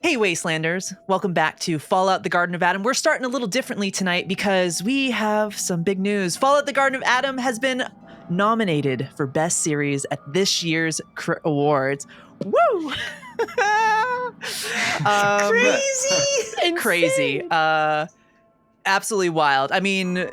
Hey Wastelanders, welcome back to Fallout the Garden of Adam. We're starting a little differently tonight because we have some big news. Fallout the Garden of Adam has been nominated for Best Series at this year's awards. Woo! Crazy. Absolutely wild. I mean,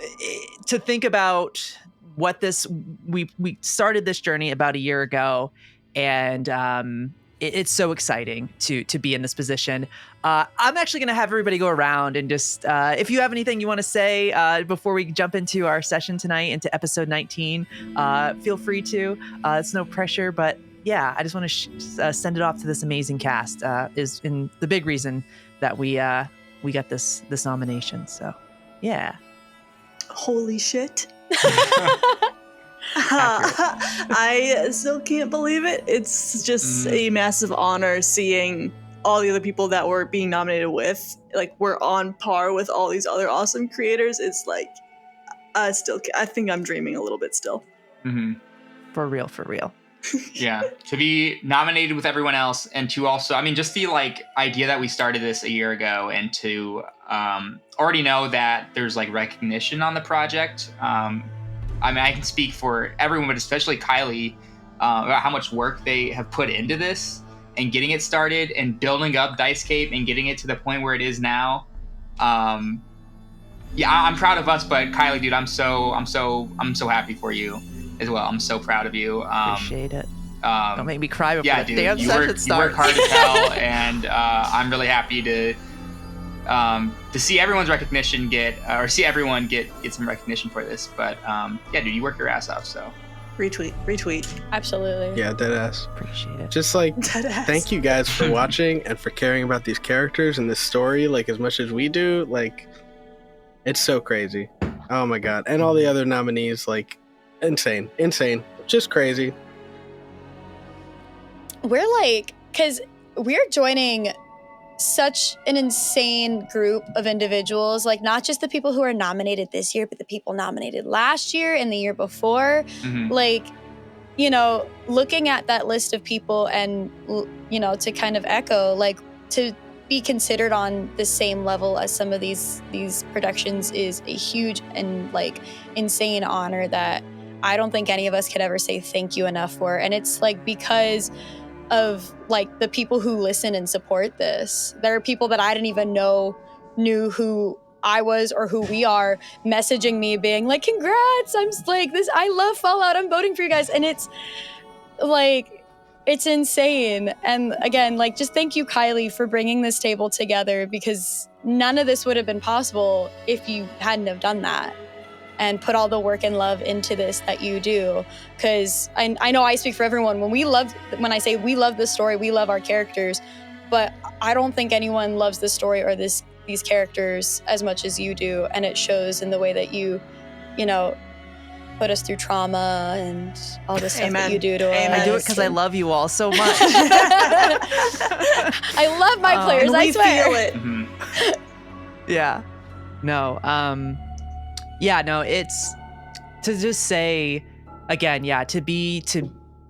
to think about what this, we started this journey about a year ago, and it's so exciting to be in this position. I'm actually going to have everybody go around and just, if you have anything you want to say before we jump into our session tonight, into episode 19, feel free to. It's no pressure, but yeah, I just want to send it off to this amazing cast. Is in the big reason that we got this nomination. So, yeah. Holy shit. I still can't believe it. It's just a massive honor seeing all the other people that we're being nominated with. Like, we're on par with all these other awesome creators. It's like, I think I'm dreaming a little bit still. Mm-hmm. For real. Yeah, to be nominated with everyone else, and to also, I mean, just the idea that we started this a year ago, and to already know that there's recognition on the project. I mean, I can speak for everyone, but especially Kylie, about how much work they have put into this and getting it started and building up Dicecape and getting it to the point where it is now. Yeah, I'm proud of us, but Kylie, dude, I'm so happy for you as well. I'm so proud of you. Appreciate it. Don't make me cry before the damn you session work, starts. You work hard as hell, and I'm really happy to see everyone's recognition see everyone get some recognition for this. But yeah, dude, you work your ass off. So Retweet. Absolutely. Yeah, deadass. Appreciate it. Just Deadass. thank you guys for watching and for caring about these characters and this story as much as we do. It's so crazy. Oh my god. And all the other nominees, insane. Just crazy. We're because we're joining such an insane group of individuals, not just the people who are nominated this year, but the people nominated last year and the year before. Mm-hmm. Looking at that list of people and, to kind of echo, to be considered on the same level as some of these productions is a huge and insane honor that I don't think any of us could ever say thank you enough for. And it's because of the people who listen and support this. There are people that I didn't even knew who I was or who we are, messaging me being congrats, I'm this, I love Fallout, I'm voting for you guys. And it's it's insane. And again, just thank you, Kylie, for bringing this table together, because none of this would have been possible if you hadn't have done that and put all the work and love into this that you do. Because I know I speak for everyone. When I say we love the story, we love our characters, but I don't think anyone loves the story or these characters as much as you do. And it shows in the way that you put us through trauma and all the stuff that you do to us. I do it because I love you all so much. I love my players, I swear. Feel it. Mm-hmm. Yeah. No. Yeah, no, it's to just say again, yeah, to be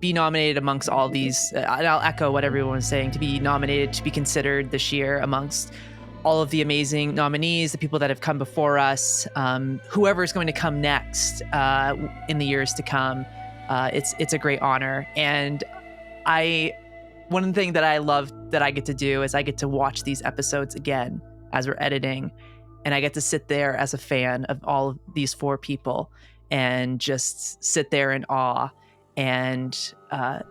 nominated amongst all these, and I'll echo what everyone was saying, to be nominated, to be considered this year amongst all of the amazing nominees, the people that have come before us, whoever is going to come next in the years to come. It's a great honor. And one of the things that I love that I get to do is I get to watch these episodes again as we're editing. And I get to sit there as a fan of all of these four people and just sit there in awe and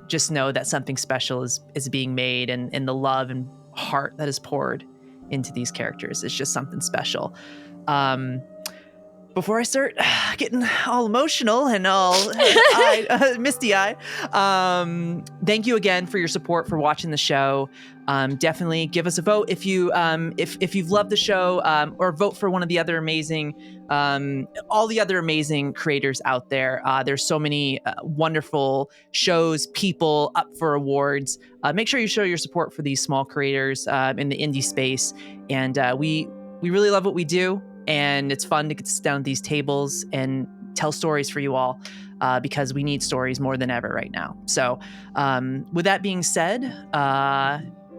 just know that something special is being made, and the love and heart that is poured into these characters is just something special. Before I start getting all emotional and all misty-eyed, thank you again for your support, for watching the show. Definitely give us a vote if you've loved the show, or vote for one of the other amazing, all the other amazing creators out there. There's so many wonderful shows, people up for awards. Make sure you show your support for these small creators in the indie space. And we really love what we do. And it's fun to get to sit down at these tables and tell stories for you all, because we need stories more than ever right now. So with that being said,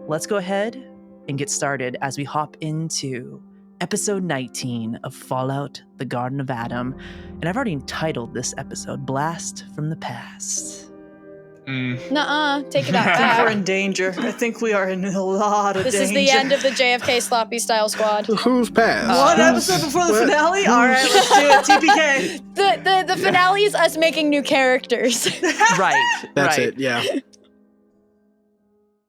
let's go ahead and get started as we hop into episode 19 of Fallout: The Garden of Adam. And I've already titled this episode Blast from the Past. Nuh-uh, take it out I think we're back. in danger. I think we are in a lot of This danger. is the end of the JFK sloppy style squad. Who's passed? One episode before the finale? All right, let's do it. TPK. The finale is us making new characters. Right. That's right. it, yeah.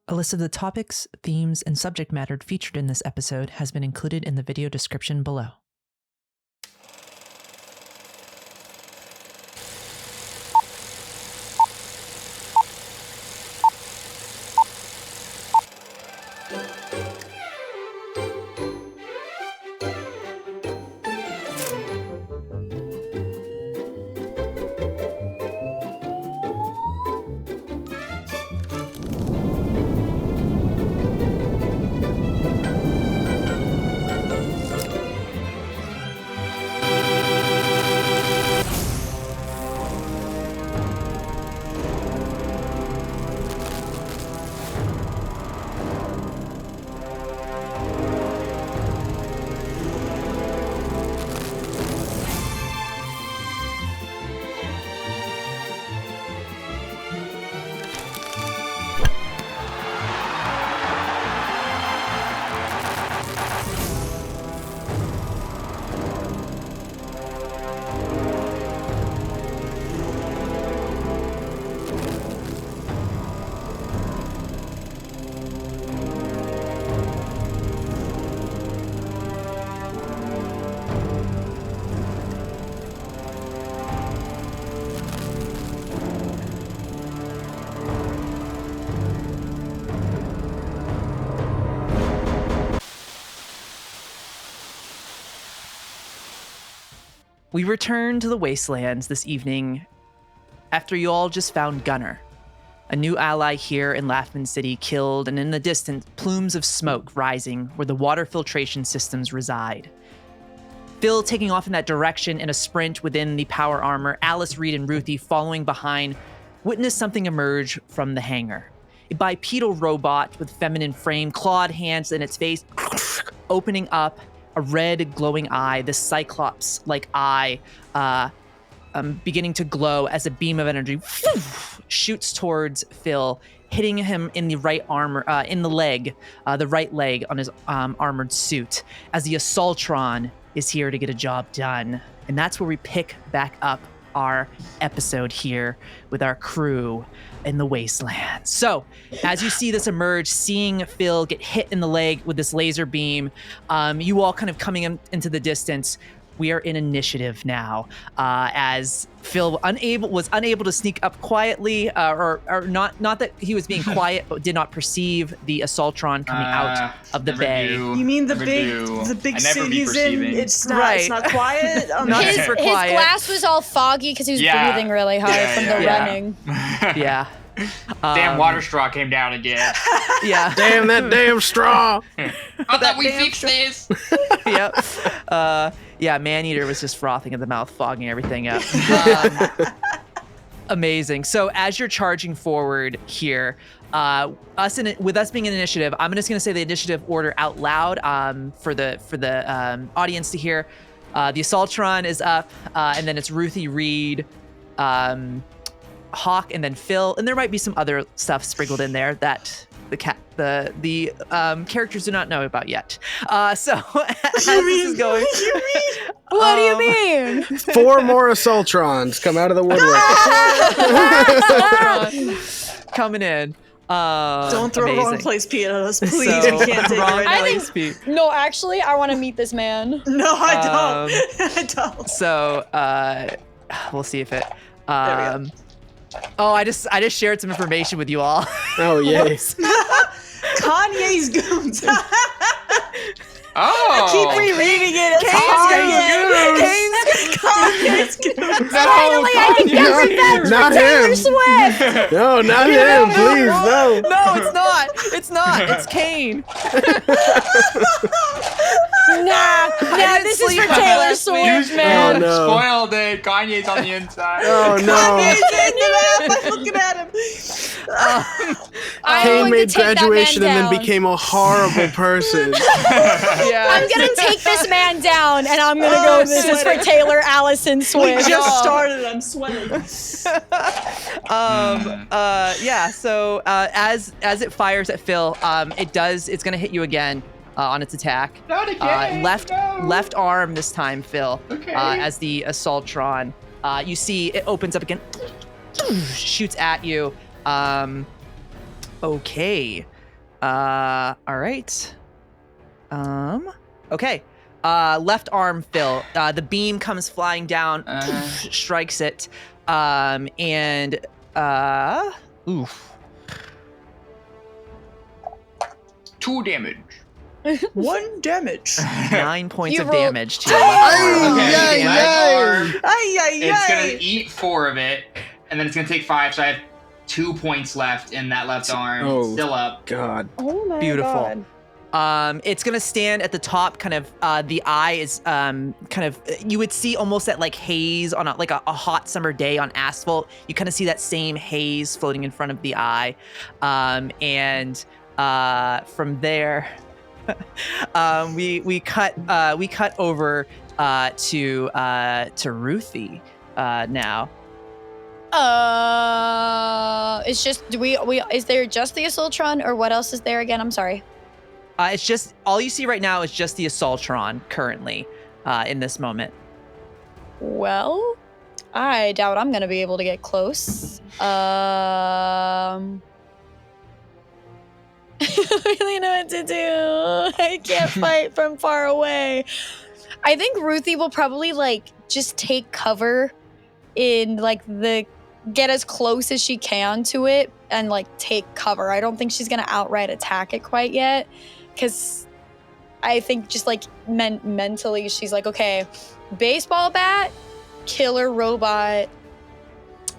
A list of the topics, themes, and subject matter featured in this episode has been included in the video description below. We return to the wastelands this evening after you all just found Gunner, a new ally here in Laughman City, killed, and in the distance, plumes of smoke rising where the water filtration systems reside. Phil taking off in that direction in a sprint within the power armor, Alice, Reed, and Ruthie following behind, witness something emerge from the hangar. A bipedal robot with feminine frame, clawed hands in its face, opening up a red glowing eye, this cyclops-like eye, beginning to glow as a beam of energy shoots towards Phil, hitting him in the right armor, in the leg, the right leg on his armored suit, as the Assaultron is here to get a job done. And that's where we pick back up our episode here with our crew in the wasteland. So, as you see this emerge, seeing Phil get hit in the leg with this laser beam, you all kind of coming into the distance. We are in initiative now, as Phil was unable to sneak up quietly, or not that he was being quiet, but did not perceive the Assaultron coming out of the bay. You mean the big suit he's in? It's not quiet. Not his super quiet. glass was all foggy because he was breathing really hard from the running. Yeah. Damn water straw came down again. Yeah. Damn that damn straw. I thought we fixed this. Yep. Yeah, Maneater was just frothing at the mouth, fogging everything up. Amazing. So as you're charging forward here, with us being an initiative, I'm just going to say the initiative order out loud for the audience to hear. The Assaultron is up, and then it's Ruthie, Reed, Hawke, and then Phil, and there might be some other stuff sprinkled in there that the characters do not know about yet. So as this is going, what do you mean? 4 more Assaultrons come out of the woodwork. coming in. Don't throw amazing. wrong place Pete at us, please. So, we can't take it wrong right I now. place Pete. No, actually, I want to meet this man. No, I don't. I don't. So we'll see if it. There we go. Oh, I just shared some information with you all. Oh, yay. Kanye's goons. Oh. Keep rereading it. Kanye's goons. Finally, I can get revenge Not for Taylor him. Swift. No, not him, please, no. No, it's not. It's not. It's Kane. Nah, this is sleep for on Taylor last week. Swift, man. Oh, no. Spoiled it. Kanye's on the inside. Oh, no. Kanye's in it. I'm looking at him. Kane going made to take that graduation man and then down. became a horrible person. Yeah. I'm gonna take this man down, and I'm gonna go. This is for Taylor Allison We Swift. just started. I'm sweating. Yeah. So as it fires at Phil, it's gonna hit you again on its attack. Not again. Left arm this time, Phil. Okay. As the Assaultron, you see it opens up again, shoots at you. Okay. All right. Okay. Left arm, Phil. The beam comes flying down, strikes it, and oof. 2 damage. 1 damage. 9 points You of rolled- damage to your left arm. Okay, Yay, left yay. arm. Ay, ay, It's ay. gonna eat 4 of it, and then it's gonna take 5. So I have 2 points left in that left arm. Oh. Still up. God. Oh my Beautiful. God. It's gonna stand at the top, kind of. The eye is kind of. You would see almost that like haze on a hot summer day on asphalt. You kind of see that same haze floating in front of the eye, and from there, we cut over to Ruthie now. It's just is there just the Assaultron, or what else is there again? I'm sorry. It's just all you see right now is just the Assaultron currently in this moment. Well, I doubt I'm gonna be able to get close. I don't really know what to do. I can't fight from far away. I think Ruthie will probably just take cover in get as close as she can to it and take cover. I don't think she's gonna outright attack it quite yet, because I think just mentally she's okay, baseball bat, killer robot,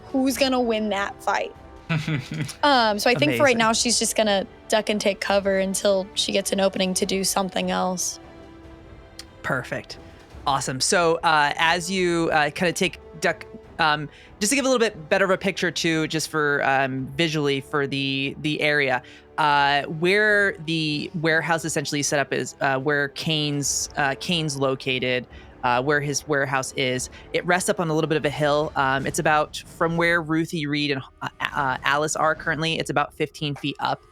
who's gonna win that fight? So I think for right Amazing. now she's just gonna duck and take cover until she gets an opening to do something else. Perfect. Awesome. So as you kind of take duck, just to give a little bit better of a picture too, just for visually for the area, where the warehouse essentially set up is where Kane's located, where his warehouse is. It rests up on a little bit of a hill. It's about from where Ruthie, Reed, and Alice are currently. It's about 15 feet up.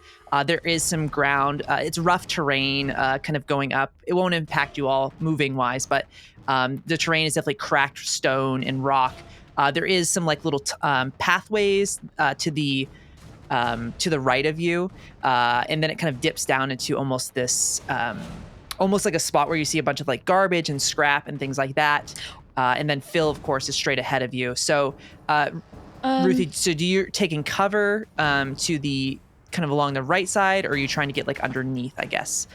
There is some ground. It's rough terrain, kind of going up. It won't impact you all moving wise, but the terrain is definitely cracked stone and rock. There is some little pathways to the right of you, and then it kind of dips down into almost this, almost like a spot where you see a bunch of garbage and scrap and things like that. And then Phil, of course, is straight ahead of you. So, Ruthie, so you're taking cover to the kind of along the right side, or are you trying to get underneath, I guess?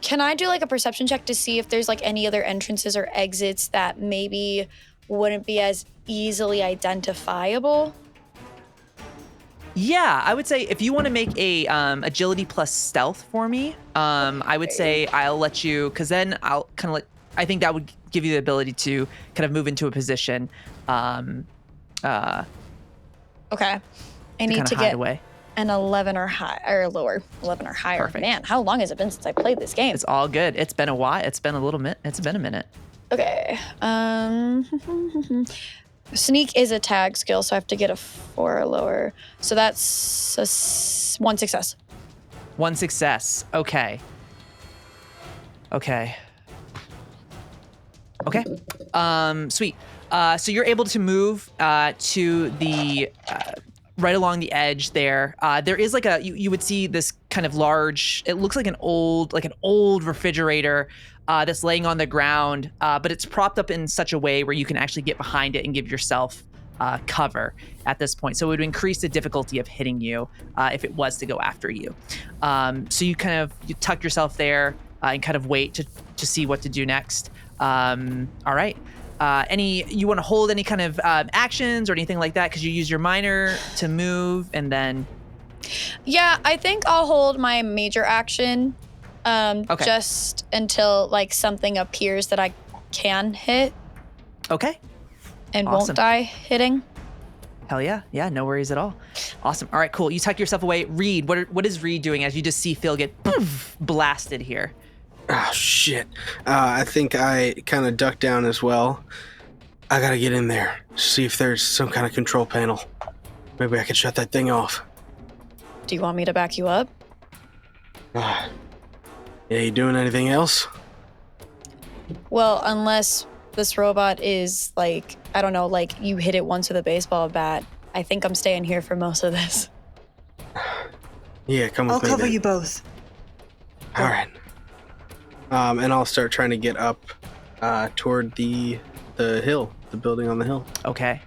Can I do a perception check to see if there's any other entrances or exits that maybe wouldn't be as easily identifiable? Yeah, I would say if you want to make a agility plus stealth for me, I would say I'll let you, because then I'll kind of I think that would give you the ability to kind of move into a position. Okay. I need to hide get away. an 11 or high or lower. 11 or higher. Perfect. Man, how long has it been since I played this game? It's all good. It's been a while. It's been a little minute. It's been a minute. Okay. Sneak is a tag skill, so I have to get a 4 or lower. So that's 1 success. 1 success. Okay. Okay. Sweet. So you're able to move to the right along the edge there. There is you would see this kind of large, it looks like an old refrigerator that's laying on the ground, but it's propped up in such a way where you can actually get behind it and give yourself cover at this point. So it would increase the difficulty of hitting you if it was to go after you. So you tuck yourself there and kind of wait to see what to do next. All right. You want to hold any kind of actions or anything like that? Because you use your minor to move, and then. Yeah, I think I'll hold my major action just until something appears that I can hit Okay. and Awesome. won't die hitting. Hell yeah. Yeah, no worries at all. Awesome. All right, cool. You tuck yourself away. Reed, what is Reed doing as you just see Phil get blasted here? Oh, shit. I think I kind of ducked down as well. I gotta get in there, see if there's some kind of control panel. Maybe I could shut that thing off. Do you want me to back you up? Yeah, you doing anything else? Well, unless this robot is like, I don't know, like you hit it once with a baseball bat. I think I'm staying here for most of this. Yeah, come with I'll me cover then. you both. All right. And I'll start trying to get up toward the hill, the building on the hill. Okay.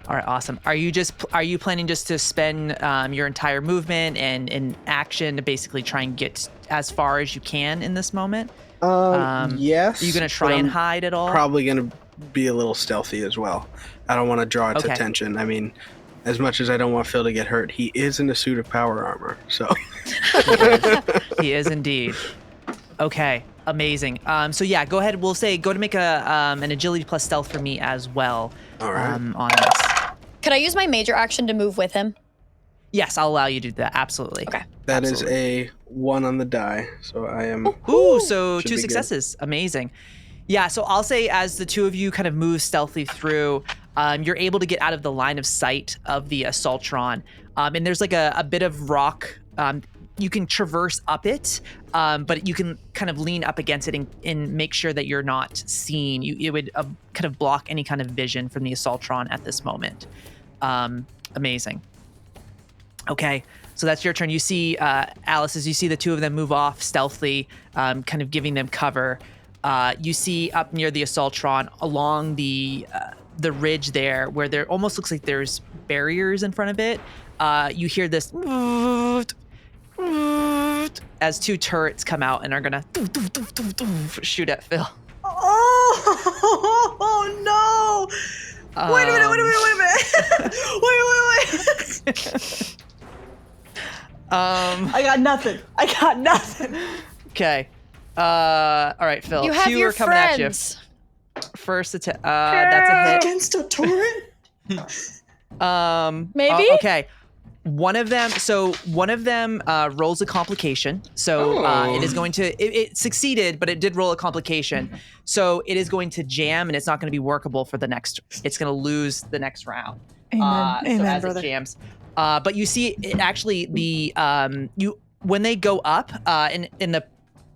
All right, awesome. Are you planning just to spend your entire movement and action to basically try and get as far as you can in this moment? Yes. Are you gonna try but and I'm hide at all? Probably gonna be a little stealthy as well. I don't want to draw its Okay. attention. I mean, as much as I don't want Phil to get hurt, he is in a suit of power armor, so. He is indeed. Okay, amazing. So yeah, go ahead. We'll say go to make an agility plus stealth for me as well. All right. On this. Could I use my major action to move with him? Yes, I'll allow you to do that. Absolutely. Okay. That is Absolutely. a 1 on the die, so I am. Ooh, so Should 2 be good. successes. Amazing. Yeah, so I'll say as the two of you kind of move stealthily through, you're able to get out of the line of sight of the Assaultron. And there's like a bit of rock. You can traverse up it, but you can kind of lean up against it and make sure that you're not seen. It would kind of block any kind of vision from the Assaultron at this moment. Amazing. Okay, so that's your turn. You see, Alice, as you see the two of them move off stealthily, kind of giving them cover. You see up near the Assaultron along the ridge there, where there almost looks like there's barriers in front of it. You hear this as 2 turrets come out and are gonna shoot at Phil. Oh no! Wait a minute! Wait. I got nothing. Okay. All right, Phil. You have 2 your are coming at you. friends. First attack. That's a hit. Against a turret? Maybe? Okay. One of them rolls a complication. So it is going to, it succeeded, but it did roll a complication. So it is going to jam and it's not going to be workable for it's going to lose the next round. Amen, so as brother. it jams. But you see it actually, when they go up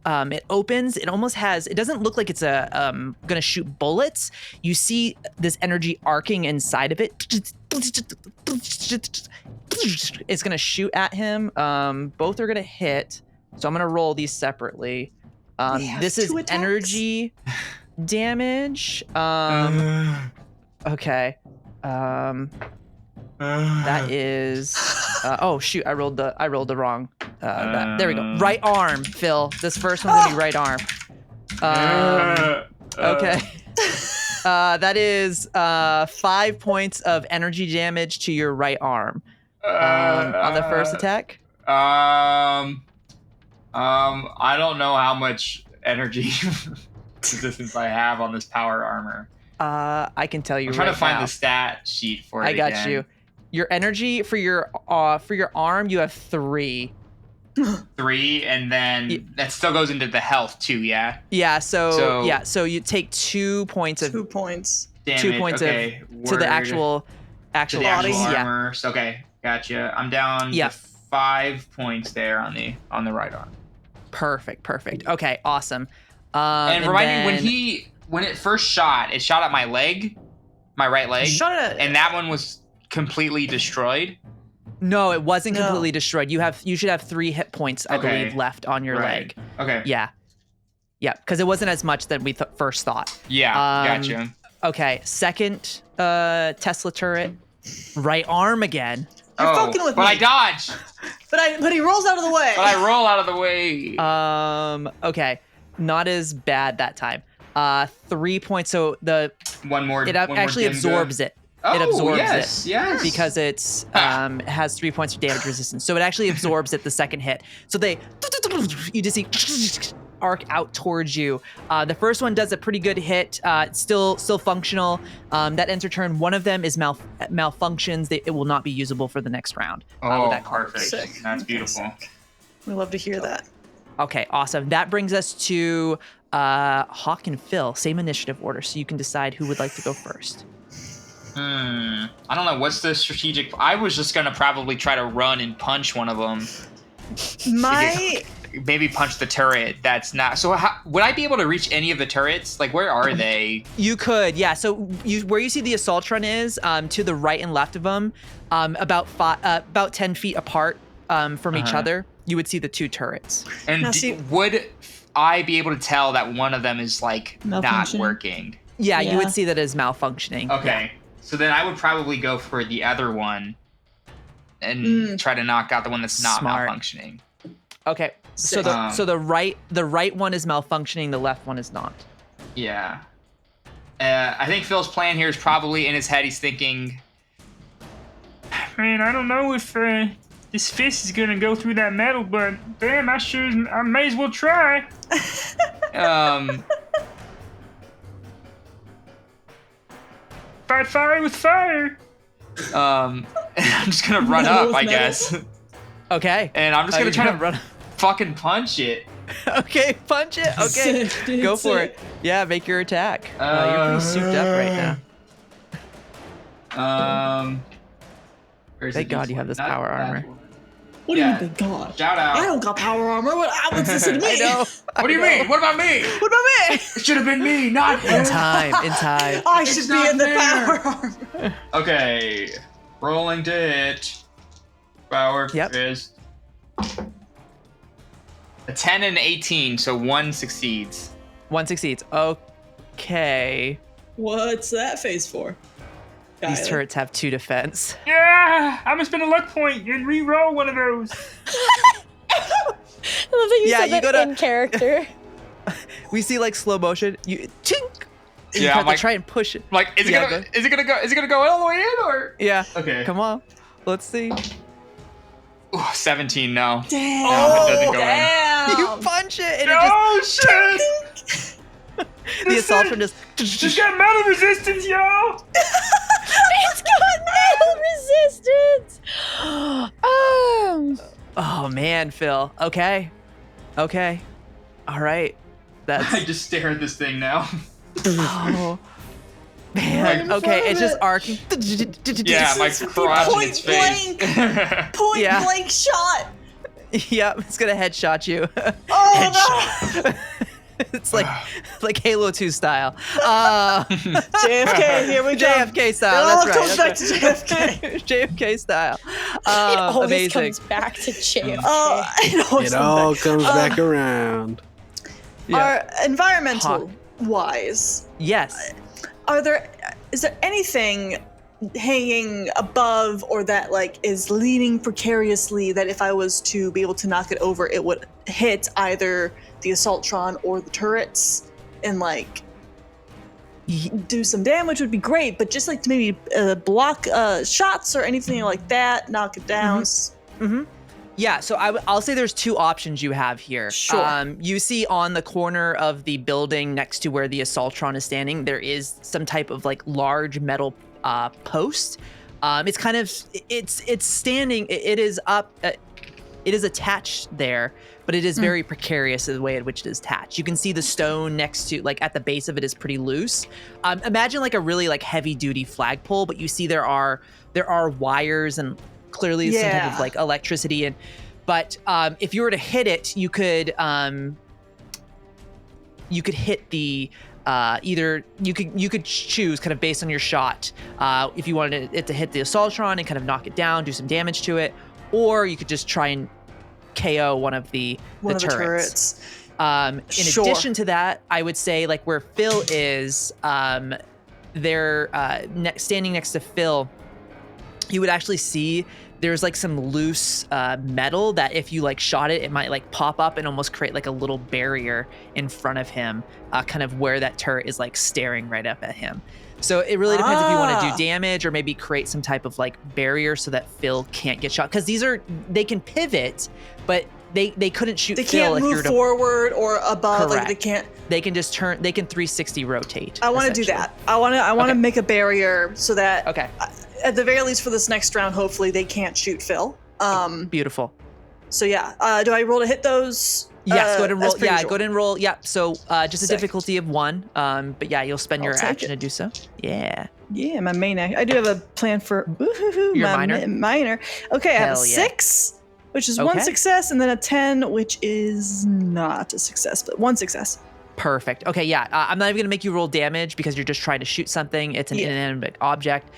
it opens, it almost it doesn't look like it's gonna shoot bullets. You see this energy arcing inside of it. It's gonna shoot at him. Both are gonna hit. So I'm gonna roll these separately. They have This is 2 attacks? energy damage. Okay. That is. Oh shoot! I rolled the wrong. There we go. Right arm, Phil. This first one's gonna be right arm. Okay. That is 5 points of energy damage to your right arm on the first attack. I don't know how much energy resistance I have on this power armor. I can tell you. I'm trying right to find now. the stat sheet for it. I got again. you. Your energy for your arm, you have 3. 3, and then that still goes into the health too. Yeah. Yeah. So you take 2 points of 2 points. Damage. 2 points okay. to the word. actual to the actual body. Yeah. armor. So, okay, gotcha. I'm down Yeah. to 5 points there on the right arm. Perfect. Okay. Awesome. And remind then- me when it first shot, it shot at my leg, my right leg, Shut it. and that one was completely destroyed. No, it wasn't No. completely destroyed. You should have 3 hit points, I Okay. believe, left on your leg. Okay. Yeah, because it wasn't as much that we first thought. Yeah. Gotcha. Okay, second Tesla turret, right arm again. You're fucking with but me. I dodge. But he rolls out of the way. But I roll out of the way. Okay, not as bad that time. 3 points. So one more. it one more actually Dimga. absorbs it. Oh, It absorbs yes, it yes. because it has 3 points of damage resistance. So it actually absorbs it the second hit. So you just see arc out towards you. The first one does a pretty good hit. It's still functional. That ends your turn. One of them is malfunctions. It will not be usable for the next round. Oh, that card. perfect. Sick. That's Okay, beautiful. sick. We love to hear that. Okay, awesome. That brings us to Hawke and Phil. Same initiative order, so you can decide who would like to go first. I don't know. What's the strategic? I was just gonna probably try to run and punch one of them. Maybe punch the turret. That's not. So would I be able to reach any of the turrets? Like, where are they? You could, yeah. So where you see the Assaultron is, to the right and left of them, about 10 feet apart from each other, you would see the two turrets. And would I be able to tell that one of them is like not Malfunction? working? Yeah, you would see that as malfunctioning. Okay. So then I would probably go for the other one and try to knock out the one that's not Smart. malfunctioning. Okay. So the right one is malfunctioning, the left one is not. Yeah. I think Phil's plan here is probably in his head. He's thinking, man, I don't know if this fist is gonna go through that metal, but damn, I may as well try. Fight fire with fire. I'm just gonna run up, I guess. Okay. And I'm just gonna try to run. fucking punch it. Okay, punch it. Okay, Sick, dude, go for sick. it. Yeah, make your attack. You're pretty souped up right now. Thank God you have this power armor. What do you mean, thank God? Shout out. I don't got power armor. What's this to me? I know. What do you mean? What about me? What about me? It should have been me, not In him. time. I should be not in the fair. power armor. Okay, rolling to hit. Power Yep. fist. A 10 and 18, so one succeeds. One succeeds. Okay. What's that face for? These Kylie. turrets have 2 defense. Yeah, I'm gonna spend a luck point and re-roll one of those. I love that you Yeah, said you that gotta- in character. We see like slow motion. You tink. You Yeah, have I'm to like- try and push it. Like, is it gonna go all the way in or? Yeah. Okay. Come on. Let's see. Ooh, 17, no. Damn. No, it doesn't go in. Damn. You punch it and Oh shit! the Assaultron just. She's got metal resistance, y'all. It's got metal resistance. Oh man, Phil. Okay. All right. That's. I just stare at this thing now. Oh. Man. Right in Okay, front it's of just it. arcing. Yeah, my This is crotch in point its face. Point Yeah. blank shot. Yep, it's gonna headshot you. Oh no. It's like Halo 2 style. JFK, here we go. JFK style. It all That's comes right. back to JFK. JFK style. It always Amazing. comes back to JFK. It all comes back around. Yeah. Are environmental Hawke. wise, Yes. is there anything hanging above or that like is leaning precariously that if I was to be able to knock it over, it would hit either the Assaultron or the turrets and like do some damage would be great, but just like to maybe block shots or anything like that, knock it down. Mm-hmm. Yeah, so I'll say there's 2 options you have here. Sure. You see on the corner of the building next to where the Assaultron is standing, there is some type of like large metal post. It's kind of it's standing. It is up. It is attached there, but it is very precarious in the way in which it is attached. You can see the stone next to, like at the base of it, is pretty loose. Imagine like a really like heavy duty flagpole, but you see there are wires and clearly some type of like electricity. But if you were to hit it, you could hit the either you could choose kind of based on your shot if you wanted it to hit the Assaultron and kind of knock it down, do some damage to it, or you could just try and KO one of the turrets. In addition to that, I would say like where Phil is, they're standing next to Phil. You would actually see there's like some loose metal that if you like shot it, it might like pop up and almost create like a little barrier in front of him, kind of where that turret is like staring right up at him. So it really depends if you want to do damage or maybe create some type of like barrier so that Phil can't get shot. Because they can pivot, but they couldn't shoot They Phil can't if you were move to. forward or above. Like they Correct. can't. They can just turn. They can 360 rotate. I want to do essentially. that. I want to Okay. make a barrier so that Okay. at the very least for this next round, hopefully they can't shoot Phil. Beautiful. So yeah, do I roll to hit those? Yes, go ahead and roll. as per Yeah, usual? go ahead and roll. Yeah, so just a Sick. difficulty of 1. But yeah, you'll spend I'll your take action it. to do so. Yeah. Yeah, my main act. I do have a plan for Your my minor? Minor. Okay, I have a Hell yeah. 6, which is 1 Okay. success, and then a 10, which is not a success, but 1 success. Perfect. Okay, yeah. I'm not even gonna make you roll damage because you're just trying to shoot something. It's an Yeah. inanimate object.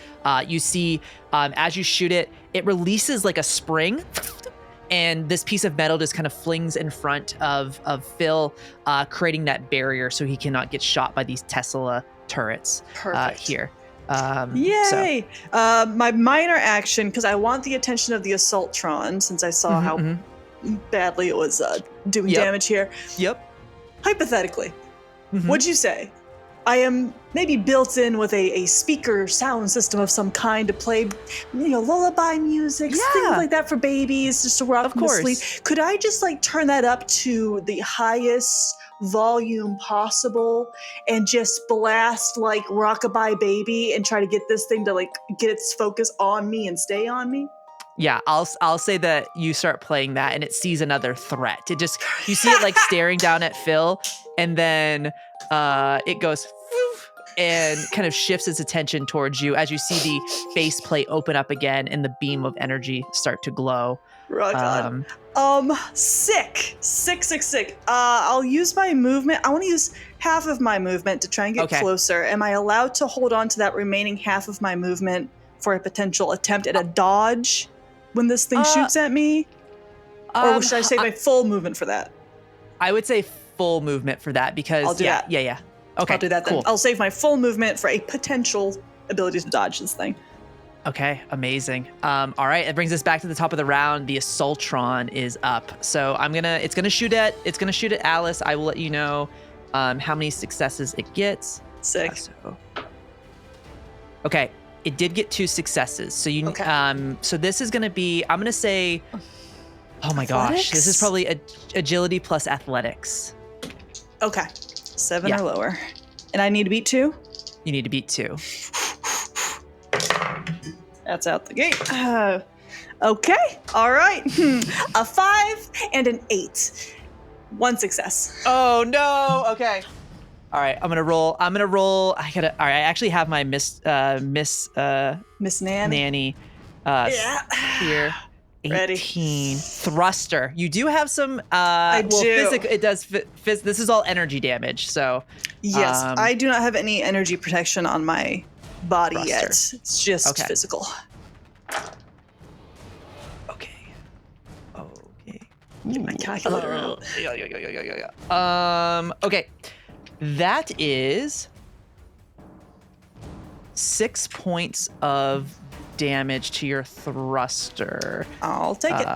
You see, as you shoot it, it releases like a spring, and this piece of metal just kind of flings in front of Phil, creating that barrier so he cannot get shot by these Tesla turrets Perfect. here. Yay! My minor action, because I want the attention of the Assaultron, since I saw how badly it was doing Yep. damage here. Yep. Hypothetically, Mhm. would you say I am maybe built in with a speaker sound system of some kind to play, lullaby music, Yeah. things like that for babies, just to rock Of them to course. sleep? Could I just like turn that up to the highest volume possible and just blast like Rockabye Baby and try to get this thing to like get its focus on me and stay on me? Yeah, I'll say that you start playing that and it sees another threat. It just you see it like staring down at Phil, and then it goes "Woof," and kind of shifts its attention towards you as you see the faceplate open up again and the beam of energy start to glow. Rock on. Sick. I'll use my movement. I want to use half of my movement to try and get Okay. closer. Am I allowed to hold on to that remaining half of my movement for a potential attempt at a dodge when this thing shoots at me? Or should I save my full movement for that? I would say full movement for that because I'll do yeah, that. yeah. Okay, I'll do that then. cool. I'll save my full movement for a potential ability to dodge this thing. Okay, amazing. All right, it brings us back to the top of the round. The Assaultron is up, so it's gonna shoot at Alice. I will let you know how many successes it gets. Sick. Okay, it did get 2 successes. So so this is gonna be. I'm gonna say. Oh my gosh, this is Athletics? probably agility plus athletics. Okay. 7 Yeah. or lower. And I need to beat 2? You need to beat 2. That's out the gate. Okay. All right. A 5 and an 8. 1 success. Oh no. Okay. All right. I'm gonna roll. All right. I actually have my Miss Miss Nanny. Nanny Yeah. here. Ready. 18 thruster. You do have some. I do. Physical. It does. This is all energy damage. So Yes. Um, I do not have any energy protection on my body yet. Thruster. It's just Okay. physical. okay. Get my calculator out. Yeah. Okay. That is 6 points of damage to your thruster. I'll take it.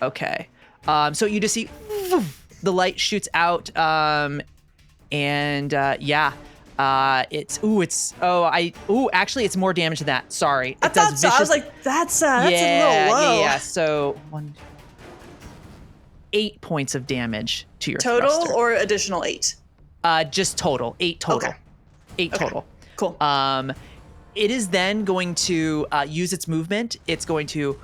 Okay. So you just see the light shoots out, and actually it's more damage than that. Sorry. I It does thought so. I was vicious- like, that's a little low. Yeah. So 8 points of damage to your Total thruster. or additional 8? Just total. 8 total. Okay. 8 Okay. total. Cool. It is then going to use its movement. It's going to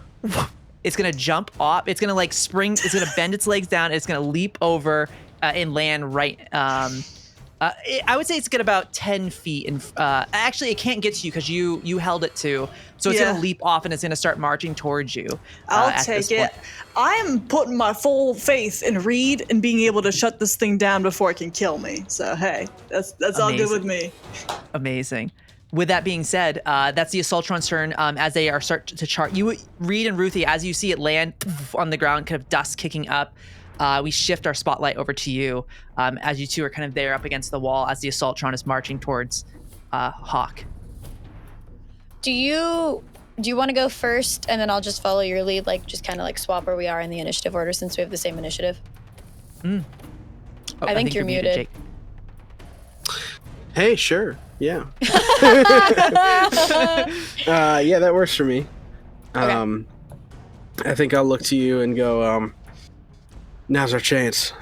jump off. It's going to like spring. It's going to bend its legs down. It's going to leap over and land right. I would say it's got about 10 feet. And actually, it can't get to you because you held it to. So it's going to leap off and it's going to start marching towards you. I'll at this take it. point. I am putting my full faith in Reed and being able to shut this thing down before it can kill me. So hey, that's all good with me. Amazing. With that being said, that's the Assaultron's turn. As they are start to chart, Reed and Ruthie, as you see it land on the ground, kind of dust kicking up. We shift our spotlight over to you as you two are kind of there up against the wall as the Assaultron is marching towards Hawke. Do you want to go first, and then I'll just follow your lead, like just kind of like swap where we are in the initiative order since we have the same initiative? Oh, I think you're muted. Jake. Hey, sure. Yeah. Yeah, that works for me. Okay. I think I'll look to you and go, Now's our chance.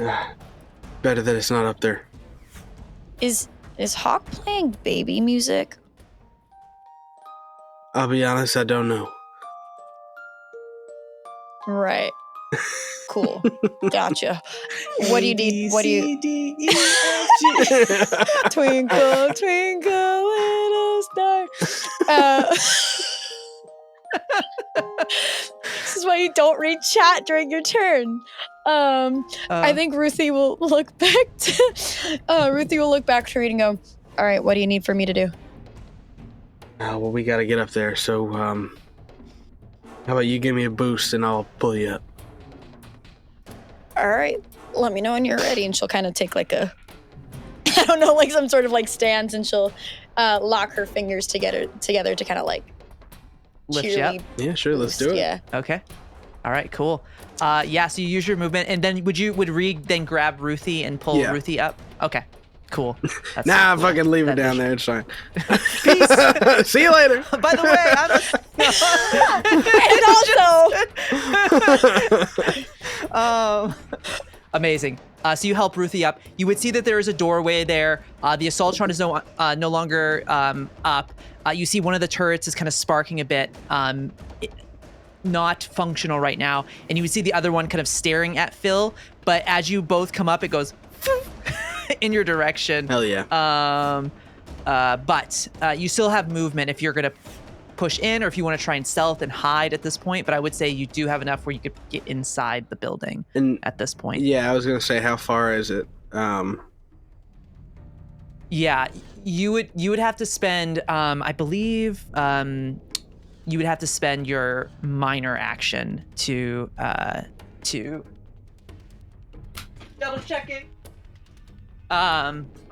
Better that it's not up there. Is Hawke playing baby music? I'll be honest, I don't know. Right. Cool. Gotcha. What do you need? What do you? Twinkle, twinkle, little star. This is why you don't read chat during your turn. I think Ruthie will look back to her and go, all right, what do you need for me to do? Well, we gotta get up there, so, how about you give me a boost and I'll pull you up? All right, let me know when you're ready. And she'll kind of take like a, I don't know, like some sort of like stance, and she'll lock her fingers together to kind of like Lift you up. Yeah, sure, let's do it. Yeah. Okay. All right, cool. Yeah, so you use your movement, and then would Reed then grab Ruthie and pull Ruthie up? Okay, cool. That's Nah, so fucking leave her that down is- there, it's fine. Peace. See you later. By the way, And also, amazing. So you help Ruthie up. You would see that there is a doorway there. The Assaultron is no longer up. You see one of the turrets is kind of sparking a bit. Not functional right now. And you would see the other one kind of staring at Phil. But as you both come up, it goes in your direction. Hell yeah. But you still have movement if you're going to push in, or if you want to try and stealth and hide at this point. But I would say you do have enough where you could get inside the building And at this point. yeah, I was gonna say, how far is it? Yeah, you would have to spend, I believe, you would have to spend your minor action to double checking.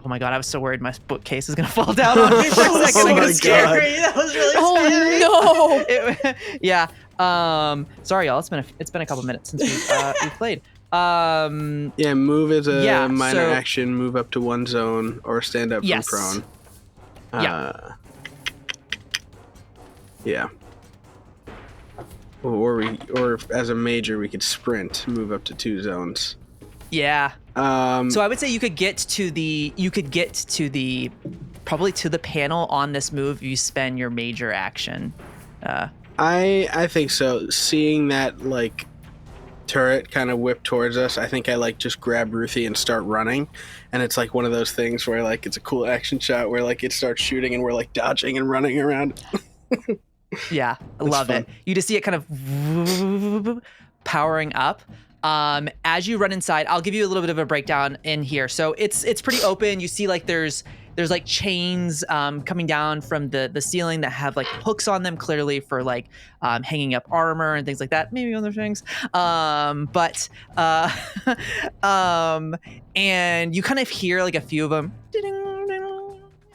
Oh my god, I was so worried my bookcase is gonna fall down on me for a That was second. so I got scared. scary. That was really scary. oh no! Yeah. Sorry, y'all. It's been a couple minutes since we've played. Yeah, move is a Yeah, minor so- action, move up to one zone, or stand up Yes. from prone. Yeah. Or as a major, we could sprint, move up to 2 zones. Yeah. So So I would say you could get to the probably to the panel on this move. You spend your major action. I think so. Seeing that like turret kind of whip towards us, I think I like just grab Ruthie and start running, and it's like one of those things where like it's a cool action shot where like it starts shooting and we're like dodging and running around. Yeah, I love fun. it. You just see it kind of powering up. As you run inside, I'll give you a little bit of a breakdown in here. So it's pretty open. You see like there's like chains coming down from the ceiling that have like hooks on them, clearly for like hanging up armor and things like that. Maybe other things. And you kind of hear like a few of them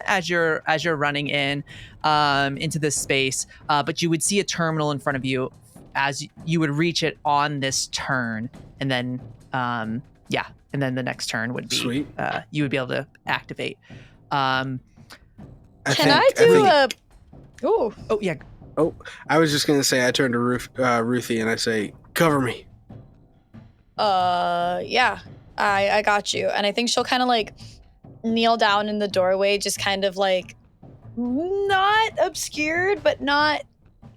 as you're running in into this space. But you would see a terminal in front of you as you would reach it on this turn, and then and then the next turn would be Sweet. You would be able to activate. Can I do a? Ooh. Oh yeah. Oh, I was just gonna say, I turn to Ruthie and I say, "Cover me." Yeah, I got you. And I think she'll kind of like kneel down in the doorway, just kind of like not obscured, but not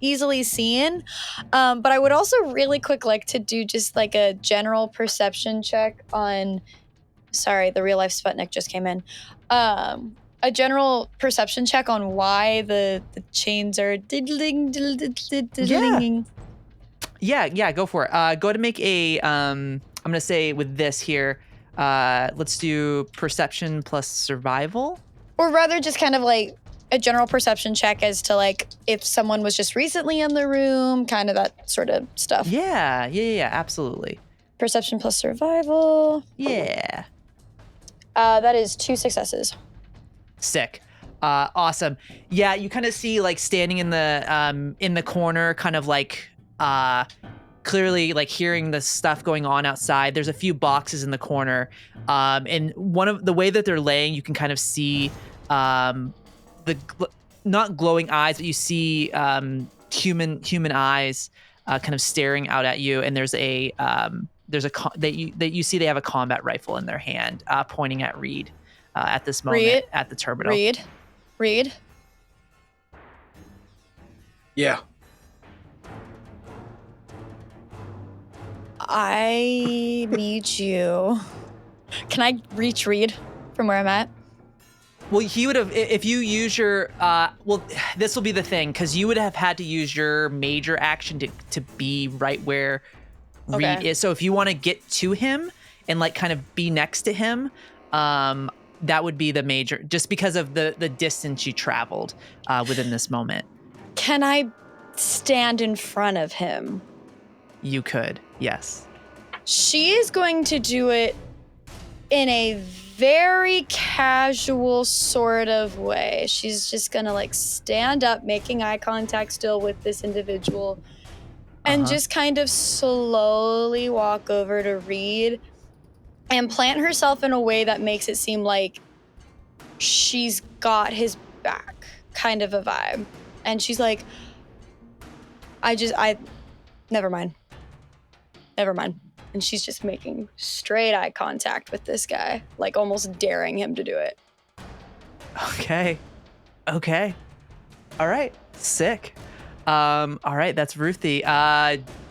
easily seen. But I would also really quick like to do just like a general perception check on. Sorry, the real life Sputnik just came in. A general perception check on why the chains are diddling. Yeah, go for it. Go ahead and make a I'm gonna say with this here, let's do perception plus survival. Or rather just kind of like a general perception check as to like if someone was just recently in the room, kind of that sort of stuff. Yeah, absolutely. Perception plus survival. Yeah. That is 2 successes. Sick. Awesome. Yeah, you kind of see like standing in the corner, kind of like clearly like hearing the stuff going on outside. There's a few boxes in the corner. And one of the way that they're laying, you can kind of see not glowing eyes, but you see human eyes kind of staring out at you, and there's a there's that you see they have a combat rifle in their hand, pointing at Reed at this moment Reed? at the terminal. Reed. Yeah. I need you. Can I reach Reed from where I'm at? Well, he would have, if you use your, well, this will be the thing, because you would have had to use your major action to be right where Reed is. So if you want to get to him and like kind of be next to him, that would be the major, just because of the distance you traveled within this moment. Can I stand in front of him? You could, yes. She is going to do it in a very casual sort of way. She's just gonna like stand up, making eye contact still with this individual, and just kind of slowly walk over to Reed and plant herself in a way that makes it seem like she's got his back, kind of a vibe. And she's like, never mind. And she's just making straight eye contact with this guy, like almost daring him to do it. Okay. All right. Sick. All right. That's Ruthie.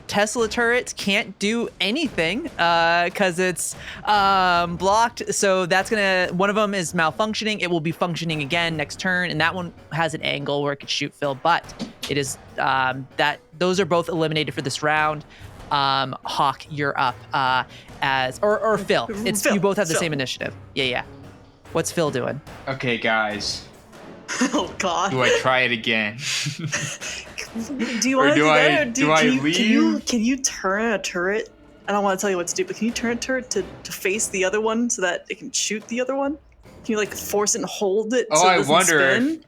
Tesla turrets can't do anything because it's blocked. So that's one of them is malfunctioning. It will be functioning again next turn. And that one has an angle where it could shoot Phil, but it is those are both eliminated for this round. Hawke, you're up or Phil. You both have the same initiative. Yeah. What's Phil doing? Okay, guys. Oh God. Do I try it again? Do you want to do that? Or do I leave? Can you turn a turret? I don't want to tell you what to do, but can you turn a turret to face the other one so that it can shoot the other one? Can you like force it and hold it? Oh, so it I doesn't wonder. Spin?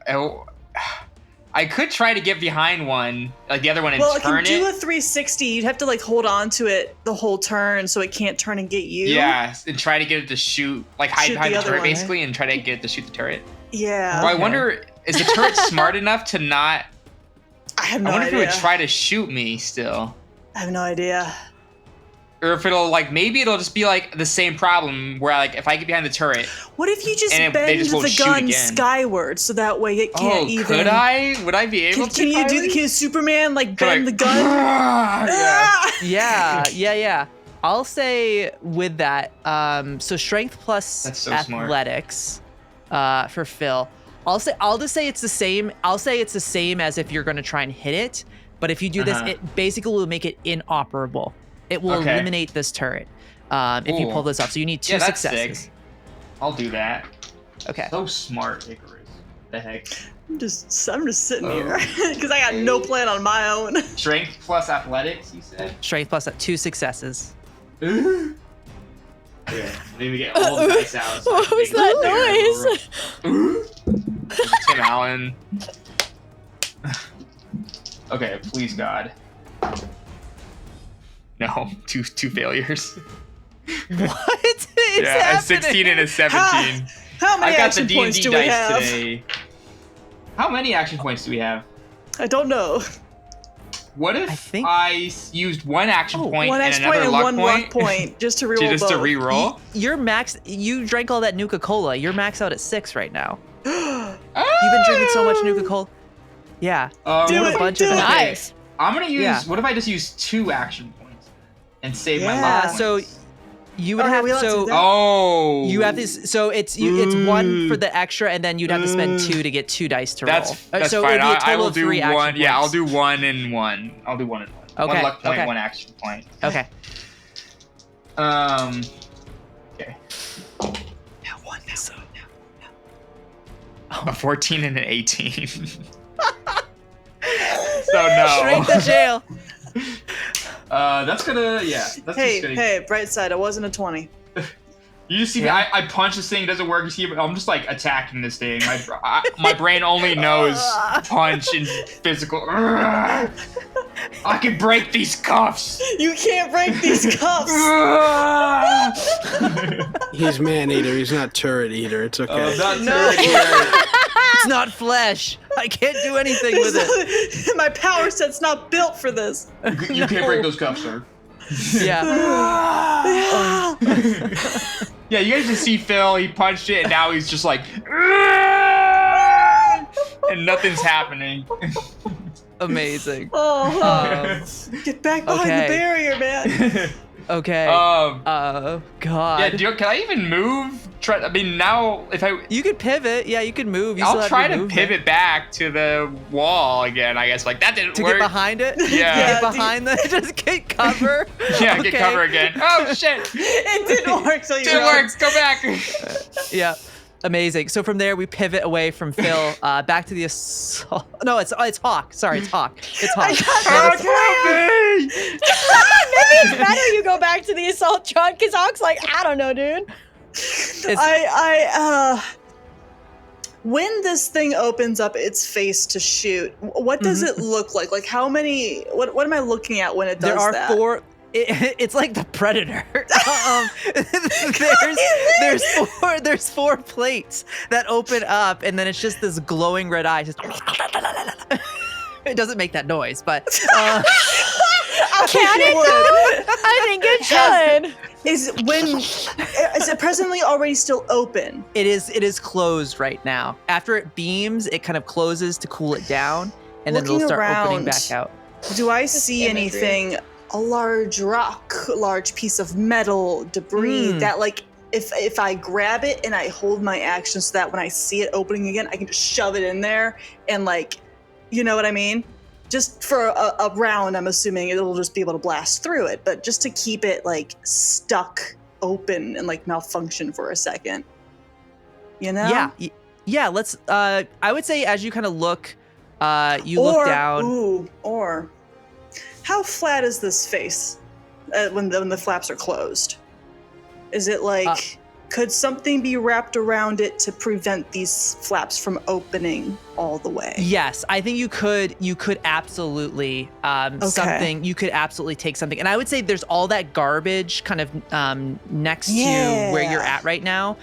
I could try to get behind one, like the other one, and turn it. Well, turn it can do a 360. You'd have to like hold on to it the whole turn so it can't turn and get you. Yeah, and try to get it to shoot, like hide behind the turret one, basically, and try to get it to shoot the turret. Yeah. Well, I wonder, is the turret smart enough to not? I have no idea. I wonder idea. if it would try to shoot me still. I have no idea. Or if it'll maybe it'll just be like the same problem where like if I get behind the turret. What if you just bend the gun skyward so that way it can't even? Could I? Would I be able to? Can you Superman like bend the gun? Yeah. I'll say with that, so strength plus athletics for Phil. I'll just say it's the same. I'll say it's the same as if you're going to try and hit it. But if you do this, it basically will make it inoperable. It will eliminate this turret if you pull this off. So you need 2 successes. Sick. I'll do that. Okay. So smart, Icarus. The heck. I'm just sitting here because I got no plan on my own. Strength plus athletics, you said? Strength plus 2 successes. Okay, let me get all the dice out. What was that noise? Tim Allen. Okay, please God. No, two failures. What is happening? A 16 and a 17. How many I got action the points D&D do we dice have? today. How many action points do we have? I don't know. What if I used 1 action point one and action another point luck and 1 luck point just to reroll just to reroll? You're max. You drank all that Nuka-Cola. You're maxed out at 6 right now. You've been drinking so much Nuka-Cola. Yeah. Do it. Nice. I'm gonna use. What if I just use 2 action points and save my luck points? So you would have you have this. So it's 1 for the extra, and then you'd have to spend 2 to get 2 dice to roll. That's so fine. It'd be a total I will of do 3 action 1. points. Yeah, I'll do 1 and 1. I'll do 1 and 1. Okay. 1 luck point, 1 action point. Okay. Okay. Now 1. Now. So a 14 and an 18. So no. Straight to jail. That's gonna. Hey, bright side. It wasn't a 20. You just see me. I punch this thing. It doesn't work. You see, I'm just like attacking this thing. My brain only knows punch and physical. I can break these cuffs. You can't break these cuffs. He's man-eater. He's not turret-eater. It's okay. It's not flesh. I can't do anything with it. My power set's not built for this. You can't break those cuffs, sir. Yeah. Yeah, you guys just see Phil. He punched it, and now he's just like, and nothing's happening. Amazing. Get back behind the barrier, man. Okay. God. Yeah, can I even move? I mean, now if I You could pivot. Yeah, you could move. You still I'll have try your to movement. pivot back to the wall again. I guess like that didn't To work. get behind it. Yeah. Get behind the. Just get cover. Yeah, Okay. get cover again. Oh shit! It didn't work, so you Didn't run. work. Go back. Yeah. Amazing. So from there we pivot away from Phil back to the assault. No, it's Hawke. Sorry, it's Hawke. It's Hawke. Maybe it's better you go back to the Assaultron because Hawke's like, I don't know, dude. When this thing opens up its face to shoot, what does it look like? Like how many? What am I looking at when it does There are that? 4. It's like the Predator. There's 4 plates that open up, and then it's just this glowing red eye. Just it doesn't make that noise, but Can it though? I think it should. Is it presently already still open? it is closed right now. After it beams, it kind of closes to cool it down, and then it'll Looking start opening around. back out. Do I see imagery. anything? A large rock, a large piece of metal, debris that like if I grab it and I hold my action so that when I see it opening again, I can just shove it in there and like, you know what I mean? Just for a round, I'm assuming it'll just be able to blast through it, but just to keep it like stuck open and like malfunction for a second. You know? Yeah. Let's. I would say as you kind of look, look down. Or how flat is this face when the flaps are closed? Is it like, could something be wrapped around it to prevent these flaps from opening all the way? Yes, I think you could absolutely something. You could absolutely take something, and I would say there's all that garbage kind of next to where you're at right now.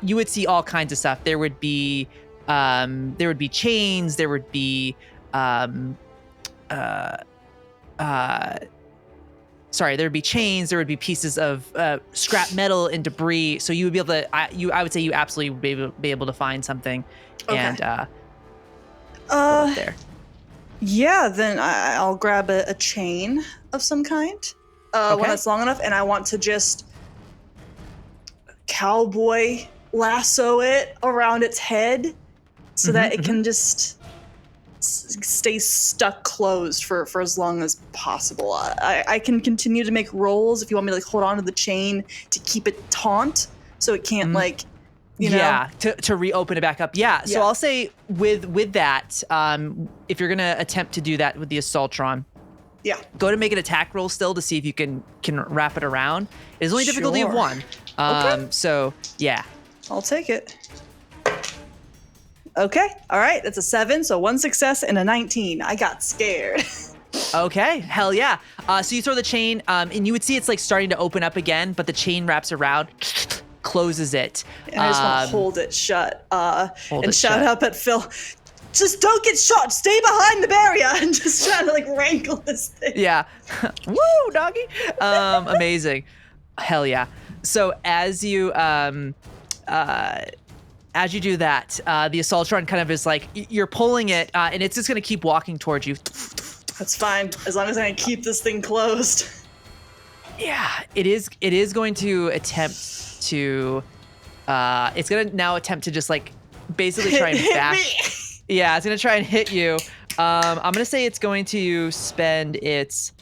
You would see all kinds of stuff. There would be chains. There would be there'd be chains, there would be pieces of scrap metal and debris. So you would be able to, I would say you absolutely would be able to find something and pull it there. Yeah, then I'll grab a chain of some kind, one that's long enough, and I want to just cowboy lasso it around its head so that it can just stay stuck closed for as long as possible. I can continue to make rolls if you want me to like hold on to the chain to keep it taut so it can't like, you know. Yeah, to reopen it back up. Yeah, so I'll say with that, if you're gonna attempt to do that with the Assaultron, go to make an attack roll still to see if you can wrap it around. It's only difficulty of 1. So yeah. I'll take it. Okay, all right, that's a 7, so 1 success and a 19. I got scared. Okay, hell yeah. So you throw the chain, and you would see it's like starting to open up again, but the chain wraps around, closes it. And I just want to hold it shut and shout shut. up at Phil, just don't get shot, stay behind the barrier, and just trying to like wrangle this thing. Yeah. Woo, doggy. Amazing. Hell yeah. So as you do that, the Assaultron kind of is like, you're pulling it, and it's just going to keep walking towards you. That's fine, as long as I can keep this thing closed. Yeah, it is going to attempt to, it's going to now attempt to just like basically try and Hit bash. Yeah, it's going to try and hit you. I'm going to say it's going to spend its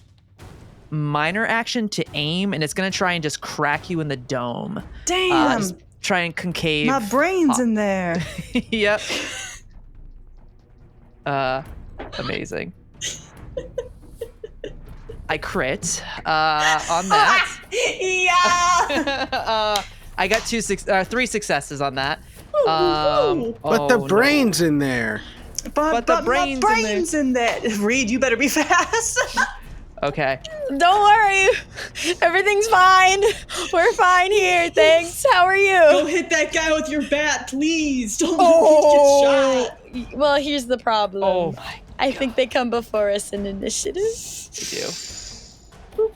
minor action to aim, and it's going to try and just crack you in the dome. Damn. Just try and concave. My brain's in there. Yep. Amazing. I crit on that. Yeah. I got 3 successes on that. But the brain's in there. But the my brain's in there. Reed, you better be fast. Okay. Don't worry. Everything's fine. We're fine here. Thanks. How are you? Go hit that guy with your bat, please. Don't let him get shot. Well, here's the problem. Oh my. I think they come before us in initiative. We do.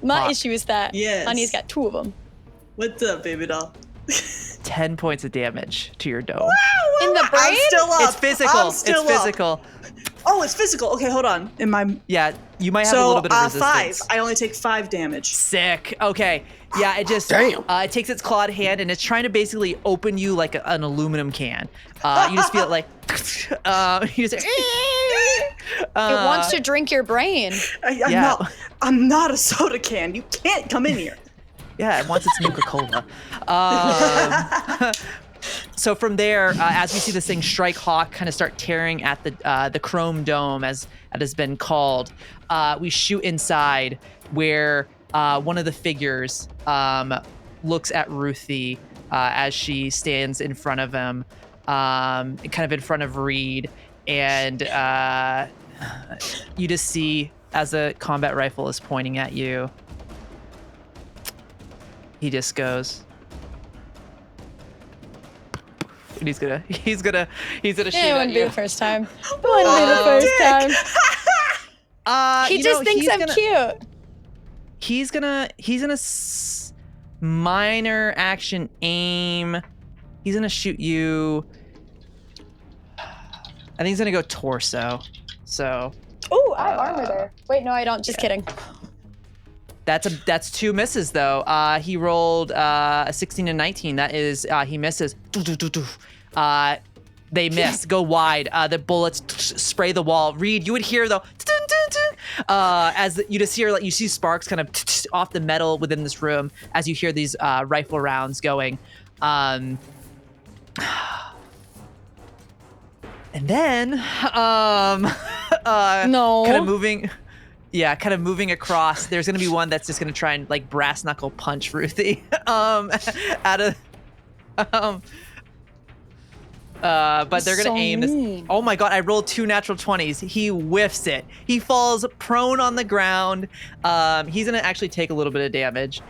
My Hawke. issue is that Yes. Honey's got 2 of them. What's up, baby doll? 10 points of damage to your dome. In the I'm brain? still up. It's physical. I'm still It's physical. Oh, it's physical. Okay, hold on. In my Yeah, you might have a little bit of resistance. 5. I only take 5 damage. Sick. Okay. Yeah, it just Damn. It takes its clawed hand and it's trying to basically open you like an aluminum can. You just feel it like you just It wants to drink your brain. Yeah. I'm not a soda can. You can't come in here. Yeah, it wants its Nuka-Cola. So from there, as we see this thing strike Hawke, kind of start tearing at the chrome dome, as it has been called, we shoot inside where one of the figures looks at Ruthie as she stands in front of him, kind of in front of Reed, and you just see as a combat rifle is pointing at you, he just goes. And he's gonna shoot Yeah, it at wouldn't be you. the first time. It wouldn't be the first time. He You just know, thinks he's I'm gonna- cute. He's gonna minor action aim. He's gonna shoot you. I think he's gonna go torso. So Ooh, I have armor there. Wait, no, I don't. Just kidding. that's 2 misses though. He rolled a 16 and 19. That is he misses. They miss. Go wide. The bullets spray the wall. Reed, you would hear though. As you just hear, like you see sparks kind of off the metal within this room as you hear these rifle rounds going. And then, No. kind of moving across. There's gonna be one that's just gonna try and like brass knuckle punch Ruthie, out of, but they're gonna So aim this. mean. Oh my god! I rolled 2 natural 20s. He whiffs it. He falls prone on the ground. He's gonna actually take a little bit of damage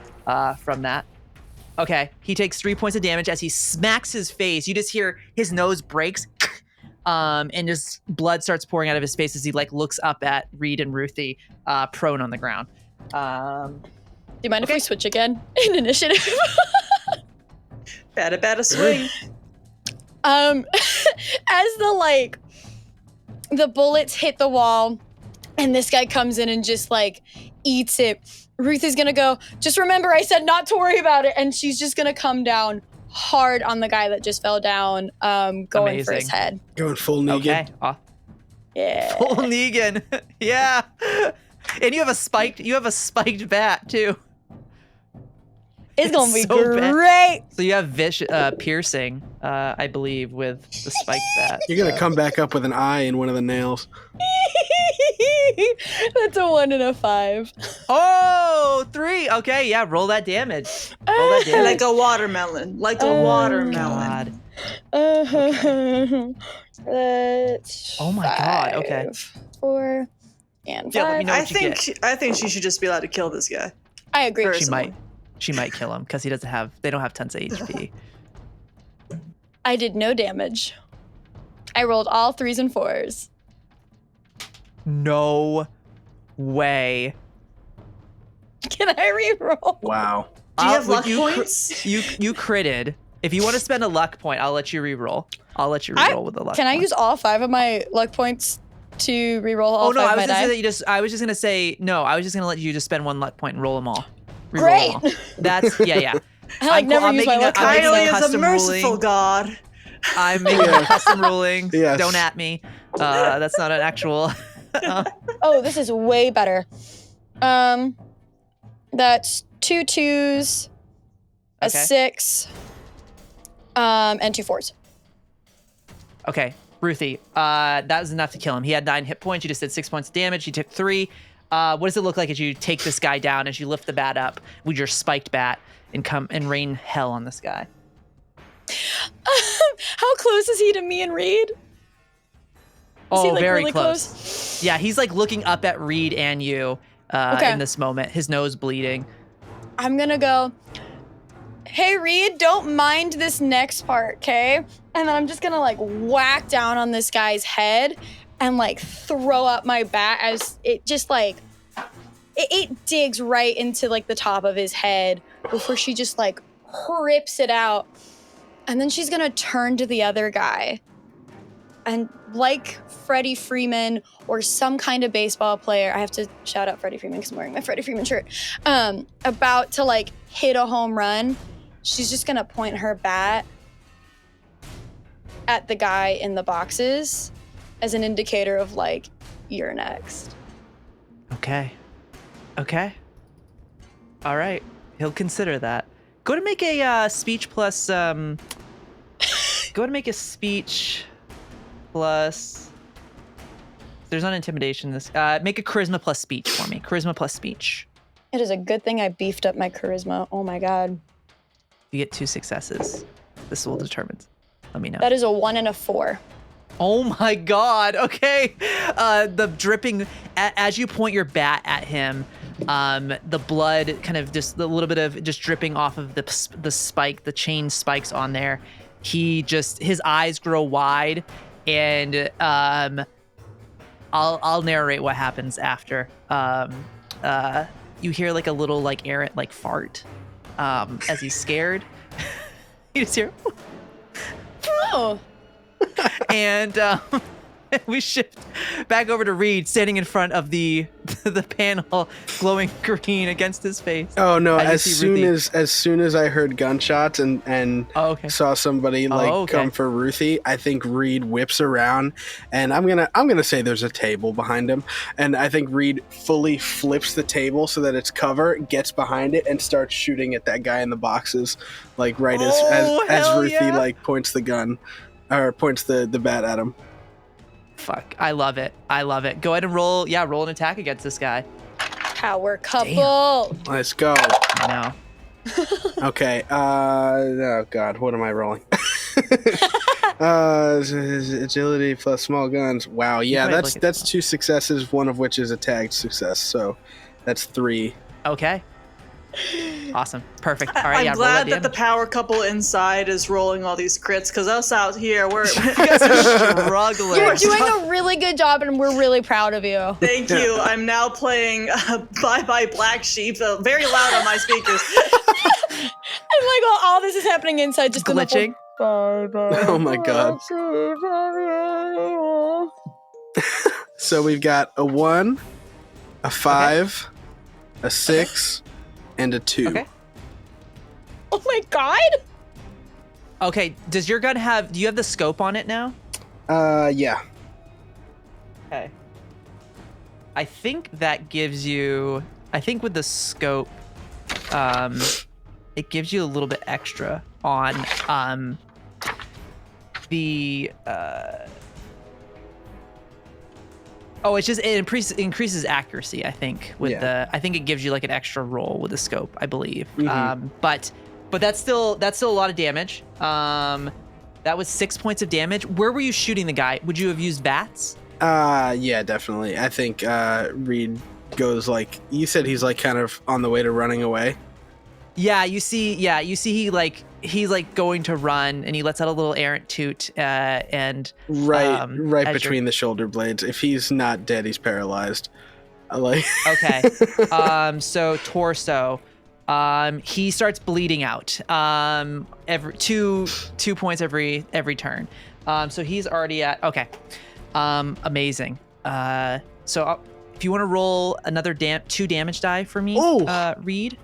from that. Okay, he takes 3 points of damage as he smacks his face. You just hear his nose breaks, and just blood starts pouring out of his face as he like looks up at Reed and Ruthie, prone on the ground. Do you mind if we switch again in initiative? Bada swing. As the bullets hit the wall and this guy comes in and just like eats it, Ruth is gonna go, just remember I said not to worry about it, and she's just gonna come down hard on the guy that just fell down, going for his Amazing. head. Going full Negan. Okay. Yeah. Full Negan. Yeah. And you have a spiked bat too. It's gonna be so bad. great. So you have piercing, I believe, with the spiked bat. You're gonna come back up with an eye in one of the nails. That's a 1 and a 5. Oh, 3. Okay, yeah, roll that damage. Roll that damage. Like a watermelon. Like a Oh, watermelon. God. That's Oh my God, okay. 4 and 5. Yeah, let me know I what you get. think she should just be allowed to kill this guy. I agree. Personally. She might kill him because they don't have tons of HP. I did no damage. I rolled all 3s and 4s. No way. Can I re-roll? Wow. Do you have luck you points? You critted. If you want to spend a luck point, I'll let you re-roll. I'll let you re-roll with a luck Can I point. use all 5 of my luck points to re-roll all Oh no, 5 I of was my just die? gonna I was just gonna say no. I was just gonna let you just spend 1 luck point and roll them all. Reroll Great. them all. That's yeah. I've never used my luck I'm making Kylie a is a custom merciful ruling. god. I'm making a custom ruling. Yes. Don't at me. That's not an actual. Oh, this is way better. That's 2 2s, a Okay. 6, and 2 4s. Okay, Ruthie. That was enough to kill him. He had 9 hit points. You just did 6 points of damage. He took 3. What does it look like as you take this guy down, as you lift the bat up with your spiked bat and come and rain hell on this guy? How close is he to me and Reed? Is he, like, very really close. Yeah, he's like looking up at Reed and you Okay. in this moment. His nose bleeding. I'm gonna go, hey Reed, don't mind this next part, okay? And then I'm just gonna like whack down on this guy's head and like throw up my bat as it just like, it digs right into like the top of his head before she just like rips it out. And then she's gonna turn to the other guy. And like Freddie Freeman or some kind of baseball player, I have to shout out Freddie Freeman because I'm wearing my Freddie Freeman shirt, about to like hit a home run, she's just gonna point her bat at the guy in the boxes as an indicator of like, you're next. Okay. All right. He'll consider that. Go to make a speech plus. Go to make a speech plus. There's not intimidation. This. Make a charisma plus speech for me. Charisma plus speech. It is a good thing I beefed up my charisma. Oh my god. You get 2 successes. This will determine. Let me know. That is a 1 and a 4. Oh my god. Okay. The dripping as you point your bat at him, the blood kind of just a little bit of just dripping off of the spike, the chain spikes on there. His eyes grow wide, and I'll narrate what happens after. You hear like a little like errant like fart as he's scared. You just hear Oh. and we shift back over to Reed standing in front of the panel, glowing green against his face. Oh no! As you see As soon as I heard gunshots and saw somebody come for Ruthie, I think Reed whips around, and I'm gonna say there's a table behind him, and I think Reed fully flips the table so that it's cover, gets behind it, and starts shooting at that guy in the boxes, like right as Ruthie like points the gun, or points the bat at him. Fuck, I love it. Go ahead and roll an attack against this guy. Power couple. Damn. Let's go. I know. Okay. Oh God, what am I rolling? Agility plus small guns. Wow. Yeah, that's 2 successes, one of which is a tagged success. So that's 3. Okay. Awesome. Perfect. All right. I'm glad that the power couple inside is rolling all these crits, because us out here, we're you guys are struggling. You're doing a really good job, and we're really proud of you. Thank you. I'm now playing Bye Bye Black Sheep, very loud on my speakers. I'm like, all this is happening inside, just glitching. Oh my God. So we've got a 1, a 5, a 6, and a 2. Okay. Oh my god! Okay, do you have the scope on it now? Yeah. Okay. I think that gives you, with the scope, it gives you a little bit extra on, the, it increases accuracy, I think, I think it gives you like an extra roll with the scope, I believe. Mm-hmm. But that's still a lot of damage. That was 6 points of damage. Where were you shooting the guy? Would you have used VATS? Yeah, definitely. I think Reed goes like, you said he's like kind of on the way to running away. Yeah, you see he's like going to run, and he lets out a little errant toot, and right between the shoulder blades. If he's not dead, he's paralyzed. Okay. So torso. He starts bleeding out. Every two points every turn. So he's already at amazing. So if you want to roll another 2 damage die for me, Reed,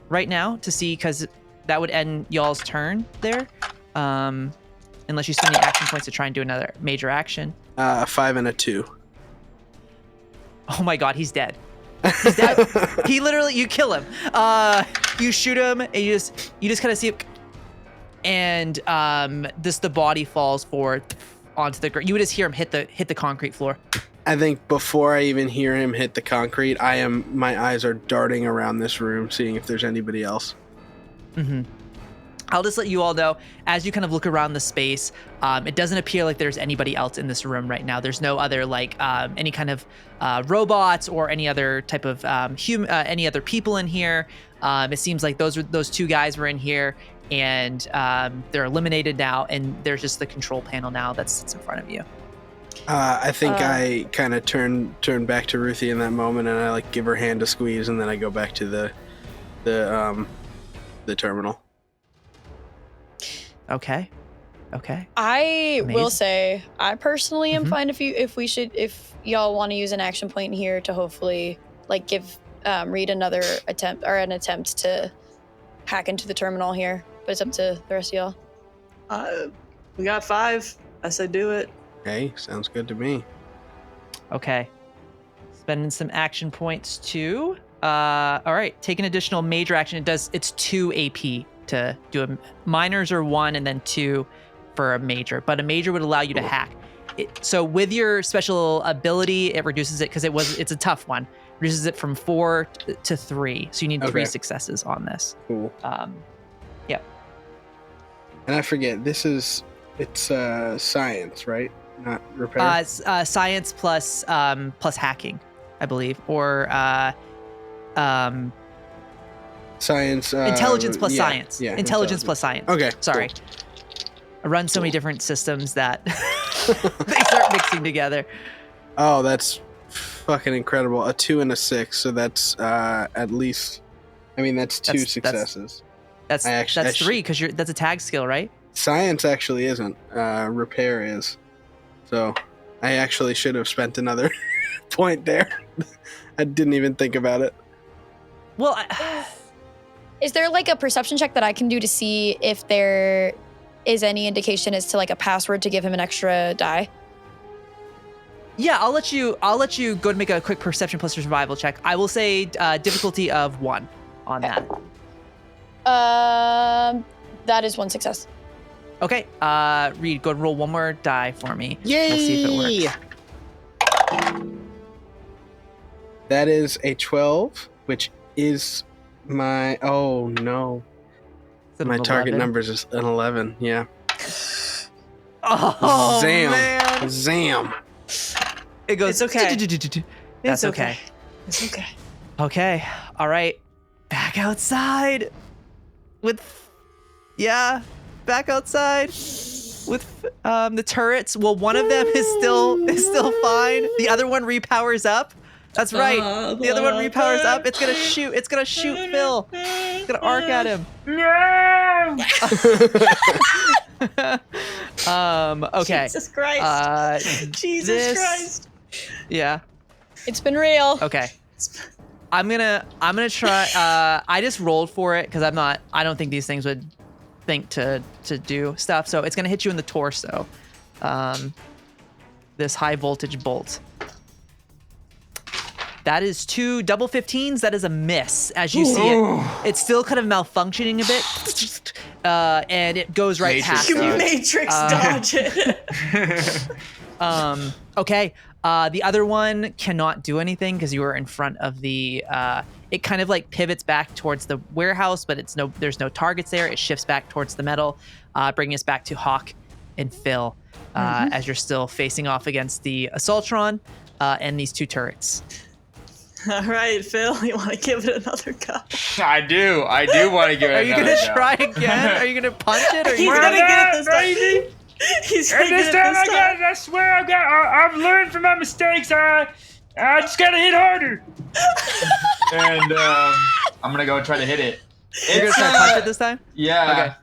right now to see, because that would end y'all's turn there. Unless you spend the action points to try and do another major action. 5 and a 2. Oh my god, he's dead. He's dead. He literally, you kill him. You shoot him, and you just kind of see him, and the body falls forward onto the ground. You would just hear him hit the concrete floor. I think before I even hear him hit the concrete, my eyes are darting around this room, seeing if there's anybody else. Mm-hmm. I'll just let you all know, as you kind of look around the space, it doesn't appear like there's anybody else in this room right now. There's no other any kind of robots or any other type of any other people in here. It seems like those 2 guys were in here, and they're eliminated now, and there's just the control panel now that sits in front of you. I think I kind of turn back to Ruthie in that moment, and I like give her hand a squeeze, and then I go back to the terminal. Okay. I will Amazing. say, I personally am Mhm. fine if y'all want to use an action point here to hopefully like give Reed an attempt to hack into the terminal here. But it's up to the rest of y'all. We got 5. I said do it. Hey, sounds good to me. Okay. Spending some action points too. All right. Take an additional major action. It's 2 AP to do a minors are 1 and then 2 for a major. But a major would allow you to hack. So with your special ability, it reduces it because it's a tough one. Reduces it from 4 to 3. So you need 3 Okay. successes on this. Cool. Yep. And I forget, it's science, right? Not repair. Science plus hacking, I believe, or Science. intelligence plus yeah, science. Yeah. Intelligence plus science. Okay. Sorry. cool. I run so many different systems that they start mixing together. Oh, that's fucking incredible. A 2 and a 6, so that's at least. I mean, that's 2 successes. That's 3 because that's a tag skill, right? Science actually isn't. Repair is. So I actually should have spent another point there. I didn't even think about it. Well, Is there like a perception check that I can do to see if there is any indication as to like a password to give him an extra die? yeah, I'll let you go and make a quick perception plus survival check. I will say difficulty of 1 on that. That is 1 success. Okay, Reed, go and roll 1 more die for me. Yay! We'll see if it works. That is a 12, which is my. Oh no. Is it My an target 11? number is an 11. Yeah. Oh, Zam. man. Zam. It goes. It's okay. That's okay. It's okay. Okay. All right. Back outside. Back outside with the turrets. Well, one of them is still fine. The other one repowers up. That's right. The other one repowers up. It's gonna shoot. It's gonna shoot Phil. It's gonna arc at him. No! Okay. Jesus Christ. Jesus Christ. Yeah. It's been real. Okay. I'm gonna try. I just rolled for it because I don't think these things would think to do stuff. So it's gonna hit you in the torso. This high voltage bolt. That is 2 double 15s. That is a miss. As you see it, it's still kind of malfunctioning a bit, and it goes right Matrix past You you. Matrix dodge it. Okay. The other one cannot do anything because you were in front of the. It kind of like pivots back towards the warehouse, but there's no targets there. It shifts back towards the metal, bringing us back to Hawke and Phil as you're still facing off against the Assaultron and these 2 turrets. All right, Phil, you want to give it another go? I do want to give it Are you another gonna go. try again? Are you gonna punch it? Or are He's you gonna get it this time. Baby. He's gonna And get this it time this time. I swear I've learned from my mistakes. I just gotta hit harder. And I'm gonna go and try to hit it. You're gonna try to punch it this time? Yeah. Okay.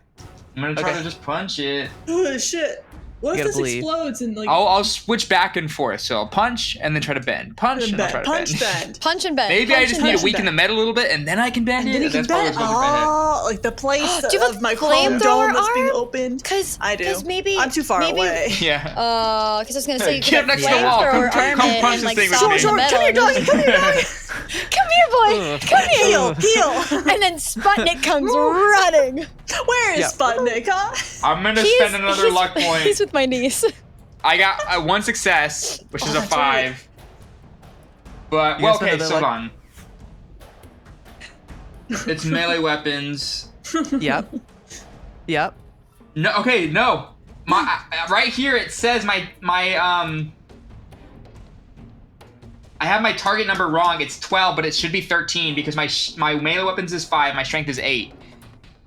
I'm gonna try Okay. to just punch it. Oh shit! What You if gotta this believe. explodes and like I'll switch back and forth. So I'll punch and then try to bend. Punch and I'll try to punch bend. bend? Punch and bend. Maybe punch I just and need to bend. weaken the metal a little bit and then I can bend And then it. you can That's probably bend. what's going through my head. Oh, like the place Do you have of a my flamethrower dome that's being arm? opened. Cause I do. maybe I'm too far maybe, away. Yeah. Because I was gonna say you Get could next to the wall. flamethrower Come arm it punch and this like thing with stop me. the Short, metal. come here, and doggy, just- come here, doggy. Come here, boy. Come here. Heal, heal. And then Sputnik comes running. Where is Yeah. Sputnik, huh? I'm gonna spend another luck point. He's with my niece. I got 1 success, which is a that's right. 5. But You well, guys spend okay, another so luck- on. It's melee weapons. Yep. Yep. No, okay, no. My right here it says my I have my target number wrong. It's 12, but it should be 13 because my melee weapons is 5, my strength is 8.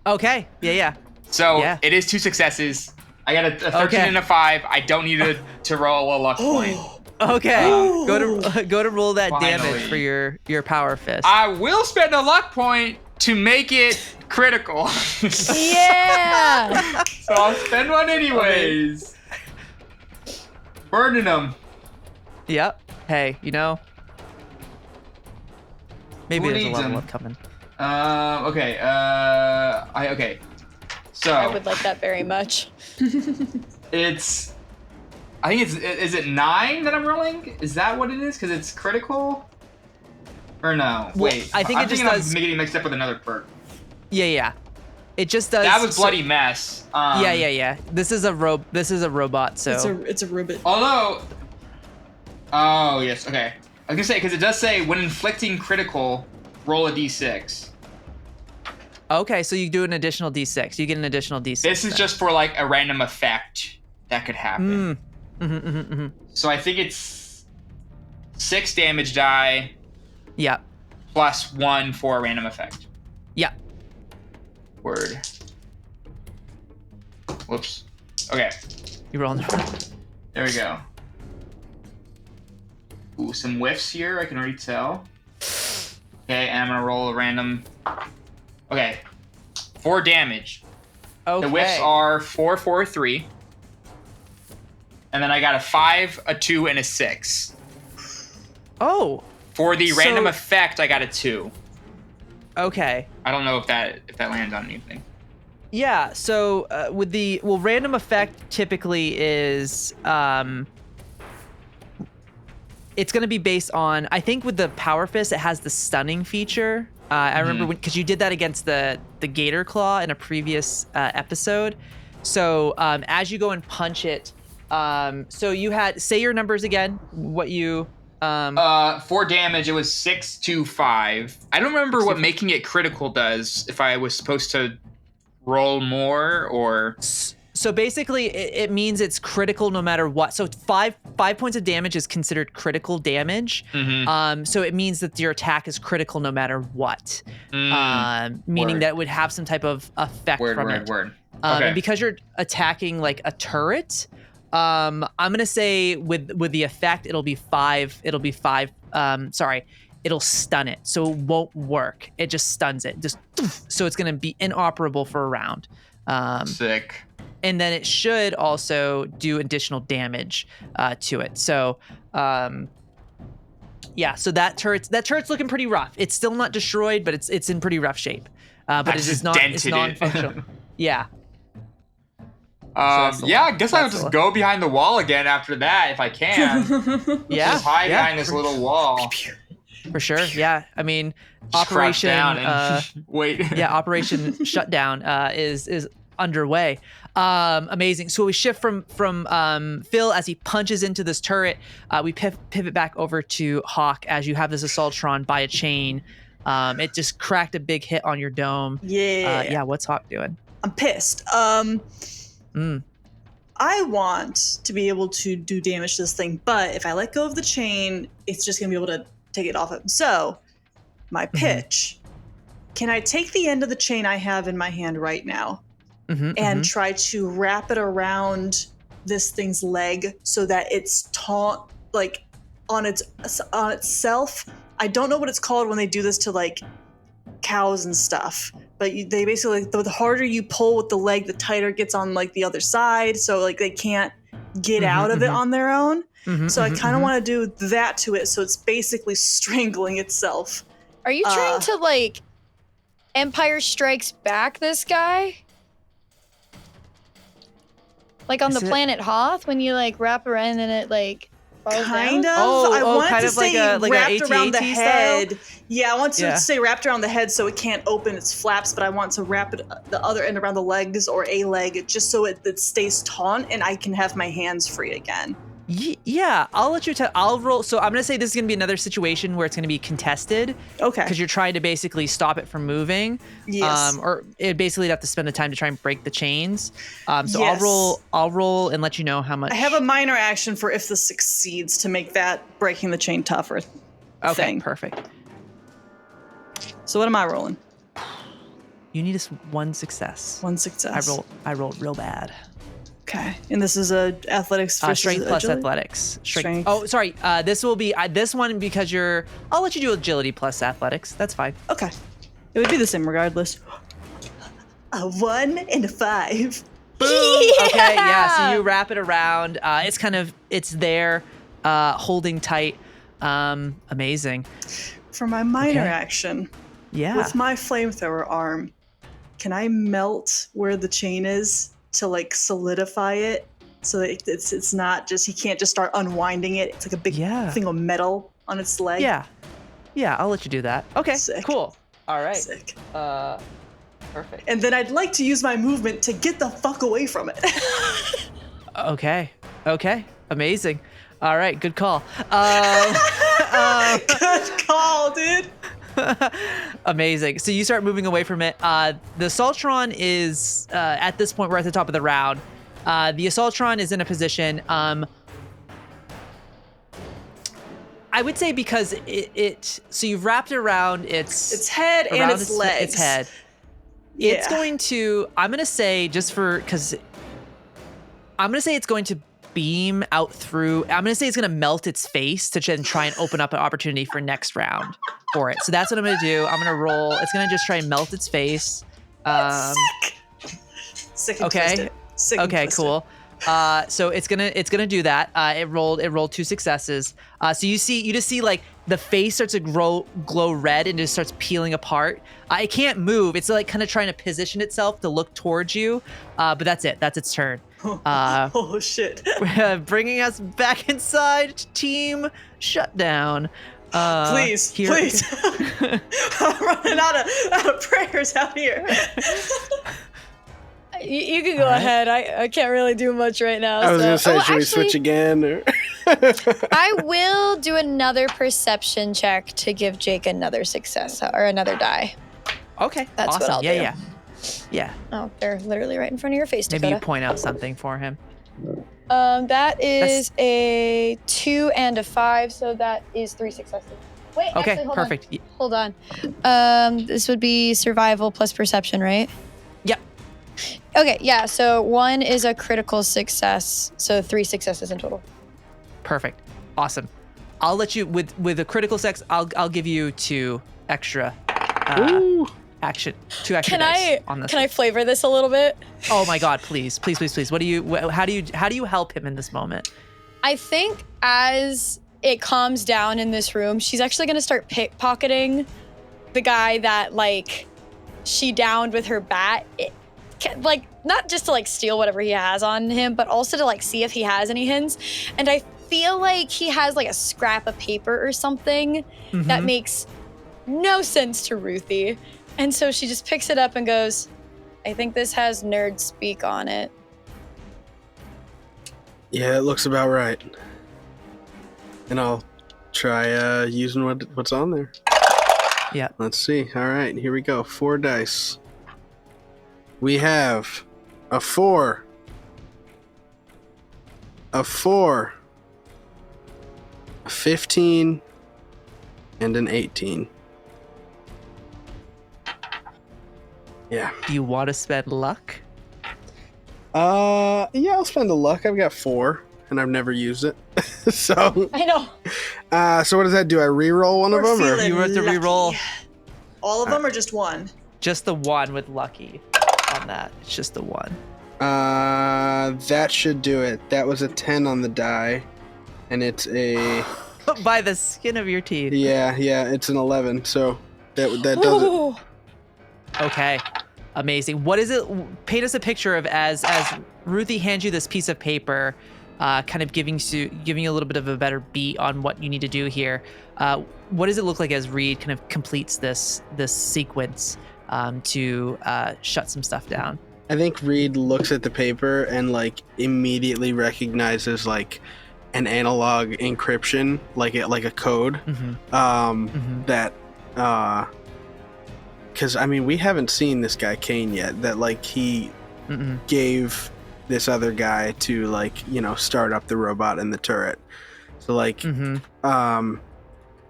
Okay. Yeah. So Yeah. it is 2 successes. I got a 13 and a 5. I don't need to roll a luck point. Okay, go to roll that Finally. damage for your power fist. I will spend a luck point to make it critical. Yeah. So I'll spend one anyways. Burning them. Yep. Hey, maybe Who there's a needs level 'em? up coming. Okay. Okay. So I would like that very much. it's. I think is it 9 that I'm rolling? Is that what it is? Because it's critical. Or no? Well, Wait. I think it just does. I'm getting mixed up with another perk. Yeah. It just does. That was bloody mess. Yeah. This is a robot. So It's a ribbit. Although. Oh yes. Okay. I was gonna say because it does say when inflicting critical, roll a d6. okay. So you do an additional d6. You get an additional d6. This is just for like a random effect that could happen. So I think it's 6 damage die. Yeah. Plus 1 for a random effect. Yeah. Word. Whoops. Okay. You roll on the. There we go. Ooh, some whiffs here. I can already tell. Okay, and I'm gonna roll a random. Okay. 4 damage. Okay. The whiffs are 4, 4, 3. And then I got a 5, a 2, and a 6. Oh. For the So- random effect, I got a 2. Okay. I don't know if that lands on anything. Yeah. So with the random effect typically is it's going to be based on. I think with the power fist, it has the stunning feature. I remember because you did that against the gator claw in a previous episode. So as you go and punch it, so you had say your numbers again. What you 4 damage. It was 6 to 5. I don't remember what making it critical does. If I was supposed to roll more or. So basically, it means it's critical no matter what. So five points of damage is considered critical damage. So it means that your attack is critical no matter what. Meaning Word. that it would have some type of effect from it. Word. And because you're attacking like a turret, I'm gonna say with the effect, it'll be 5. It'll be 5. It'll stun it, so it won't work. It just stuns it. So it's gonna be inoperable for a round. Sick. And then it should also do additional damage to it. So, yeah. So that turret's looking pretty rough. It's still not destroyed, but it's in pretty rough shape. But it is not. It's non-functional. Yeah. I guess I'll just go behind the wall again after that if I can. Yeah. Just hide behind this little wall. For sure. Yeah. I mean, Just crouch Operation. down and wait. Yeah. Operation Shutdown is underway. Amazing. So we shift from Phil as he punches into this turret. We pivot back over to Hawke as you have this Assaultron by a chain. It just cracked a big hit on your dome. Yeah. What's Hawke doing? I'm pissed. I want to be able to do damage to this thing, but if I let go of the chain, it's just going to be able to take it off him. So, my pitch. Can I take the end of the chain I have in my hand right now and try to wrap it around this thing's leg so that it's like on itself? I don't know what it's called when they do this to like cows and stuff, but they basically, the harder you pull with the leg, the tighter it gets on like the other side, so like they can't get out of it on their own. So I kind of want to do that to it, so it's basically strangling itself. Are you trying to like Empire Strikes Back this guy? Like on the planet Hoth when you like wrap around and it like falls Kind down? of. I wanted kind to of say like a wrapped around the AT-AT head. style? Yeah, I want to say wrapped around the head so it can't open its flaps, but I want to wrap it the other end around the legs or a leg just so it stays taut and I can have my hands free again. Yeah, I'll let you tell. I'll roll. So I'm gonna say this is gonna be another situation where it's gonna be contested. Okay. Because you're trying to basically stop it from moving. Yes. Or it basically have to spend the time to try and break the chains. So Yes. I'll roll and let you know how much. I have a minor action for if this succeeds to make that breaking the chain tougher thing. Perfect. So what am I rolling? You need one success. One success. I rolled real bad. Okay, and this is a athletics versus Strength plus agility? athletics. Strength. Oh, sorry. This will be this one because I'll let you do agility plus athletics. That's fine. Okay, it would be the same regardless. A 1 and a 5. Boom. Okay, yeah. So you wrap it around. It's there, holding tight. Amazing. For my minor Okay. action, Yeah. with my flamethrower arm, can I melt where the chain is to like solidify it so that it's not just, he can't just start unwinding it. It's like a big Yeah. thing of metal on its leg. Yeah. Yeah, I'll let you do that. Okay. Sick. Cool. All right. Sick. Perfect. And then I'd like to use my movement to get the fuck away from it. Okay. Amazing. All right. Good call. Good call, dude. Amazing. So you start moving away from it. The Assaultron is at this point, we're at the top of the round. The Assaultron is in a position. I would say because so you've wrapped it around Its head and its legs. Its head. Yeah. It's going to. I'm gonna say it's going to beam out through. I'm gonna say it's gonna melt its face to then try and open up an opportunity for next round for it. So that's what I'm gonna do. I'm gonna roll. It's gonna just try and melt its face. Sick and Okay. twisted. Sick and Okay, twisted. cool. So it's gonna do that. It rolled 2 successes. So you just see like the face starts to glow red and just starts peeling apart. It can't move. It's like kind of trying to position itself to look towards you. But that's it. That's its turn. Oh shit. Bringing us back inside Team Shutdown. Please. I'm running out of prayers out here. You can go All right. ahead. I can't really do much right now. I was gonna say, should we actually, switch again? Or I will do another perception check to give Jake another success or another die. Okay, That's what awesome. I'll Yeah, do. yeah. Oh, they're literally right in front of your face, Maybe you Dakota. point out something for him. That is a 2 and a 5, so that is 3 successes. Wait, Okay, actually, hold perfect. on. Hold on. This would be survival plus perception, right? Yep. Okay, yeah, so 1 is a critical success, so 3 successes in total. Perfect. Awesome. I'll let you with a critical sex. I'll give you 2 extra Ooh. action. 2 extra Can dice on this. Can I flavor this a little bit? Oh my God! Please. What do you? How do you help him in this moment? I think as it calms down in this room, she's actually gonna start pickpocketing the guy that like she downed with her bat. Like not just to like steal whatever he has on him, but also to like see if he has any hints. And I feel like he has like a scrap of paper or something that Mhm. makes no sense to Ruthie. And so she just picks it up and goes, I think this has nerd speak on it. Yeah, it looks about right. And I'll try using what's on there. Yeah. Let's see. All right, here we go. 4 dice. We have a 4, a 4, a 15, and an 18. Yeah. Do you want to spend luck? Yeah, I'll spend the luck. I've got 4, and I've never used it. So, I know. so what does that do? I re-roll one of We're them, or feeling You have to lucky. re-roll. All of them or just one? Just the 1 with lucky on that. It's just the 1. that should do it. That was a 10 on the die, and it's a By the skin of your teeth. yeah, it's an 11. So that does it. Ooh. Okay. Amazing. What is it? Paint us a picture of as Ruthie hands you this piece of paper, kind of giving you a little bit of a better beat on what you need to do here. What does it look like as Reed kind of completes this sequence to shut some stuff down? I think Reed looks at the paper and like immediately recognizes like an analog encryption, like a code. Mm-hmm. That because I mean we haven't seen this guy Kane yet. That like he Mm-mm. gave this other guy to like start up the robot in the turret. So like Mm-hmm.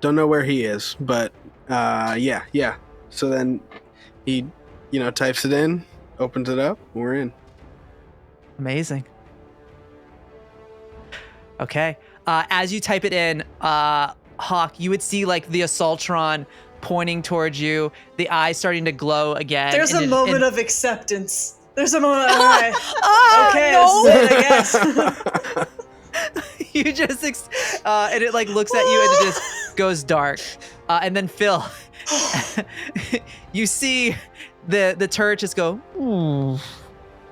don't know where he is, but yeah. So then he types it in, opens it up, we're in. Amazing. Okay. As you type it in, Hawke, you would see like the Assaultron pointing towards you, the eyes starting to glow again. There's and a it- moment and- of acceptance. There's a moment. All right. Okay, no. this is it, I guess. You just and it like looks at you and it just goes dark. And then Phil, you see the turret just go. Ooh.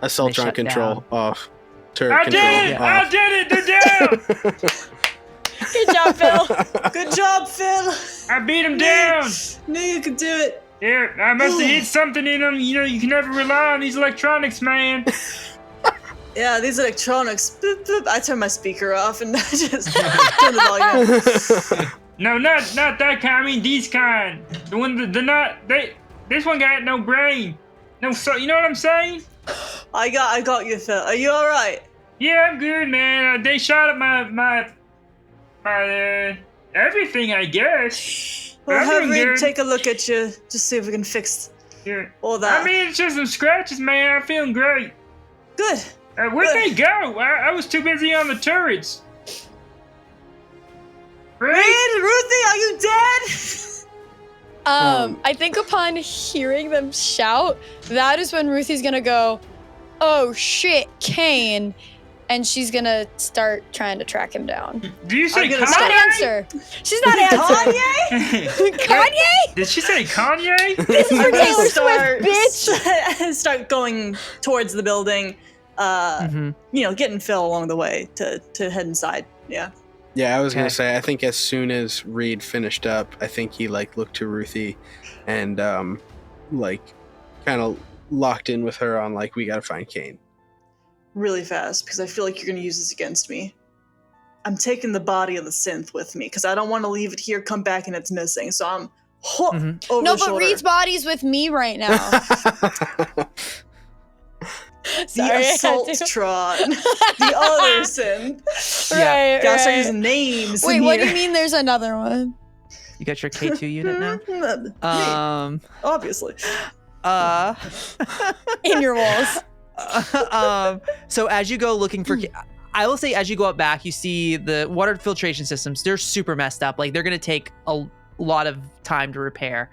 Assaultron shut control down. off. Turret I control did it! Yeah. I off. did it! They're down! Good job, Phil. Good job, Phil. I beat them down! Knew you could do it. Yeah, I must have hit something in them. You know, you can never rely on these electronics, man. Yeah, these electronics. Boop, boop. I turned my speaker off and just turned the volume up. No, not that kind. I mean these kind. The one that they're not. This one got no brain. No, so you know what I'm saying? I got you, Phil. Are you all right? Yeah, I'm good, man. They shot at my everything, I guess. We'll I'm have doing Reed good. take a look at you, just see if we can fix Yeah. all that. I mean, it's just some scratches, man. I'm feeling great. Good. Where'd they go? I was too busy on the turrets. Reed, Right? Ruthie, are you dead? I think upon hearing them shout, that is when Ruthie's gonna go, "Oh shit, Kane," and she's gonna start trying to track him down. Do you say I'm gonna She's not Kanye? answer. She's not answer. Kanye? Kanye? Did she say Kanye? This is for I'm gonna Taylor Swift, bitch. start going towards the building. Mhm. Getting Phil along the way to head inside. Yeah. Yeah, I was gonna Okay. say. I think as soon as Reed finished up, I think he like looked to Ruthie, and like kind of locked in with her on like we gotta find Kane. Really fast because I feel like you're gonna use this against me. I'm taking the body of the synth with me because I don't want to leave it here, come back and it's missing. So I'm Mhm. over No, the but shoulder. Reed's body's with me right now. The Sorry, I had to. Assaultron. The other synth. Yeah. Right, Gotta start right. using names. Wait, in what do here. you mean there's another one? You got your K2 unit now. Me, obviously. In your walls. So as you go looking for, I will say as you go up back, you see the water filtration systems. They're super messed up. Like they're gonna take a lot of time to repair.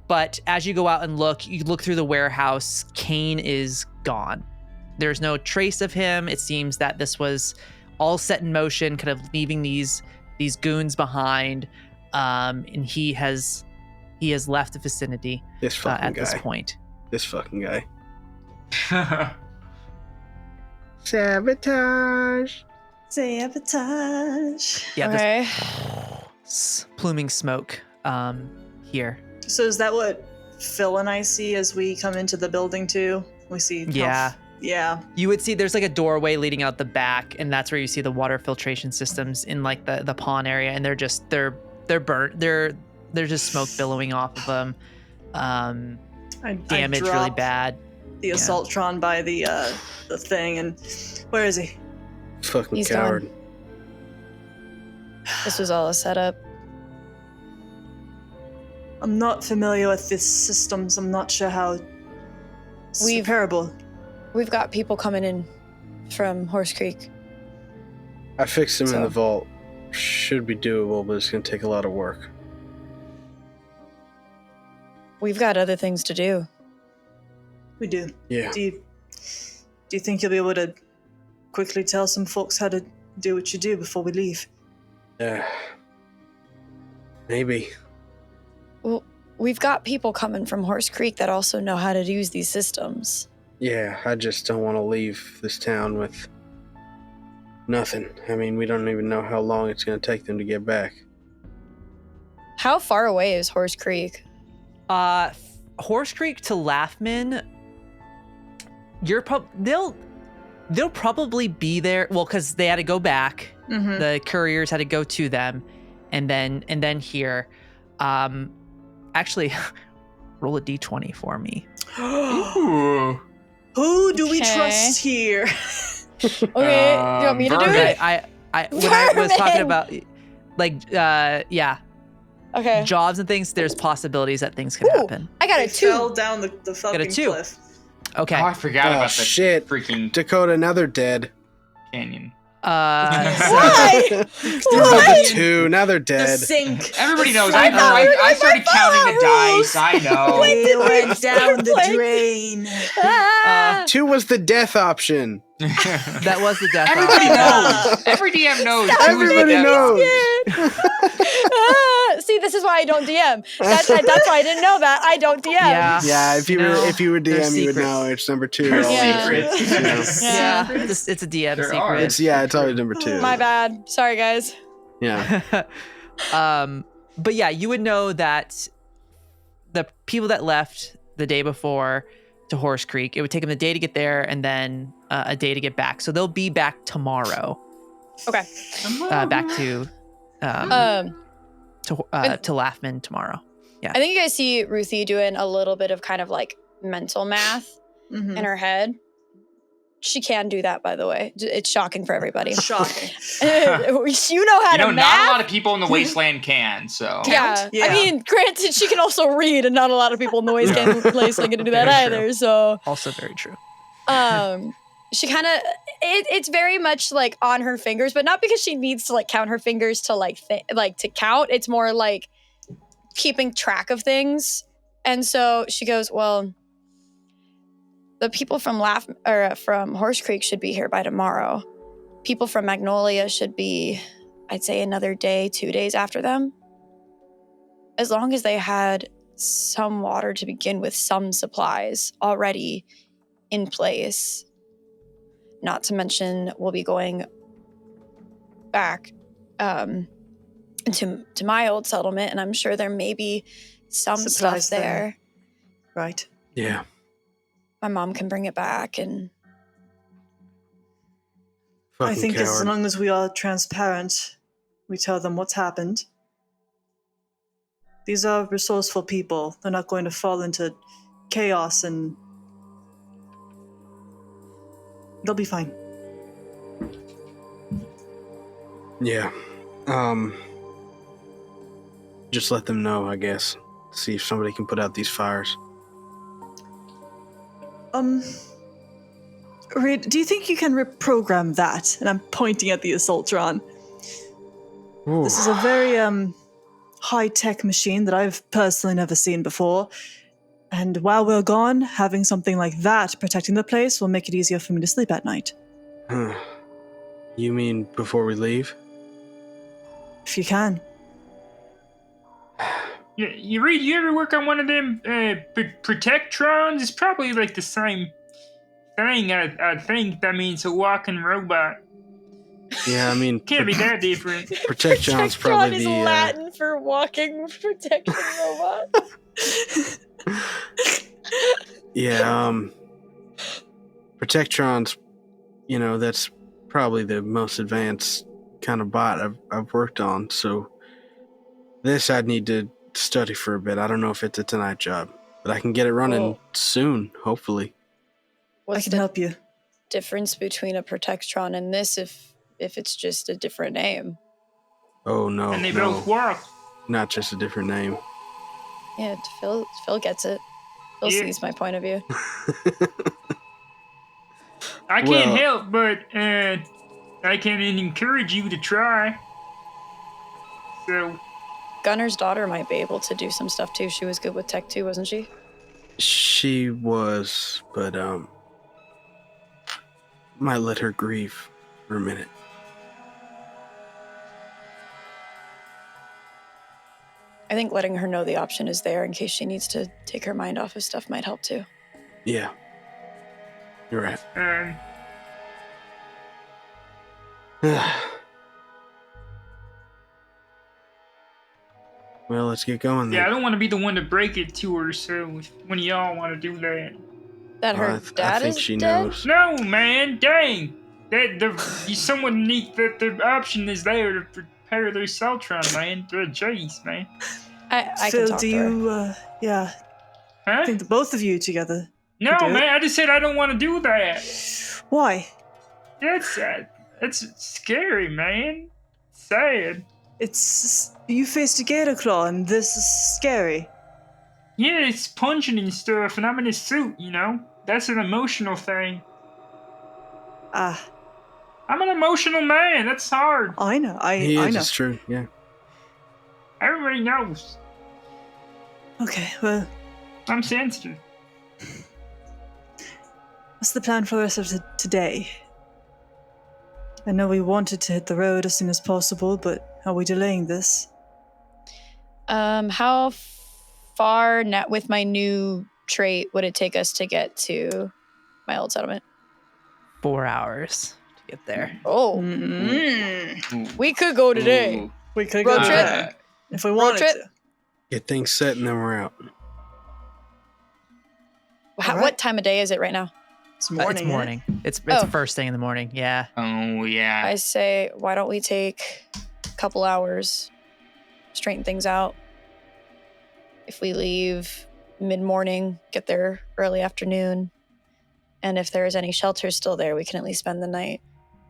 But as you go out and you look through the warehouse. Kane is gone. There's no trace of him. It seems that this was all set in motion, kind of leaving these goons behind. And he has left the vicinity This fucking at guy. this point. This fucking guy. Sabotage. Sabotage. Yeah, this Okay. pluming smoke here. So is that what Phil and I see as we come into the building too? We see. Yeah. Yeah. You would see there's like a doorway leading out the back, and that's where you see the water filtration systems in like the pond area, and they're burnt. There's just smoke billowing off of them. I Damage really drop bad. The Yeah. Assaultron by the thing, and where is he? Fucking He's coward. This was all a setup. I'm not familiar with these systems. I'm not sure how it's We've- repairable. We've got people coming in from Horse Creek. I fixed him in So- the vault. Should be doable, but it's gonna take a lot of work. We've got other things to do. We do. Yeah. Do you think you'll be able to quickly tell some folks how to do what you do before we leave? Yeah. Maybe. Well, we've got people coming from Horse Creek that also know how to use these systems. Yeah, I just don't want to leave this town with nothing. I mean, we don't even know how long it's going to take them to get back. How far away is Horse Creek? Horse Creek to Laughman. They'll probably be there. Well, because they had to go back. Mm-hmm. The couriers had to go to them, and then here. Actually, roll a d20 for me. Ooh. Who do we Okay. trust here? Okay, do you want me to do Vermin. it? I when I was talking Vermin! about yeah, Okay. jobs and things, there's possibilities that things could Ooh. happen. I got They a 2. fell down the fucking 2. cliff. Okay. Oh, I forgot Oh, about the shit. freaking Dakota, now they're dead. canyon. Why? The 2. Now they're The dead. sink. Everybody knows. I I know. thought we were I going started by counting the Fallout dice. I know. We went down the playing? drain. Ah! 2 was the death option. That was the death. Everybody option. knows. Every DM knows. Stop who is the Everybody death knows. See, this is why I don't DM. That's why I didn't know that. I don't DM. Yeah. Yeah, if you were there's DM, you would secrets. know it's number 2. There's Yeah. secrets. Yeah, Yeah. it's a DM There secret. are. It's always number 2. My bad. Sorry, guys. Yeah. But yeah, you would know that the people that left the day before to Horse Creek, it would take them a day to get there and then a day to get back. So they'll be back tomorrow. Okay. Back to Laughman tomorrow. I think you guys see Ruthie doing a little bit of kind of like mental math Mhm. in her head. She can do that, by the way. It's shocking for everybody. Shocking. You know how to Not a math. lot of people in the wasteland can. So Yeah. Yeah. I mean, granted, she can also read, and not a lot of people in the wasteland can do that Very either. So, Also very true. she kind of it's very much like on her fingers, but not because she needs to like count her fingers to like to count. It's more like keeping track of things. And so she goes, well, the people from from Horse Creek should be here by tomorrow. People from Magnolia should be, I'd say, another day, 2 days after them. As long as they had some water to begin with, some supplies already in place. Not to mention, we'll be going back to my old settlement, and I'm sure there may be some Supplies stuff there. Right. Yeah. My mom can bring it back, and Fucking I think as coward. long as we are transparent, we tell them what's happened. These are resourceful people. They're not going to fall into chaos, and they'll be fine. Yeah. Just let them know, I guess. See if somebody can put out these fires. Reed, do you think you can reprogram that? And I'm pointing at the Assaultron. Ooh. This is a very high-tech machine that I've personally never seen before. And while we're gone, having something like that protecting the place will make it easier for me to sleep at night. Huh. You mean before we leave? If you can. Yeah, you ever work on one of them Protectrons? It's probably like the same thing, I think. That means a walking robot. Yeah, I mean, Can't be that different. Protectron's probably is the. Latin for walking protection robot. Yeah, Protectron's, that's probably the most advanced kind of bot I've worked on. So this I'd need to study for a bit. I don't know if it's a tonight job, but I can get it running Well- soon, hopefully. I What's can the help you. difference between a Protectron and this if it's just a different name? Oh no, And they no, both walk. not just a different name. Yeah, Phil gets it. Phil Yeah. sees my point of view. I can't Well- help but I can encourage you to try. So Gunner's daughter might be able to do some stuff too. She was good with tech too, wasn't she? She was, but might let her grieve for a minute. I think letting her know the option is there in case she needs to take her mind off of stuff might help too. Yeah, you're right. Well, let's get going then. yeah, I don't want to be the one to break it to her. So if one of y'all want to do that, That her I dad think is she dead? knows. no, man, dang. Someone need that the option is there to prepare their Assaultron, man. Jeez, man. I can Phil, talk do to her. you, yeah, I Huh? think the both of you together. No, do it. man. I just said I don't want to do that. Why? That's scary, man. Sad. It's, you faced a gator claw and this is scary. Yeah, it's punching and stuff, and I'm in a suit. That's an emotional thing. Ah, I'm an emotional man. That's hard. I know. He I is. know. It's true. Yeah. Everybody knows. Okay, well, I'm sensitive. what's the plan for the rest of today? I know we wanted to hit the road as soon as possible, but are we delaying this? How far with my new trait would it take us to get to my old settlement? 4 hours to get there. Oh, Mm-hmm. we could go today. Ooh. We could Road go trip? there if we wanted trip? to. Get things set and then we're out. Alright. What time of day is it right now? It's morning. It's isn't it? morning. It's Oh. first thing in the morning. Yeah. Oh yeah. I say, why don't we take a couple hours, straighten things out? If we leave mid-morning, get there early afternoon, and if there's any shelters still there, we can at least spend the night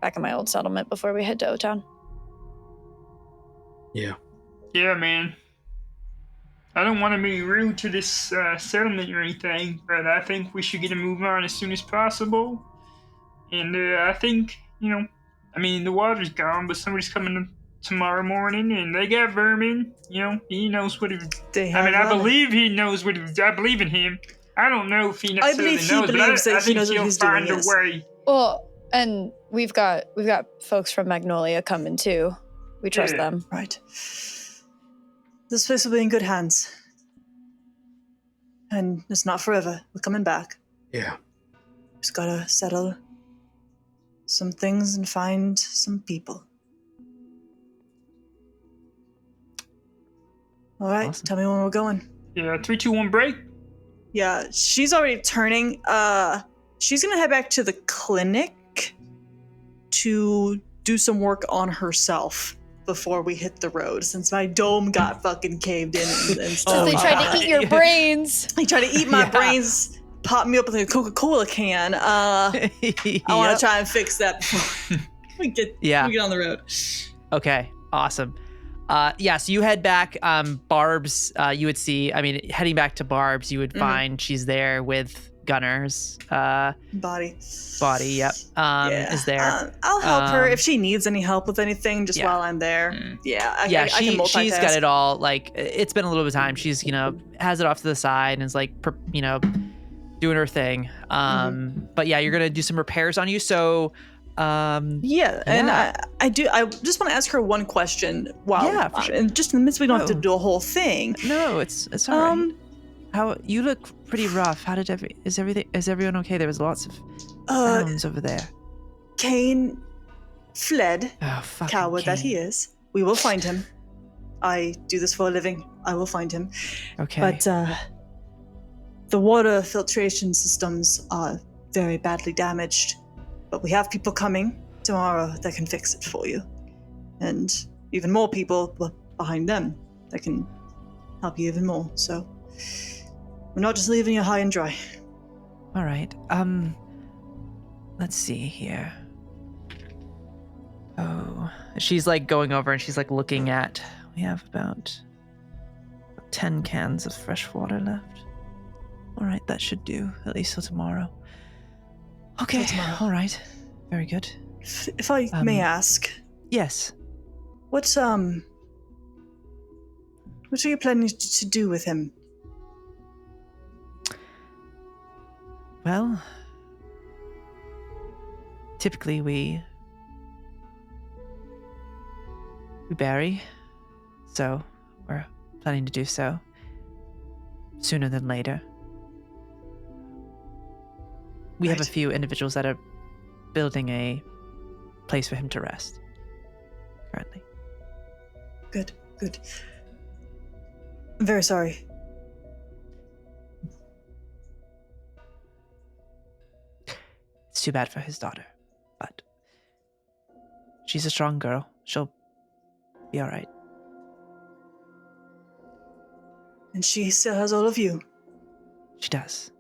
back in my old settlement before we head to O-Town. Yeah. Yeah, man. I don't want to be rude to this settlement or anything, but I think we should get a move on as soon as possible. And I think, I mean, the water's gone, but somebody's coming tomorrow morning, and they got vermin. He knows what it. I believe he knows what it. I believe in him. I don't know if he necessarily believe he knows, but believes that I he think knows what he'll he's doing, find yes. a way. Well, and we've got folks from Magnolia coming too. We trust Yeah. them. Right. This place will be in good hands. And it's not forever. We're coming back. Yeah. Just gotta settle some things and find some people. All right, Awesome. tell me when we're going. Yeah, 3, 2, 1, break. Yeah, she's already turning. She's gonna head back to the clinic to do some work on herself before we hit the road, since my dome got fucking caved in and stuff. Oh they my tried God. to eat your brains. He tried to eat my Yeah. brains, pop me up with a Coca-Cola can. I want to try and fix that before we get on the road. Okay, awesome. So you head back. Barb's, you would see, heading back to Barb's, you would find she's there with Gunner's Body. yep, is there. I'll help her if she needs any help with anything, just yeah. while I'm there. Yeah, I can she's multitask. got it all. Like, it's been a little bit of time. She's, has it off to the side and is like, doing her thing. But yeah, you're going to do some repairs on you. So, And I just want to ask her one question. For sure. And just in the midst, we don't have to Oh. do a whole thing. No, it's all right. How you look pretty rough. How did is everyone okay? There was lots of sounds over there. Kane fled, Oh, fucking coward that Kane. he is. We will find him. I do this for a living. I will find him. Okay. But the water filtration systems are very badly damaged. But we have people coming tomorrow that can fix it for you. And even more people behind them that can help you even more. So we're not just leaving you high and dry. All right. Let's see here. Oh, she's like going over and she's like looking at. We have about 10 cans of fresh water left. All right, that should do at least till tomorrow. Okay. Till tomorrow. All right. Very good. If I may ask, Yes. what are you planning to do with him? Well, typically we bury, so we're planning to do so sooner than later. We have a Right. few individuals that are building a place for him to rest currently. Good. I'm very sorry. It's too bad for his daughter, but she's a strong girl. She'll be all right. And she still has all of you. She does.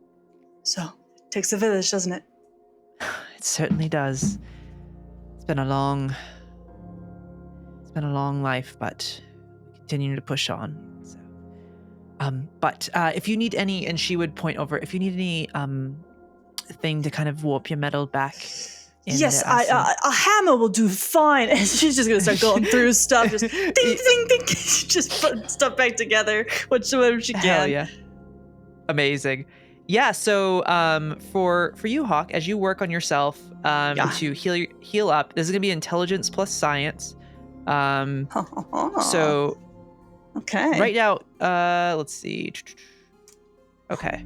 So, takes a village, doesn't it? It certainly does. It's been a long life, but we continue to push on. So, but if you need any, and she would point over, if you need any thing to kind of warp your metal back Yes, a hammer will do fine. And she's just gonna start going through stuff, just ding, ding, ding, just put stuff back together, whatever she can. Hell yeah. Amazing. Yeah, so for you, Hawke, as you work on yourself to heal up, this is gonna be intelligence plus science. So okay. right now, let's see. Okay,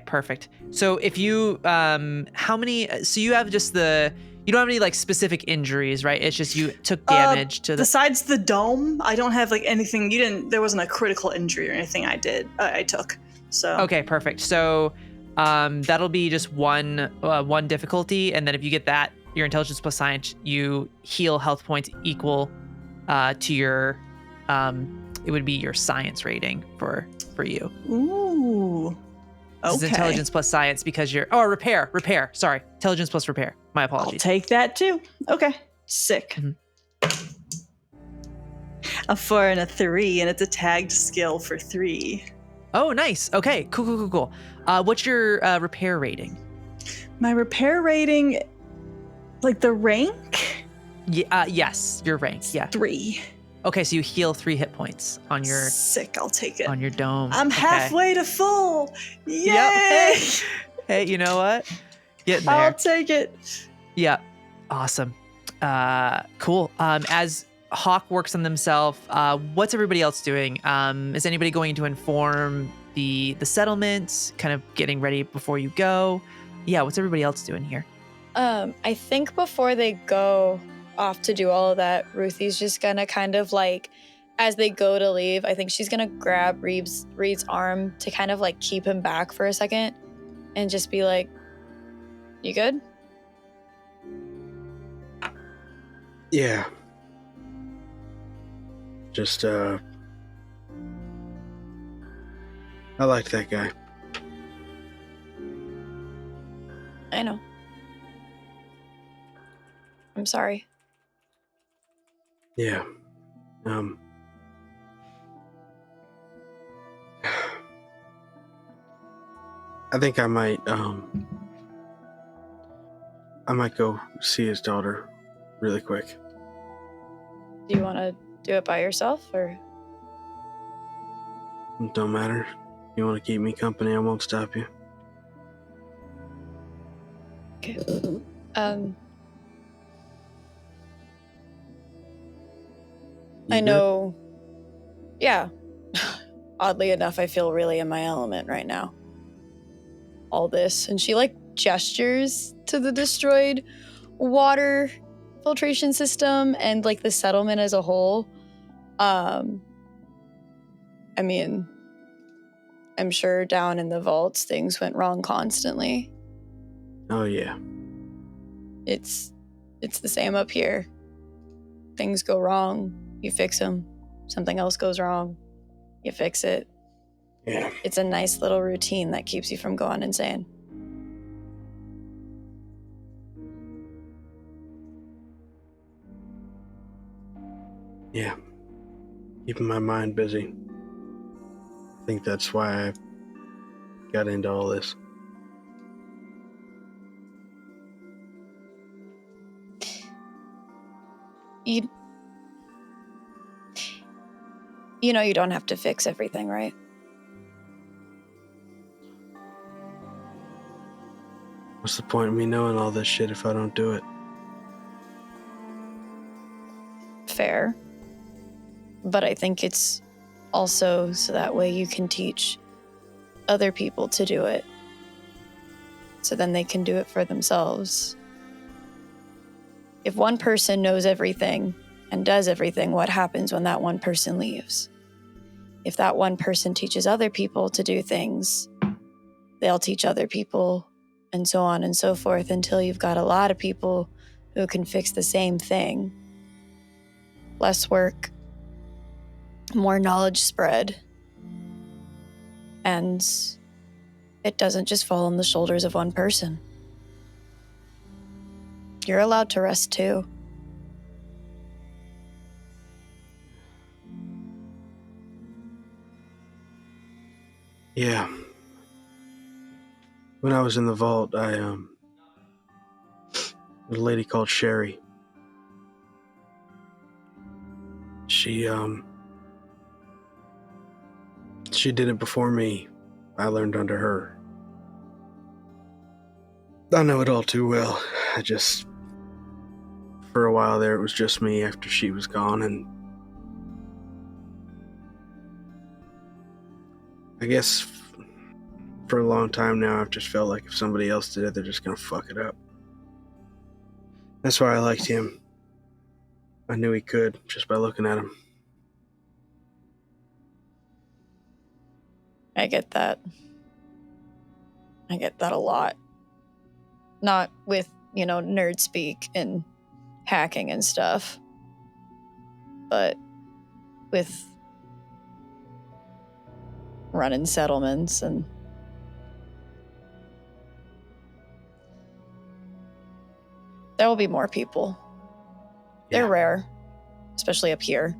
perfect. So if you how many, so you have just you don't have any like specific injuries, right? It's just you took damage to the besides the dome, I don't have like anything. There wasn't a critical injury or anything I took. So okay, perfect. So that'll be just one difficulty, and then if you get that, your intelligence plus science, you heal health points equal to your it would be your science rating for you. Ooh. This is intelligence plus science because you're repair. Sorry, intelligence plus repair. My apologies. I'll take that too. Okay, sick. A 4 and a 3, and it's a tagged skill for 3. Oh, nice. Okay, cool. What's your repair rating? My repair rating, like the rank? Yeah, yes, your rank. Yeah, 3. Okay, so you heal 3 hit points on your sick. I'll take it. On your dome. I'm halfway to full. Yay! Yep. Hey, you know what? Getting there. I'll take it. Yeah. Awesome. Cool. As Hawke works on themselves, what's everybody else doing? Is anybody going to inform the settlement? Kind of getting ready before you go? Yeah. What's everybody else doing here? I think before they go off to do all of that, Ruthie's just gonna kind of like, as they go to leave, I think she's gonna grab Reed's arm to kind of like keep him back for a second and just be like, "You good?" Yeah. Just, I liked that guy. I know. I'm sorry. Yeah. I think I might go see his daughter really quick. Do you want to do it by yourself, or? It don't matter. You want to keep me company, I won't stop you. Okay. I know. Yeah. Oddly enough, I feel really in my element right now. All this. And she like gestures to the destroyed water filtration system and like the settlement as a whole. I mean, I'm sure down in the vaults things went wrong constantly. Oh yeah. It's the same up here. Things go wrong, you fix them. Something else goes wrong, you fix it. Yeah. It's a nice little routine that keeps you from going insane. Yeah. Keeping my mind busy. I think that's why I got into all this. You know you don't have to fix everything, right? What's the point of me knowing all this shit if I don't do it? Fair. But I think it's also so that way you can teach other people to do it. So then they can do it for themselves. If one person knows everything and does everything, what happens when that one person leaves? If that one person teaches other people to do things, they'll teach other people, and so on and so forth, until you've got a lot of people who can fix the same thing. Less work, more knowledge spread. And it doesn't just fall on the shoulders of one person. You're allowed to rest too. Yeah. When I was in the vault, I There's a lady called Sherry. She did it before me. I learned under her. I know it all too well. For a while there, it was just me after she was gone, and I guess for a long time now, I've just felt like if somebody else did it, they're just gonna fuck it up. That's why I liked him. I knew he could just by looking at him. I get that. I get that a lot. Not with, nerd speak and hacking and stuff, but with running settlements and there will be more people. They're rare, especially up here.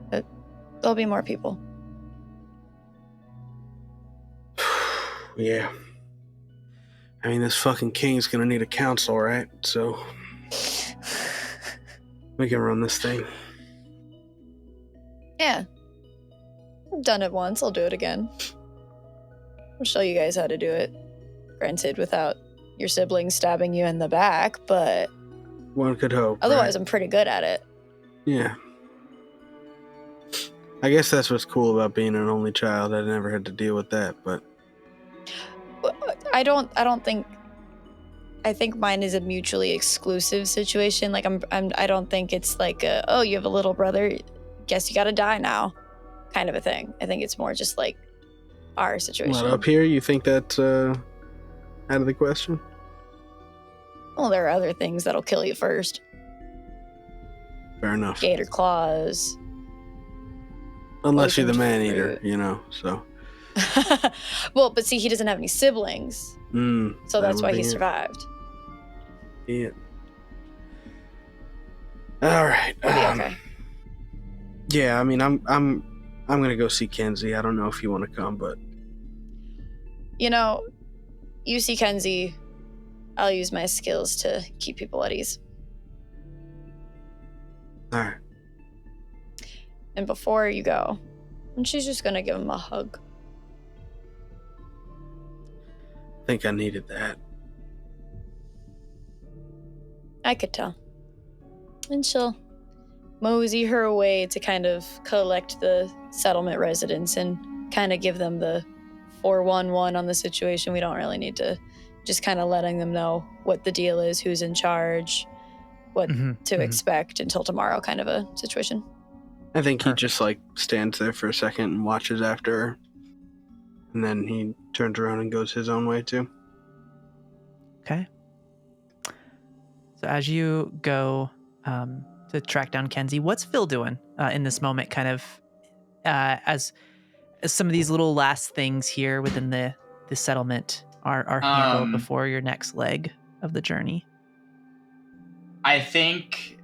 But there'll be more people. Yeah. I mean, this fucking king's gonna need a council, right? So we can run this thing. Yeah. I've done it once, I'll do it again. I'll show you guys how to do it. Granted, without your siblings stabbing you in the back, but one could hope. Otherwise, right? I'm pretty good at it. Yeah. I guess that's what's cool about being an only child. I never had to deal with that, but I don't think. I think mine is a mutually exclusive situation. Like I don't think it's like you have a little brother, guess you gotta die now, kind of a thing. I think it's more just like our situation. What, up here? You think that's out of the question? Well, there are other things that'll kill you first. Fair enough. Gator claws. Unless you're the poisoned man eater, fruit. So. Well, but see, he doesn't have any siblings, so that's why he survived. Yeah. All right. He'll be okay. Yeah, I mean, I'm gonna go see Kenzie. I don't know if you want to come, but you see Kenzie. I'll use my skills to keep people at ease. all right. And before you go, and she's just gonna give him a hug. I think I needed that. I could tell. And she'll mosey her way to kind of collect the settlement residents and kind of give them the 411 on the situation. We don't really need to just kind of letting them know what the deal is, who's in charge, what to expect until tomorrow kind of a situation. I think he just stands there for a second and watches after her. And then he turns around and goes his own way too. Okay. So as you go to track down Kenzie, what's Phil doing in this moment, kind of as some of these little last things here within the settlement are handled before your next leg of the journey? I think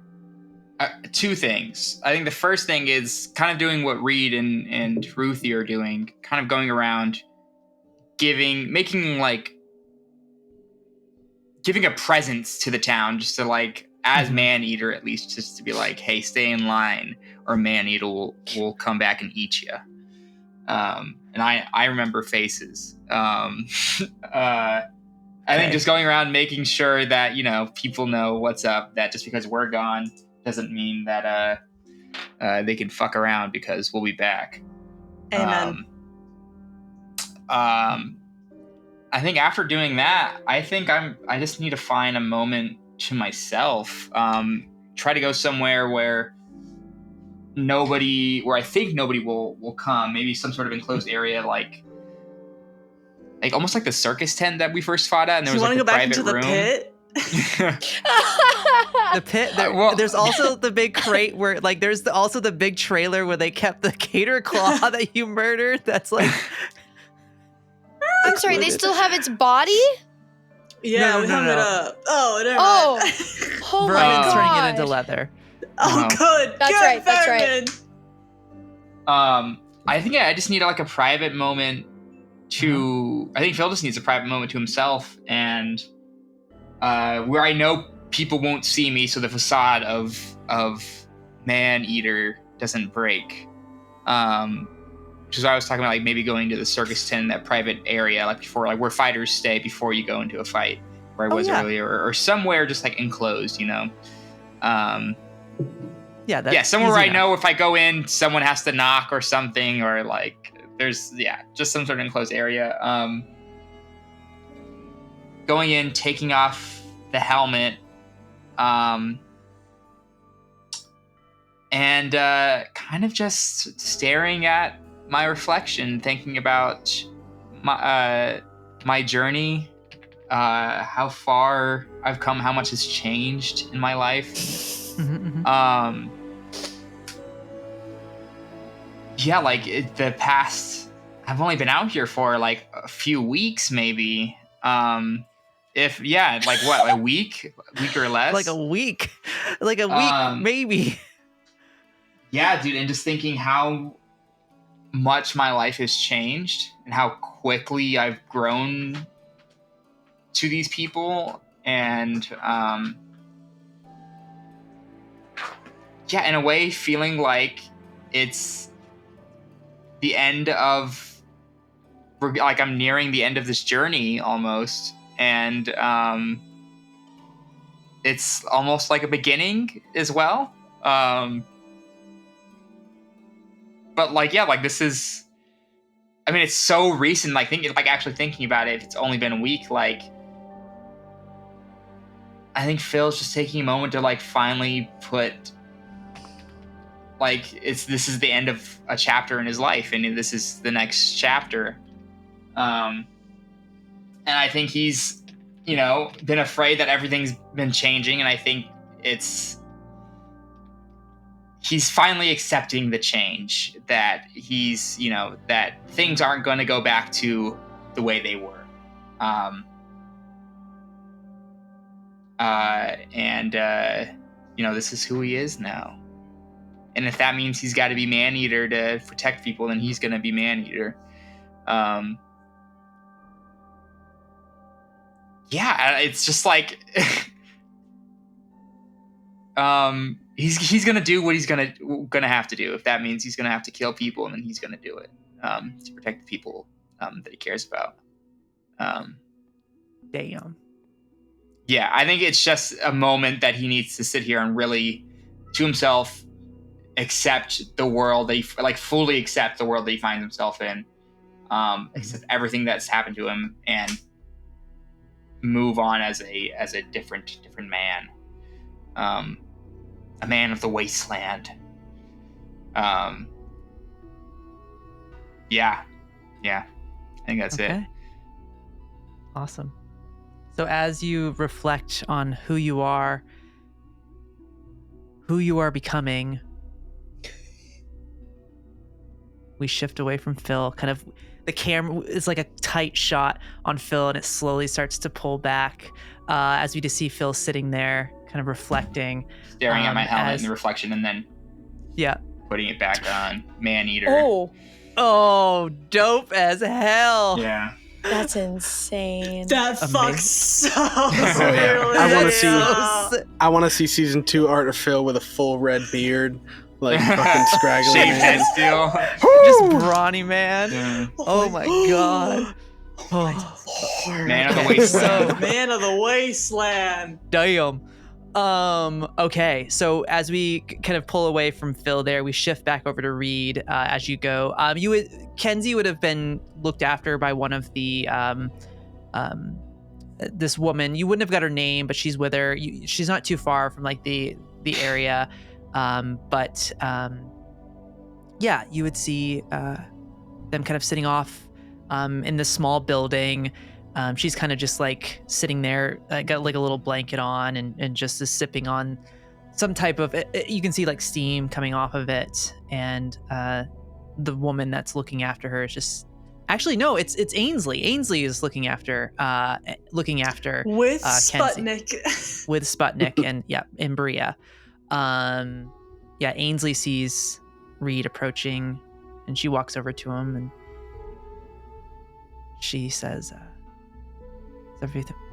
two things. I think the first thing is kind of doing what Reed and Ruthie are doing, kind of going around making a presence to the town, just to as man-eater at least, just to be like, hey, stay in line or man-eater will come back and eat you. And I remember faces. I think just going around making sure that, people know what's up, that just because we're gone doesn't mean that they can fuck around because we'll be back. Amen. I think after doing that, I just need to find a moment to myself. Try to go somewhere where I think nobody will come. Maybe some sort of enclosed area, like almost like the circus tent that we first fought at. And there was you want to go back into room. The pit? The pit. There's also the big crate where, there's also the big trailer where they kept the gator claw that you murdered. That's I'm sorry, they still have its body? Yeah, No, we no, hung no. it up. Oh, never Oh, mind. oh my Vernon's god. turning it into leather. Oh, good. That's good, right, that's right. Vernon. I think I just need a private moment to. I think Phil just needs a private moment to himself, and where I know people won't see me, so the facade of man-eater doesn't break. Which is why I was talking about like maybe going to the circus tent, that private area, like before, like where fighters stay before you go into a fight, where I was earlier, or somewhere just like enclosed, Yeah, that's yeah, somewhere easy where I enough. know if I go in, someone has to knock or something, or like there's just some sort of enclosed area. Going in, taking off the helmet, and kind of just staring at my reflection, thinking about my journey, how far I've come, how much has changed in my life. Yeah, like the past, I've only been out here for like a few weeks, maybe. If like what, a week or less? Like a week, maybe. Yeah, dude, and just thinking how much my life has changed and how quickly I've grown to these people, and in a way feeling like it's the end of, like I'm nearing the end of this journey almost, and it's almost like a beginning as well. But like, this is, I mean, it's so recent, like actually thinking about it, if it's only been a week, like I think Phil's just taking a moment to like finally put, like, this is the end of a chapter in his life, and this is the next chapter. And I think he's, been afraid that everything's been changing, and I think he's finally accepting the change, that he's, that things aren't going to go back to the way they were. This is who he is now. And if that means he's got to be man-eater to protect people, then he's going to be man-eater. It's just like, he's going to do what he's going to have to do. If that means he's going to have to kill people, then he's going to do it, to protect the people that he cares about. Damn. Yeah, I think it's just a moment that he needs to sit here and really, to himself, accept the world that he, fully accept the world that he finds himself in, accept everything that's happened to him, and move on as a different man, a man of the wasteland. I think that's it. Awesome. So as you reflect on who you are becoming, we shift away from Phil. Kind of, the camera is like a tight shot on Phil, and it slowly starts to pull back as we just see Phil sitting there, kind of reflecting, staring at my helmet in the reflection, and then putting it back on. Man-eater. Oh, dope as hell. Yeah. That's insane. That fucks so I want to see season 2 art of Phil with a full red beard, like fucking scraggly. Shaved head still. Just brawny man. Yeah. Oh my god. Man of the wasteland. Man of the wasteland. Damn. Okay, so as we kind of pull away from Phil there, we shift back over to Reed as you go. Kenzie would have been looked after by one of the this woman. You wouldn't have got her name, but she's with her. She's not too far from like the area, you would see them kind of sitting off in this small building. She's kind of just like sitting there, got like a little blanket on, and just is sipping on some type of, you can see like steam coming off of it. And the woman that's looking after her is just, actually, no, it's Ainsley. Ainsley is looking after with Kenzie. Sputnik. With Sputnik and Bria. Ainsley sees Reed approaching, and she walks over to him, and she says,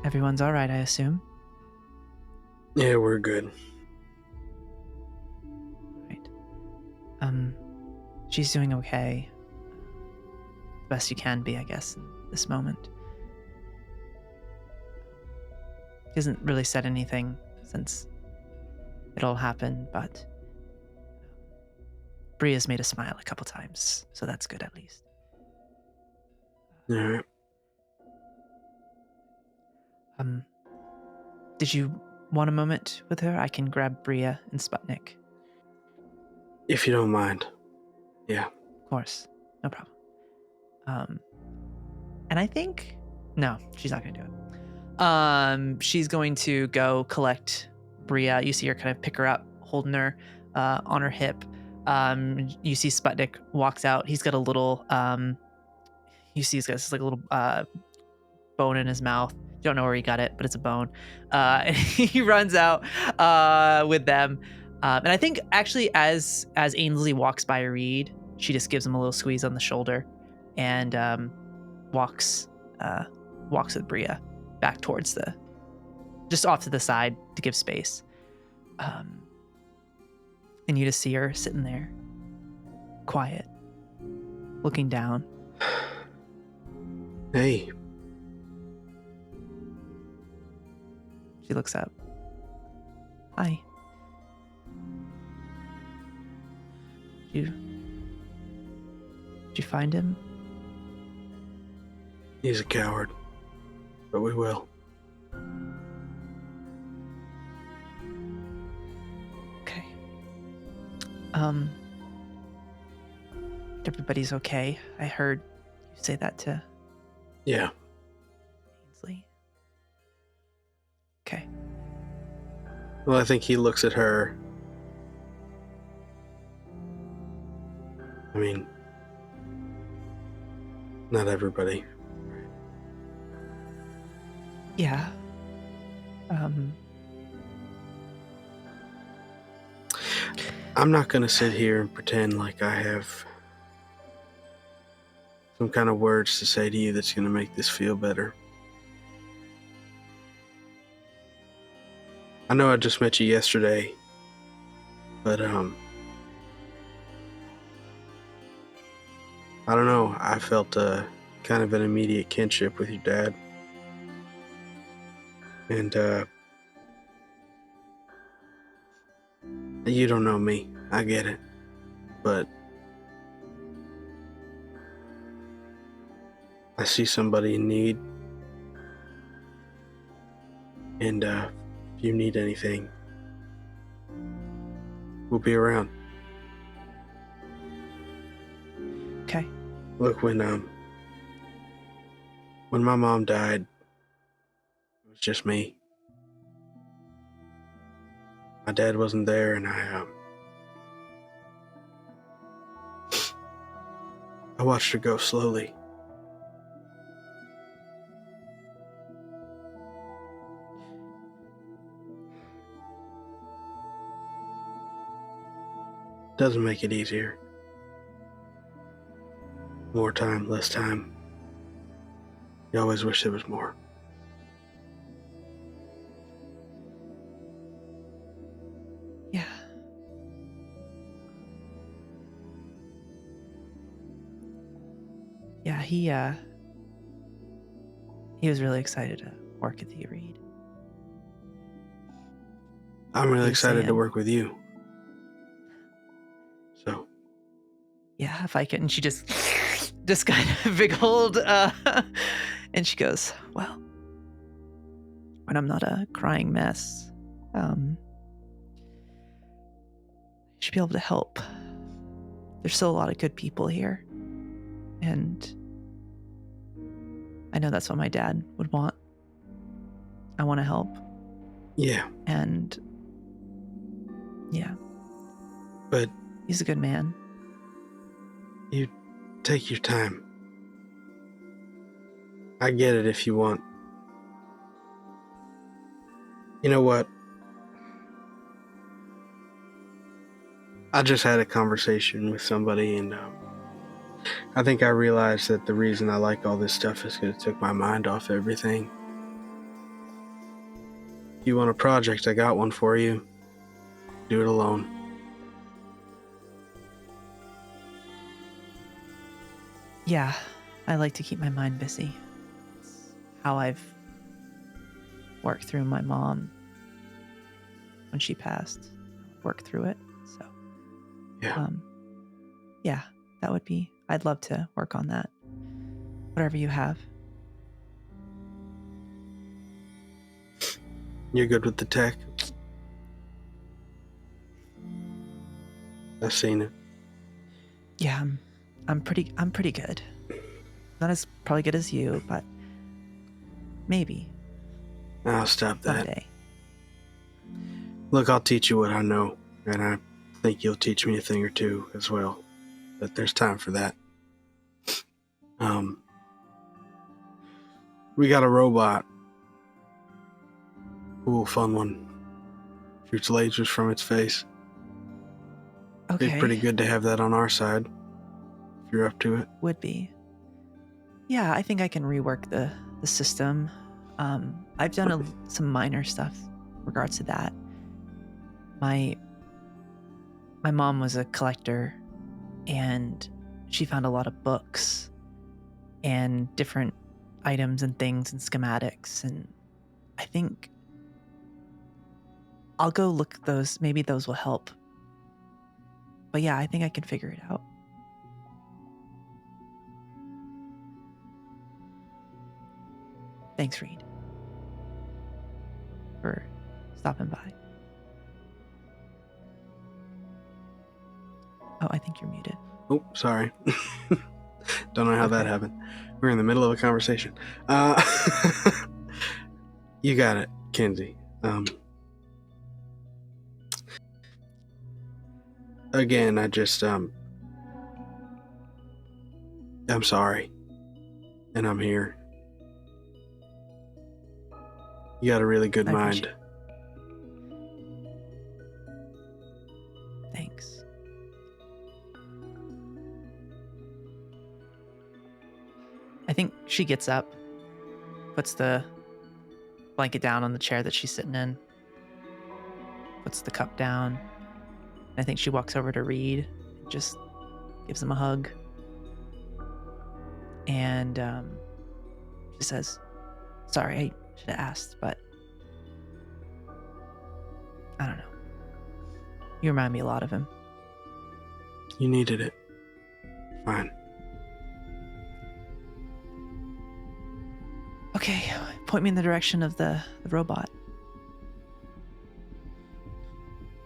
everyone's all right, I assume? Yeah, we're good. Right. She's doing okay. The best you can be, I guess, in this moment. He hasn't really said anything since it all happened, but Bria's made us smile a couple times, so that's good at least. All right. Did you want a moment with her? I can grab Bria and Sputnik. If you don't mind. Yeah. Of course, no problem. And I think no, she's not going to do it. She's going to go collect Bria. You see her kind of pick her up, holding her on her hip. You see Sputnik walks out. He's got a little. You see he's got this like a little bone in his mouth. You don't know where he got it, but it's a bone. And he runs out with them. And I think actually, as Ainsley walks by Reed, she just gives him a little squeeze on the shoulder, and walks with Bria back towards just off to the side to give space. And you just see her sitting there, quiet, looking down. Hey. She looks up. Hi. Did you find him? He's a coward. But we will. Okay. Everybody's okay. I heard you say that to Yeah. Ainsley. Okay. Well, I think he looks at her. I mean, not everybody. Yeah. I'm not going to sit here and pretend like I have some kind of words to say to you that's going to make this feel better. I know I just met you yesterday, but I don't know. I felt kind of an immediate kinship with your dad. And you don't know me. I get it. But I see somebody in need. And if you need anything, we'll be around. Okay. Look, when my mom died, it was just me. My dad wasn't there, and I watched her go slowly. Doesn't make it easier. More time, less time. You always wish there was more. Yeah. Yeah, he was really excited to work with you, Reed. I'm really You're excited to saying- work with you. So, Yeah, if I can. And she just kind of big old, and she goes, well, when I'm not a crying mess, I should be able to help. There's still a lot of good people here. And I know that's what my dad would want. I want to help. yeah, And yeah, but he's a good man. you take your time. I get it if you want. You know what? I just had a conversation with somebody, and I think I realized that the reason I like all this stuff is because it took my mind off everything. you want a project, I got one for you. Do it alone. Yeah, I like to keep my mind busy. It's how I've worked through my mom when she passed. Worked through it. So, Yeah. Yeah, that would be. I'd love to work on that. Whatever you have. You're good with the tech? I've seen it. Yeah, I'm pretty good. Not as probably good as you, but maybe I'll stop that. someday. Look, I'll teach you what I know, and I think you'll teach me a thing or two as well. But there's time for that. We got a robot. Cool, fun one. Shoots lasers from its face. Okay. Be pretty good to have that on our side, if you're up to it. Would be. Yeah, I think I can rework the system. I've done some minor stuff in regards to that. My mom was a collector, and she found a lot of books and different items and things and schematics, and I think I'll go look at those. Maybe those will help. But yeah, I think I can figure it out. Thanks, Reed, for stopping by. Oh, I think you're muted. Oh, sorry. Don't know how that happened. We're in the middle of a conversation. You got it, Kenzie. Again, I just, I'm sorry. And I'm here. You got a really good I mind. appreciate Thanks. I think she gets up, puts the blanket down on the chair that she's sitting in, puts the cup down. And I think she walks over to Reed, just gives him a hug. And she says, sorry, I should have asked, but I don't know. You remind me a lot of him. You needed it. Fine. Okay, point me in the direction of the robot.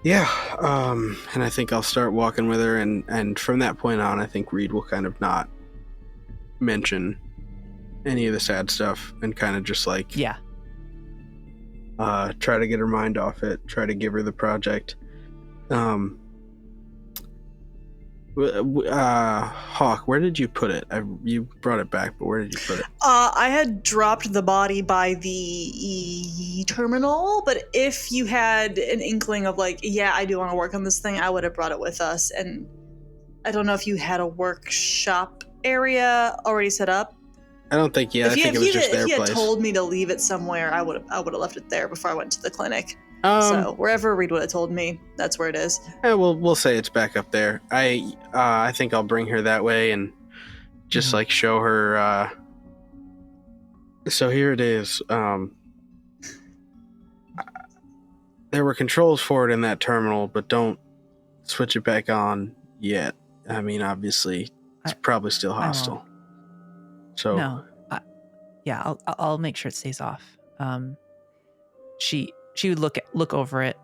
Yeah, and I think I'll start walking with her, and from that point on, I think Reed will kind of not mention any of the sad stuff, and kind of just like, Yeah. try to get her mind off it, try to give her the project. Hawke, where did you put it? You brought it back, but where did you put it? I had dropped the body by the terminal, but if you had an inkling of like, yeah, I do want to work on this thing, I would have brought it with us. And I don't know if you had a workshop area already set up. I don't think, I think it was just their place. If you place. had told me to leave it somewhere, I would have left it there before I went to the clinic. So wherever Reed would have told me, that's where it is. Yeah, we'll say it's back up there. I think I'll bring her that way and just like show her. So here it is. There were controls for it in that terminal, but don't switch it back on yet. I mean, obviously, it's probably still hostile. So No, I'll make sure it stays off. She would look over it.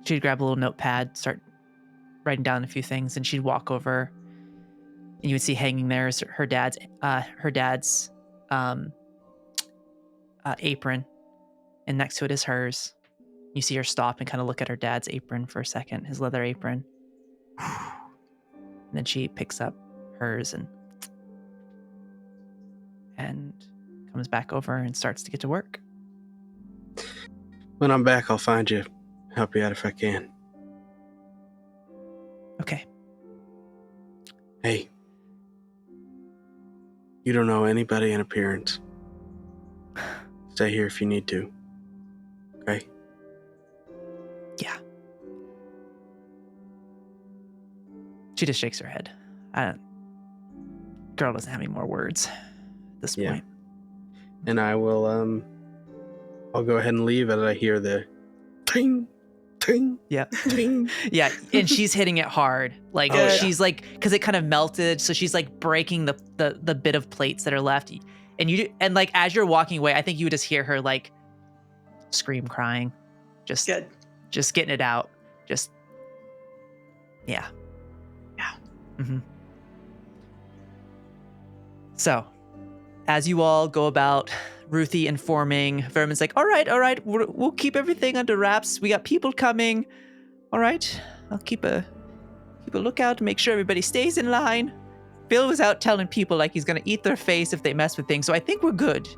She'd grab a little notepad, start writing down a few things, and she'd walk over, and you would see hanging there is her dad's apron, and next to it is hers. You see her stop and kind of look at her dad's apron for a second, his leather apron, and then she picks up hers and comes back over and starts to get to work. when I'm back, I'll find you, help you out if I can. Okay. Hey, you don't know anybody in Apperance. Stay here if you need to. Okay. Yeah. She just shakes her head. Girl doesn't have any more words at this Yeah. point. And I will, I'll go ahead and leave as I hear the ting, ting, Yeah. ting. Yeah, and she's hitting it hard. Like Oh, yeah. she's like, because it kind of melted, so she's like breaking the bit of plates that are left. And like as you're walking away, I think you would just hear her like scream, crying, just Good. getting it out. Just yeah. Yeah. Mm-hmm. So, as you all go about, Ruthie informing, Vermin's like, all right, we'll keep everything under wraps. We got people coming. All right, I'll keep a lookout to make sure everybody stays in line. Bill was out telling people like he's gonna eat their face if they mess with things, so I think we're good.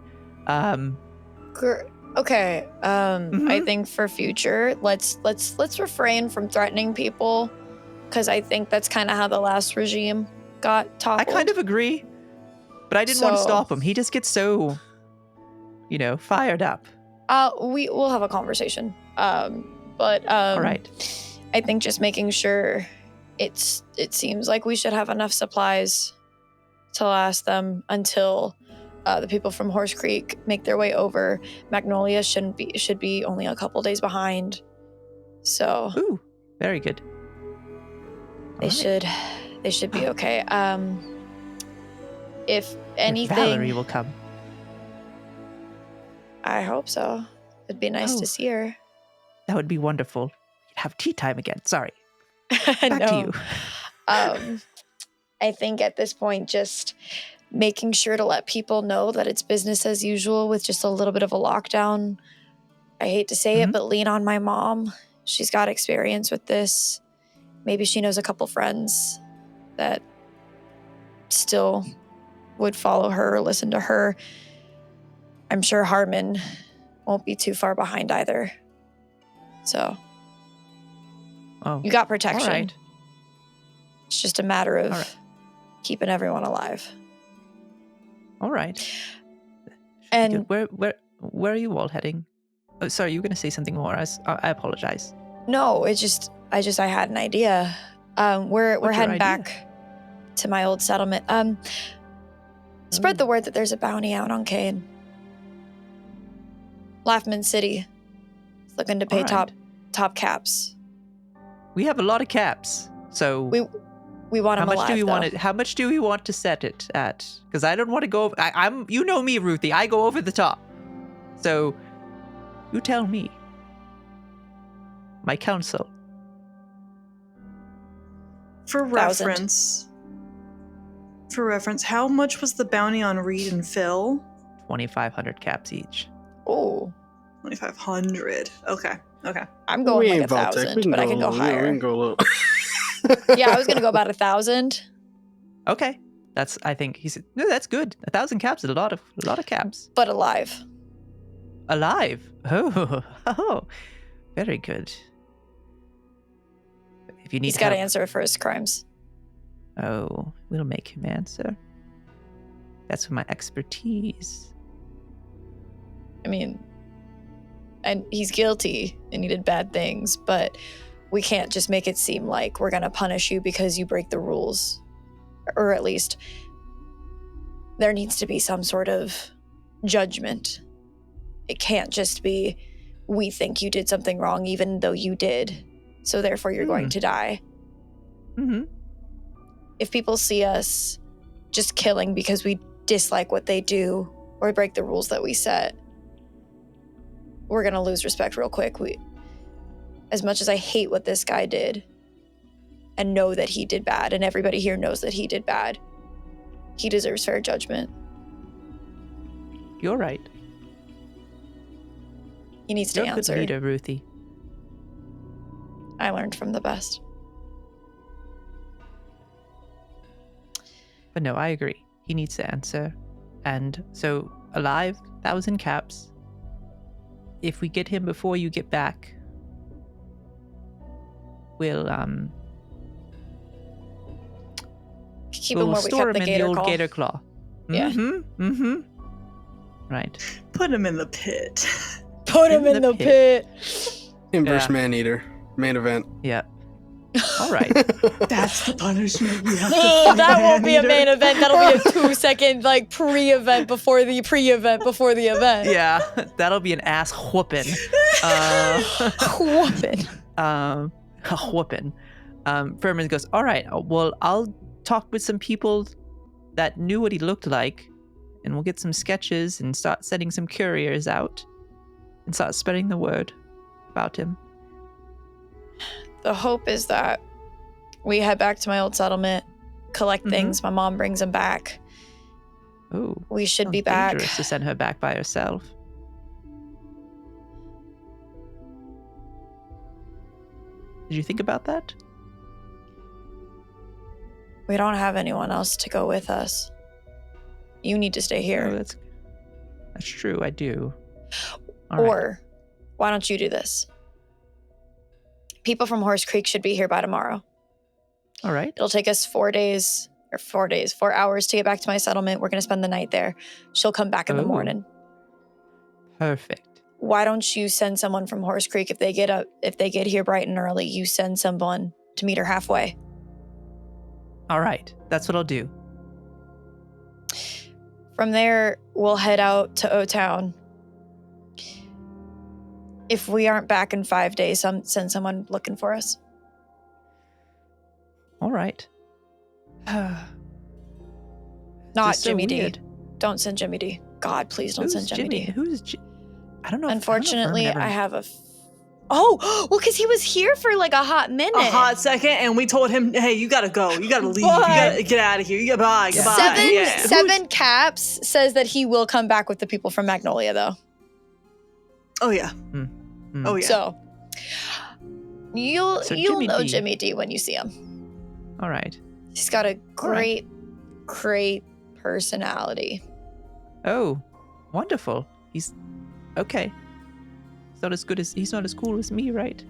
Okay. I think for future, let's refrain from threatening people, because I think that's kind of how the last regime got toppled. I kind of agree, but I didn't want to So- stop him. He just gets so, fired up. We'll have a conversation. But All right. I think just making sure it seems like we should have enough supplies to last them until the people from Horse Creek make their way over. Magnolia should be only a couple days behind. So Ooh, very good. they All right. should be okay. If anything, Valerie will come. I hope so. It'd be nice Oh. to see her. That would be wonderful. We'd have tea time again. Sorry. Back to you. I think at this point, just making sure to let people know that it's business as usual with just a little bit of a lockdown. I hate to say it, Mhm. but lean on my mom. She's got experience with this. Maybe she knows a couple friends that still would follow her or listen to her. I'm sure Harmon won't be too far behind either. So Oh, you got protection. all right. It's just a matter of All right. keeping everyone alive. All right. Should be And good. Where are you all heading? Oh, sorry, you were going to say something more. I apologize. no, I had an idea. We're What's your heading idea? back to my old settlement. Spread the word that there's a bounty out on Kane. Laughman City is looking to pay All right. top caps. We have a lot of caps. So We want how him much alive. do we though. want it? How much do we want to set it at? Because I don't want to go. I'm. You know me, Ruthie. I go over the top. So you tell me. My counsel. For 1,000. reference, how much was the bounty on Reed and Phil? 2,500 caps each. Oh, 2,500. Okay. I'm going We like ain't Vault-Tec. 1,000, but I can go We higher. can go a little. Yeah, I was gonna go about 1,000. Okay. That's. I think he said. No, that's good. 1,000 caps is a lot of caps. But alive. Alive. Oh, very good. If you need He's got to help, answer for his crimes. oh, we'll make him answer. That's my expertise. I mean, and he's guilty and he did bad things, but we can't just make it seem like we're gonna punish you because you break the rules. Or at least there needs to be some sort of judgment. It can't just be, we think you did something wrong even though you did, so therefore you're going to die. Mm-hmm. If people see us just killing because we dislike what they do or break the rules that we set, we're gonna lose respect real quick. As much as I hate what this guy did and know that he did bad, and everybody here knows that he did bad, he deserves fair judgment. You're right. He needs to You're a good answer. leader, Ruthie. I learned from the best. But no, I agree. He needs to answer. And so, alive, 1,000 caps. If we get him before you get back, we'll Keep him we'll where we store kept him the in the gator old call. gator claw. Yeah. Mm-hmm. Right. Put him in the pit. Put him in the pit. Inverse Yeah. Man-Eater. Main event. Yeah. All right. That's the punishment. We have to Oh, fight that won't be a Man-Eater. main event. That'll be a 2-second like pre-event before the pre-event before the event. Yeah, that'll be an ass whooping. Whooping. A whooping. Furman goes, all right, well, I'll talk with some people that knew what he looked like, and we'll get some sketches and start sending some couriers out and start spreading the word about him. The hope is that we head back to my old settlement, collect things. My mom brings them back. Oh, We should be back. dangerous to send her back by herself. Did you think about that? We don't have anyone else to go with us. You need to stay Oh, here. that's true. I do. All right. Or why don't you do this? People from Horse Creek should be here by tomorrow. All right. It'll take us 4 hours to get back to my settlement. We're going to spend the night there. She'll come back in the Oh. morning. Perfect. Why don't you send someone from Horse Creek if they get here bright and early? You send someone to meet her halfway. All right. That's what I'll do. From there, we'll head out to O-Town. If we aren't back in 5 days, send someone looking for us. All right. Not Just so Jimmy weird. D. Don't send Jimmy D. God, please don't Who's send Jimmy D. Who's I don't know. Unfortunately, I have a... Oh, well, because he was here for like a hot minute. A hot second, and we told him, "Hey, you gotta go. You gotta leave. You Bye. gotta get out of here. You gotta goodbye." Seven, Yeah. seven Caps says that he will come back with the people from Magnolia, though. Oh yeah. Oh yeah. So you'll So know Jimmy D. Jimmy D when you see him. All right. He's got a great personality. Oh, wonderful. He's okay. He's not as cool as me, right?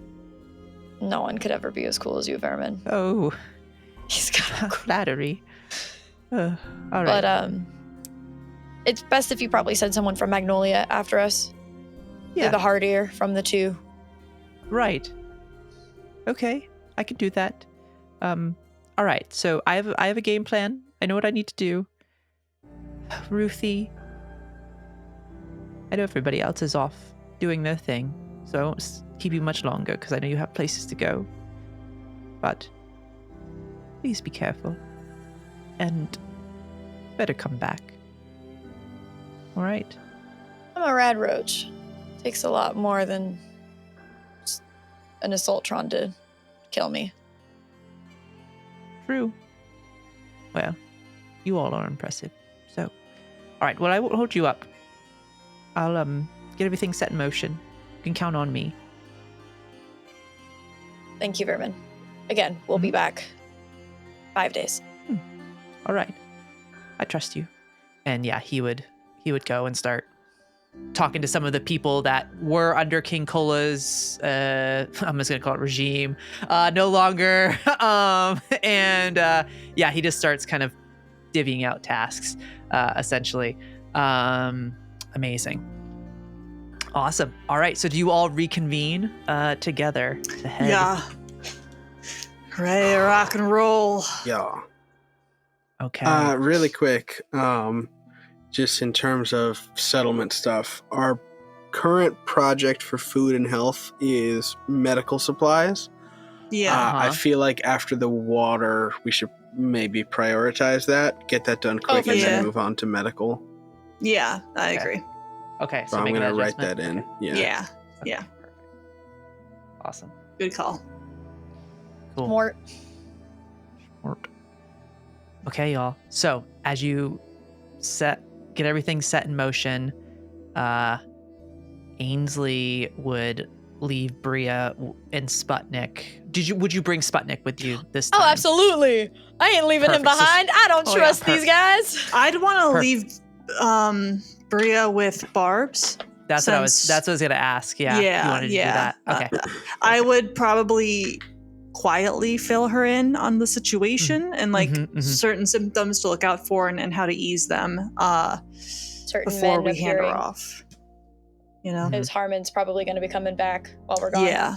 No one could ever be as cool as you, Vermin. Oh, He's got a flattery. All right. But it's best if you probably send someone from Magnolia after us. yeah. They're the hardier from the two. Right. Okay, I can do that. All right. So I have a game plan. I know what I need to do. Ruthie. I know everybody else is off doing their thing, so I won't keep you much longer because I know you have places to go. But please be careful, and better come back. All right. I'm a rad roach. Takes a lot more than an Assaultron to kill me. True. Well, you all are impressive. So, all right. Well, I won't hold you up. I'll get everything set in motion. You can count on me. Thank you, Vermin. Again, we'll be back 5 days. All right. I trust you. And yeah, he would go and start talking to some of the people that were under King Kola's I'm just gonna call it regime, no longer. Yeah, he just starts kind of divvying out tasks, essentially. Amazing. Awesome. All right. So do you all reconvene together to head? Yeah. Ready to rock and roll. Yeah. Okay. Really quick, just in terms of settlement stuff, our current project for food and health is medical supplies. Yeah. I feel like after the water, we should maybe prioritize that, get that done quick, for and sure. then move on to medical. Yeah, I Okay. agree. Okay. So I'm make going an to write adjustment. that in. Okay. Yeah. Yeah. Okay, Yeah. Perfect. Awesome. Good call. Cool. Mort. Work. Okay, y'all. So as you get everything set in motion, Ainsley would leave Bria and Sputnik. Would you bring Sputnik with you this time? Oh, absolutely. I ain't leaving him Perfect. So- behind. I don't Oh, yeah, trust these perfect. guys. I'd want to Perfect. leave Bria with Barbs. That's what I was gonna ask. Yeah. Yeah, You wanted to yeah. do that. Okay. I would probably quietly fill her in on the situation and like certain symptoms to look out for and how to ease them Certain before men we of hand her hearing. off. You know? Because Harmon's probably going to be coming back while we're gone. Yeah.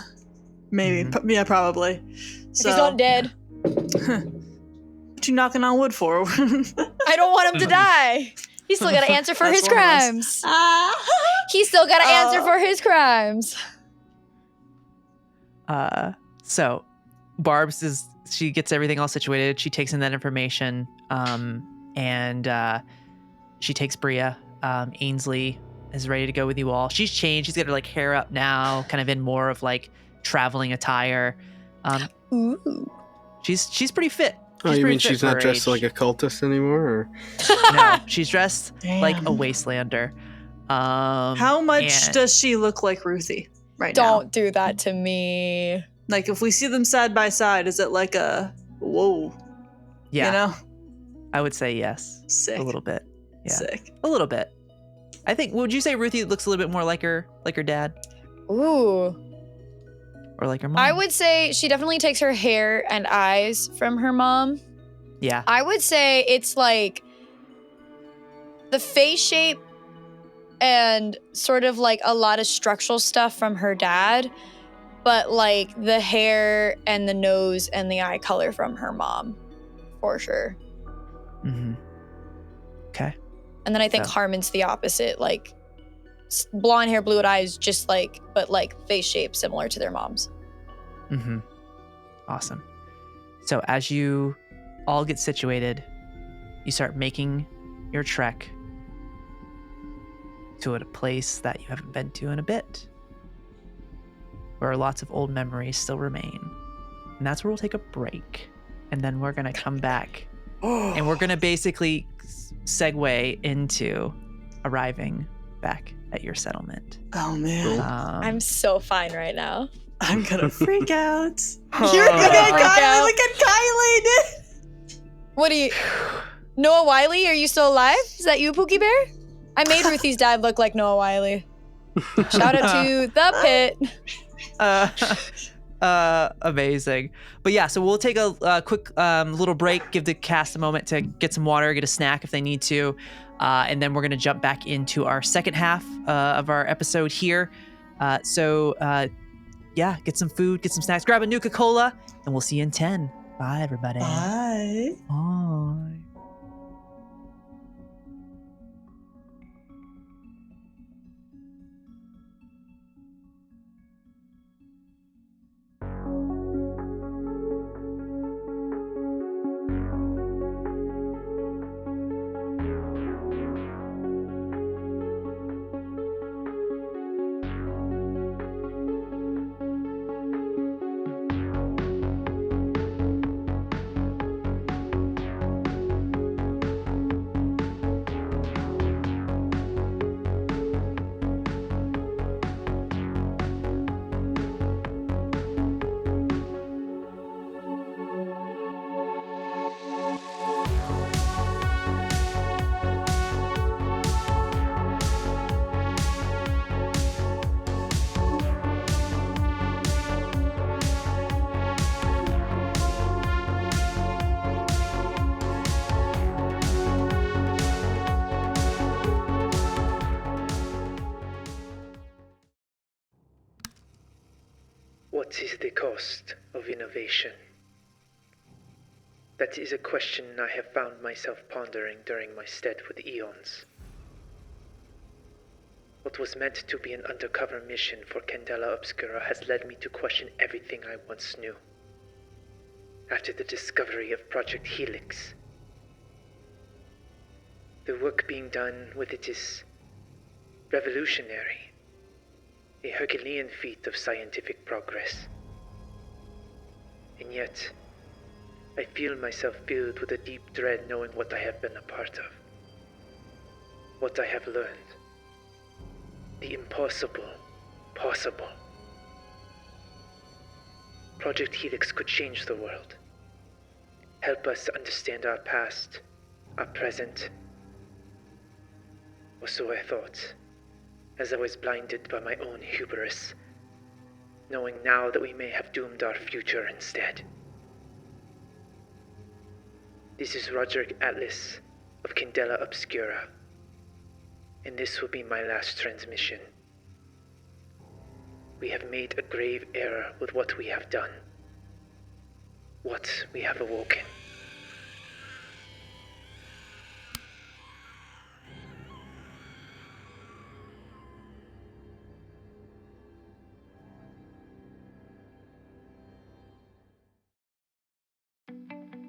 Maybe. Yeah, probably. If he's not dead. What you knocking on wood for? I don't want him to die. He's still got to answer for his That's one of us. crimes. He's still got to answer for his crimes. So Barb's she gets everything all situated. She takes in that information, and she takes Bria. Ainsley is ready to go with you all. She's changed. She's got her like hair up now, kind of in more of like traveling attire. Ooh. She's pretty fit. Oh, you pretty mean fit she's for not her dressed age. like a cultist anymore? Or? No, she's dressed like a Damn. wastelander. How much and- does she look like Ruthie right Don't do that to me. now? Like, if we see them side by side, is it like a whoa? Yeah, You know? I would say yes. Sick. A little bit. Yeah, Sick. a little bit. I think. Would you say Ruthie looks a little bit more like her dad, Ooh. or like her mom? I would say she definitely takes her hair and eyes from her mom. Yeah. I would say it's like the face shape and sort of like a lot of structural stuff from her dad, but like the hair and the nose and the eye color from her mom, for sure. Mm-hmm. Okay. And then I think So- Harmon's the opposite, like blonde hair, blue eyes, just like, but like face shape similar to their moms. Mm-hmm. Awesome. So as you all get situated, you start making your trek to a place that you haven't been to in a bit, where lots of old memories still remain. And that's where we'll take a break. And then we're going to come back and we're going to basically segue into arriving back at your settlement. Oh man, I'm so fine right now. I'm gonna freak out. You're Look gonna at freak Kylie! out. Look at Kylie, dude! What do you... Noah Wiley, are you still alive? Is that you, Pookie Bear? I made Ruthie's dad look like Noah Wiley. Shout out to The Pit. Amazing. But yeah, so we'll take a quick little break, give the cast a moment to get some water, get a snack if they need to, and then we're going to jump back into our second half of our episode here. So yeah, get some food, get some snacks, grab a Nuka-Cola, and we'll see you in 10. Bye, everybody. Bye. Bye. What is the cost of innovation? That is a question I have found myself pondering during my stead with Eons. What was meant to be an undercover mission for Candela Obscura has led me to question everything I once knew. After the discovery of Project Helix, the work being done with it is revolutionary, a Herculean feat of scientific progress. And yet, I feel myself filled with a deep dread knowing what I have been a part of. What I have learned. The impossible possible. Project Helix could change the world. Help us understand our past, our present. Or so I thought, as I was blinded by my own hubris, knowing now that we may have doomed our future instead. This is Roderick Atlas of Candela Obscura, and this will be my last transmission. We have made a grave error with what we have done. What we have awoken.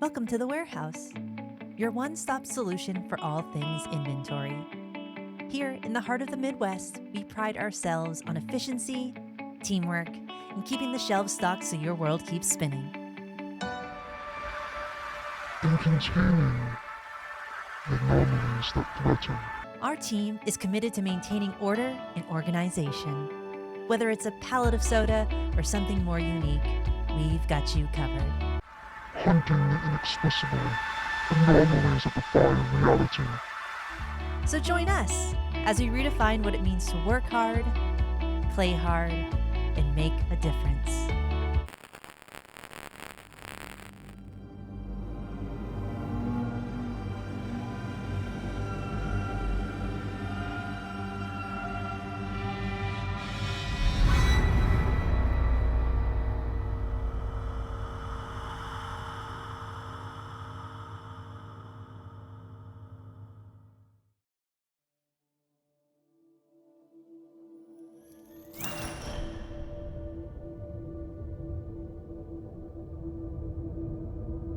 Welcome to the warehouse, your one-stop solution for all things inventory. Here in the heart of the Midwest, we pride ourselves on efficiency, teamwork, and keeping the shelves stocked so your world keeps spinning. And containing the anomalies that threaten. Our team is committed to maintaining order and organization. Whether it's a pallet of soda or something more unique, we've got you covered. Hunting the inexplicable, anomalies that defy reality. So join us as we redefine what it means to work hard, play hard, and make a difference.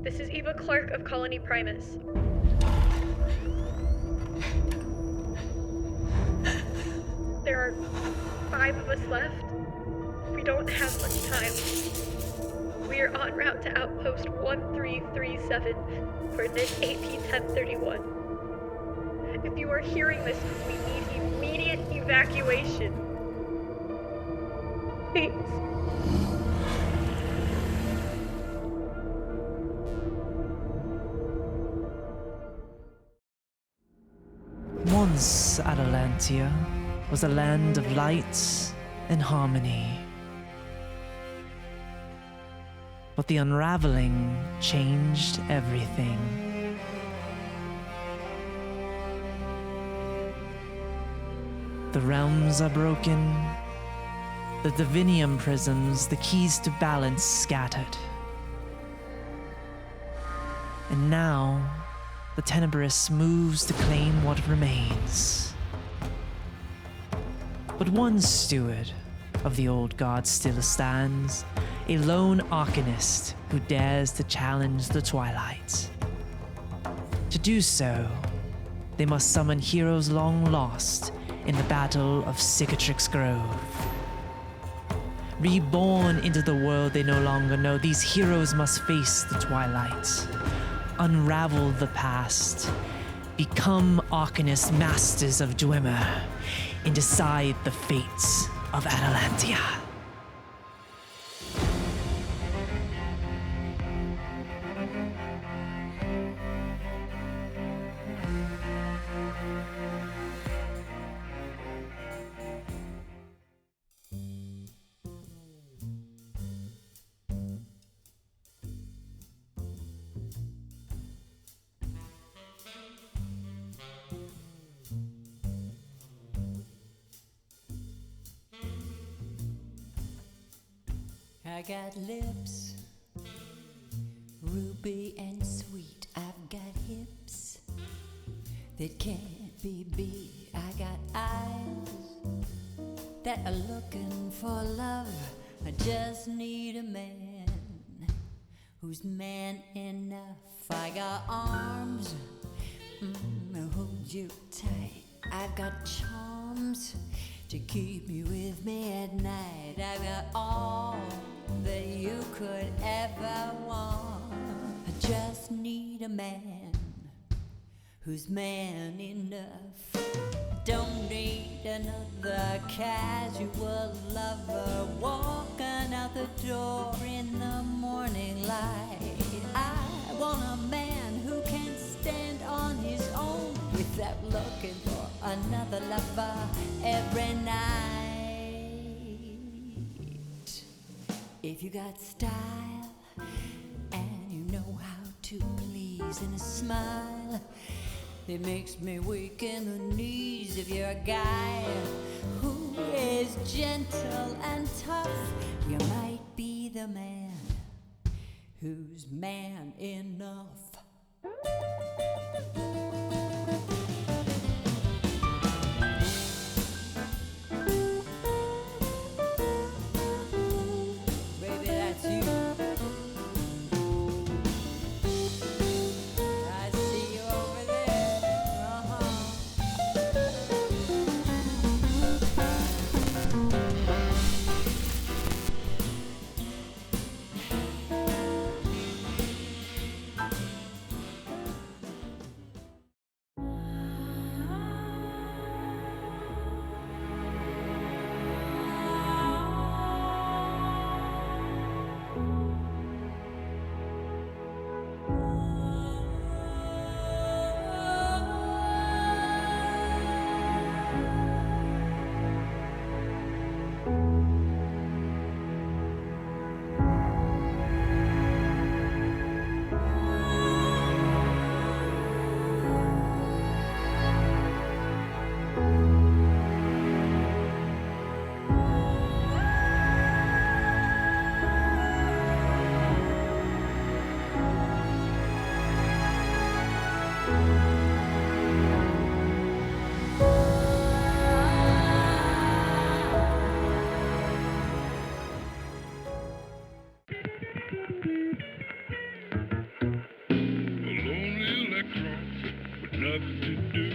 This is Eva Clark of Colony Primus. There are 5 of us left. We don't have much time. We are en route to Outpost 1337, coordinates AP 1031. If you are hearing this, we need immediate evacuation. Please. Once Atalantia was a land of light and harmony. But the unraveling changed everything. The realms are broken, the divinium prisms, the keys to balance scattered. And now, the Tenebrous moves to claim what remains. But one steward of the old gods still stands, a lone arcanist who dares to challenge the Twilight. To do so, they must summon heroes long lost in the Battle of Cicatrix Grove. Reborn into the world they no longer know, these heroes must face the Twilight, unravel the past, become Arcanist masters of Dwemer, and decide the fates of Atalantia. I got lips, ruby and sweet. I've got hips that can't be beat. I got eyes that are looking for love. I just need a man who's man enough. I got arms that hold you tight. I've got charms to keep you with me at night. I've got all that you could ever want. I just need a man who's man enough. Don't need another casual lover walking out the door in the morning light. I want a man who can stand on his own without looking for another lover every night. If you got style and you know how to please in a smile, that makes me weak in the knees. If you're a guy who is gentle and tough, you might be the man who's man enough. Baby, that's you. I see you over there. nothing to do.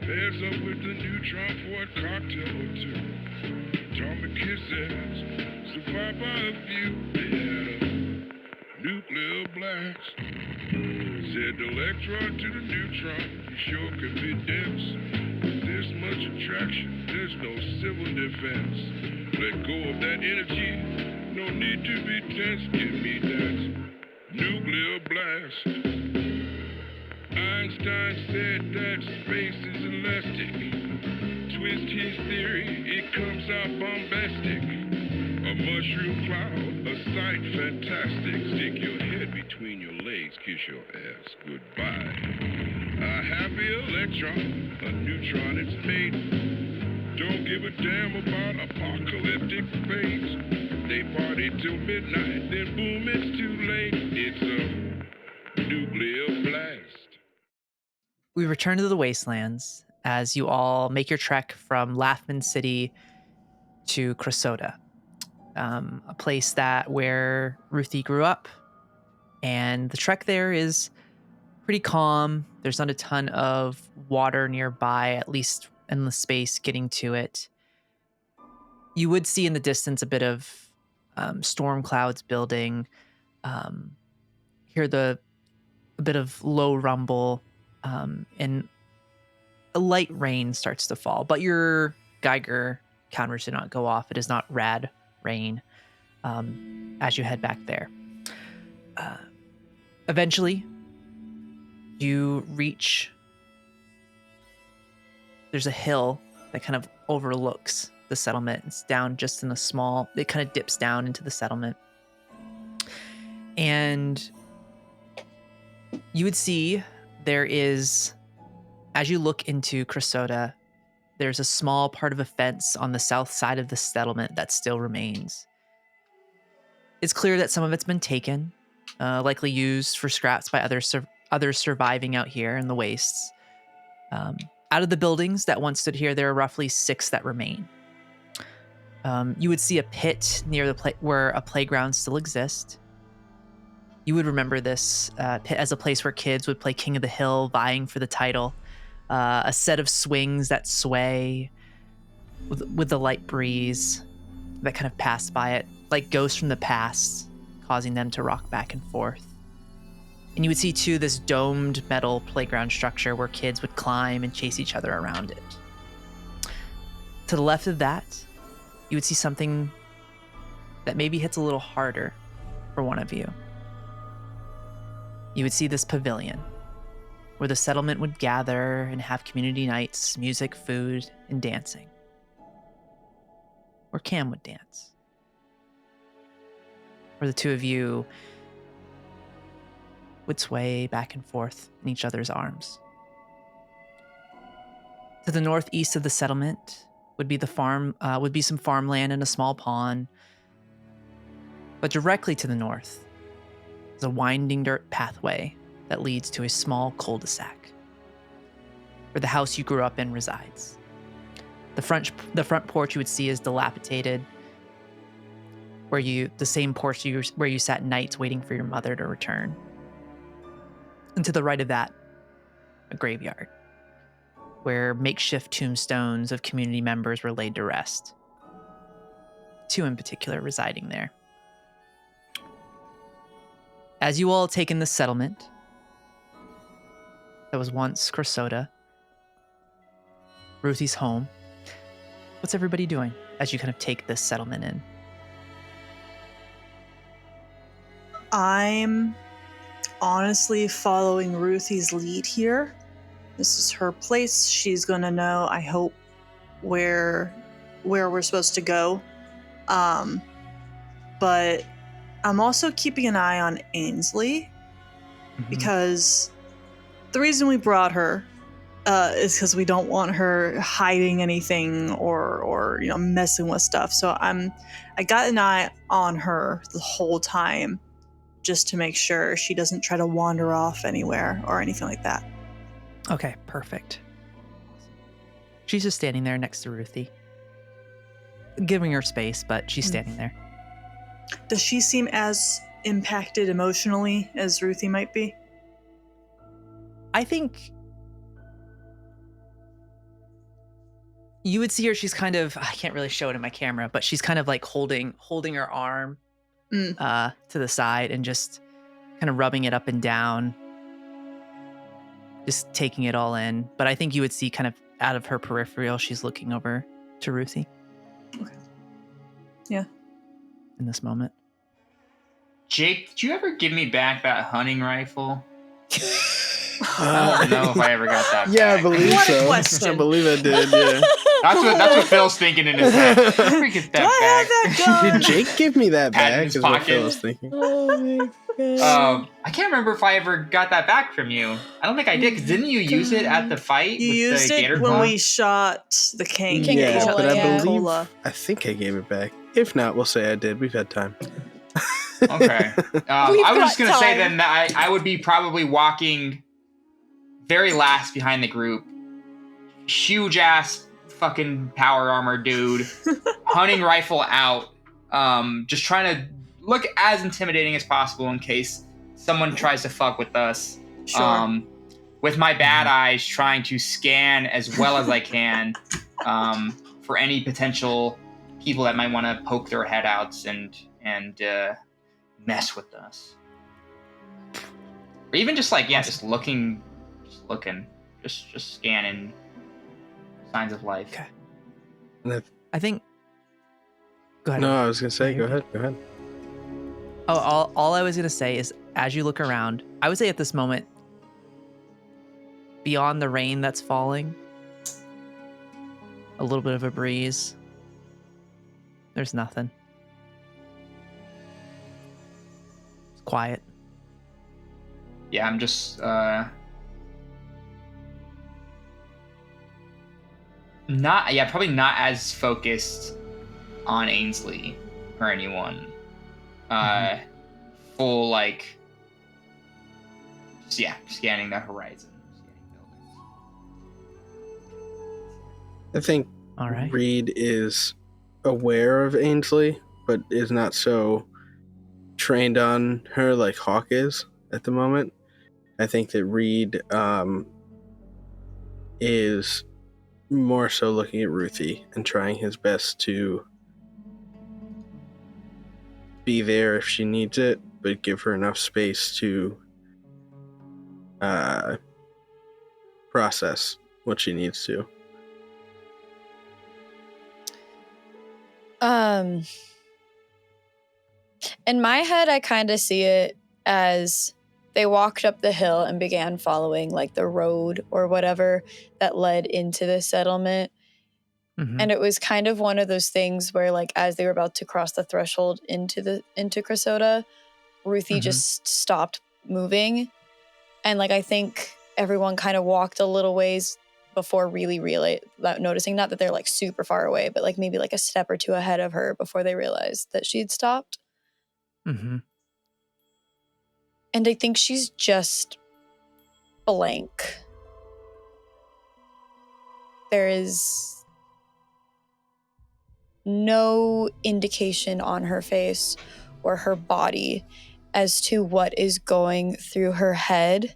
Pairs up with the neutron for a cocktail or two. Atomic kisses, survived by a few. They had a nuclear blast. Said the electron to the neutron, you sure can be dense. With this much attraction, there's no civil defense. Let go of that energy, no need to be tense. Give me that nuclear blast. Einstein said that space is elastic. Twist his theory, it comes out bombastic. A mushroom cloud, a sight fantastic. Stick your head between your legs, kiss your ass goodbye. A happy electron, a neutron it's made. Don't give a damn about apocalyptic fate. They party till midnight, then boom, it's too late. It's a nuclear blast. We return to the wastelands as you all make your trek from Laughman City to Cresota, a place where Ruthie grew up. And the trek there is pretty calm. There's not a ton of water nearby, at least in the space getting to it. You would see in the distance a bit of storm clouds building. Hear a bit of low rumble. And a light rain starts to fall, but your Geiger counters do not go off. It is not rad rain as you head back there. Eventually, you reach... There's a hill that kind of overlooks the settlement. It's down just in a small... It kind of dips down into the settlement. And you would see... There is, as you look into Cresota, there's a small part of a fence on the south side of the settlement that still remains. It's clear that some of it's been taken, likely used for scraps by others surviving out here in the wastes. Out of the buildings that once stood here, there are roughly 6 that remain. You would see a pit near the where a playground still exists. You would remember this pit as a place where kids would play King of the Hill, vying for the title. A set of swings that sway with the light breeze that kind of passed by it, like ghosts from the past, causing them to rock back and forth. And you would see, too, this domed metal playground structure where kids would climb and chase each other around it. To the left of that, you would see something that maybe hits a little harder for one of you. You would see this pavilion where the settlement would gather and have community nights, music, food, and dancing. Where Cam would dance. Where the two of you would sway back and forth in each other's arms. To the northeast of the settlement would be some farmland and a small pond. But directly to the north is a winding dirt pathway that leads to a small cul-de-sac where the house you grew up in resides. The front porch you would see is dilapidated, the same porch where you sat nights waiting for your mother to return. And to the right of that, a graveyard where makeshift tombstones of community members were laid to rest. 2 in particular residing there. As you all take in the settlement that was once Cressota, Ruthie's home, what's everybody doing as you kind of take this settlement in? I'm honestly following Ruthie's lead here. This is her place. She's gonna know, I hope, where we're supposed to go. But I'm also keeping an eye on Ainsley because the reason we brought her is because we don't want her hiding anything or messing with stuff. So I got an eye on her the whole time, just to make sure she doesn't try to wander off anywhere or anything like that. Okay, perfect. She's just standing there next to Ruthie, giving her space, but she's standing there. Does she seem as impacted emotionally as Ruthie might be? I think you would see her. She's kind of, I can't really show it in my camera, but she's kind of like holding her arm to the side and just kind of rubbing it up and down, just taking it all in. But I think you would see kind of out of her peripheral, she's looking over to Ruthie. Okay. Yeah. In this moment. Jake, did you ever give me back that hunting rifle? I don't know if I ever got that Yeah, back. I believe What a so. question. I believe I did, yeah. That's what Phil's thinking in his head. Did I ever get Do I have that gun? Did Jake give me that Pat in back? his Is what pocket. Phil was thinking. Oh my god. I can't remember if I ever got that back from you. I don't think I did, because didn't you use it at the fight You with used the it gator when claw? we shot the king. King Yeah, Cola, but I yeah. believe Cola. I think I gave it back. If not, we'll say I did. We've had time. Okay. I was got just going to say time. then that I would be probably walking very last behind the group. Huge ass fucking power armor dude. Hunting rifle out. Just trying to look as intimidating as possible in case someone tries to fuck with us. Sure. With my bad eyes trying to scan as well as I can for any potential people that might want to poke their head outs and mess with us. Or even just like, yeah, just looking, just scanning signs of life. Okay. I think. Go ahead. No, I was gonna say, go ahead. Oh, all I was gonna say is, as you look around, I would say at this moment, beyond the rain that's falling, a little bit of a breeze, there's nothing. It's quiet. Yeah, I'm just probably not as focused on Ainsley or anyone. Full like scanning the horizon. I think All right. Reed is aware of Ainsley, but is not so trained on her like Hawke is at the moment. I think that Reed is more so looking at Ruthie and trying his best to be there if she needs it, but give her enough space to process what she needs to. In my head, I kind of see it as they walked up the hill and began following like the road or whatever that led into the settlement. Mhm. And it was kind of one of those things where like as they were about to cross the threshold into Cressota, Ruthie just stopped moving. And like I think everyone kind of walked a little ways before really noticing not that they're like super far away, but like maybe like a step or two ahead of her before they realized that she'd stopped. Mm-hmm. And I think she's just blank. There is no indication on her face or her body as to what is going through her head,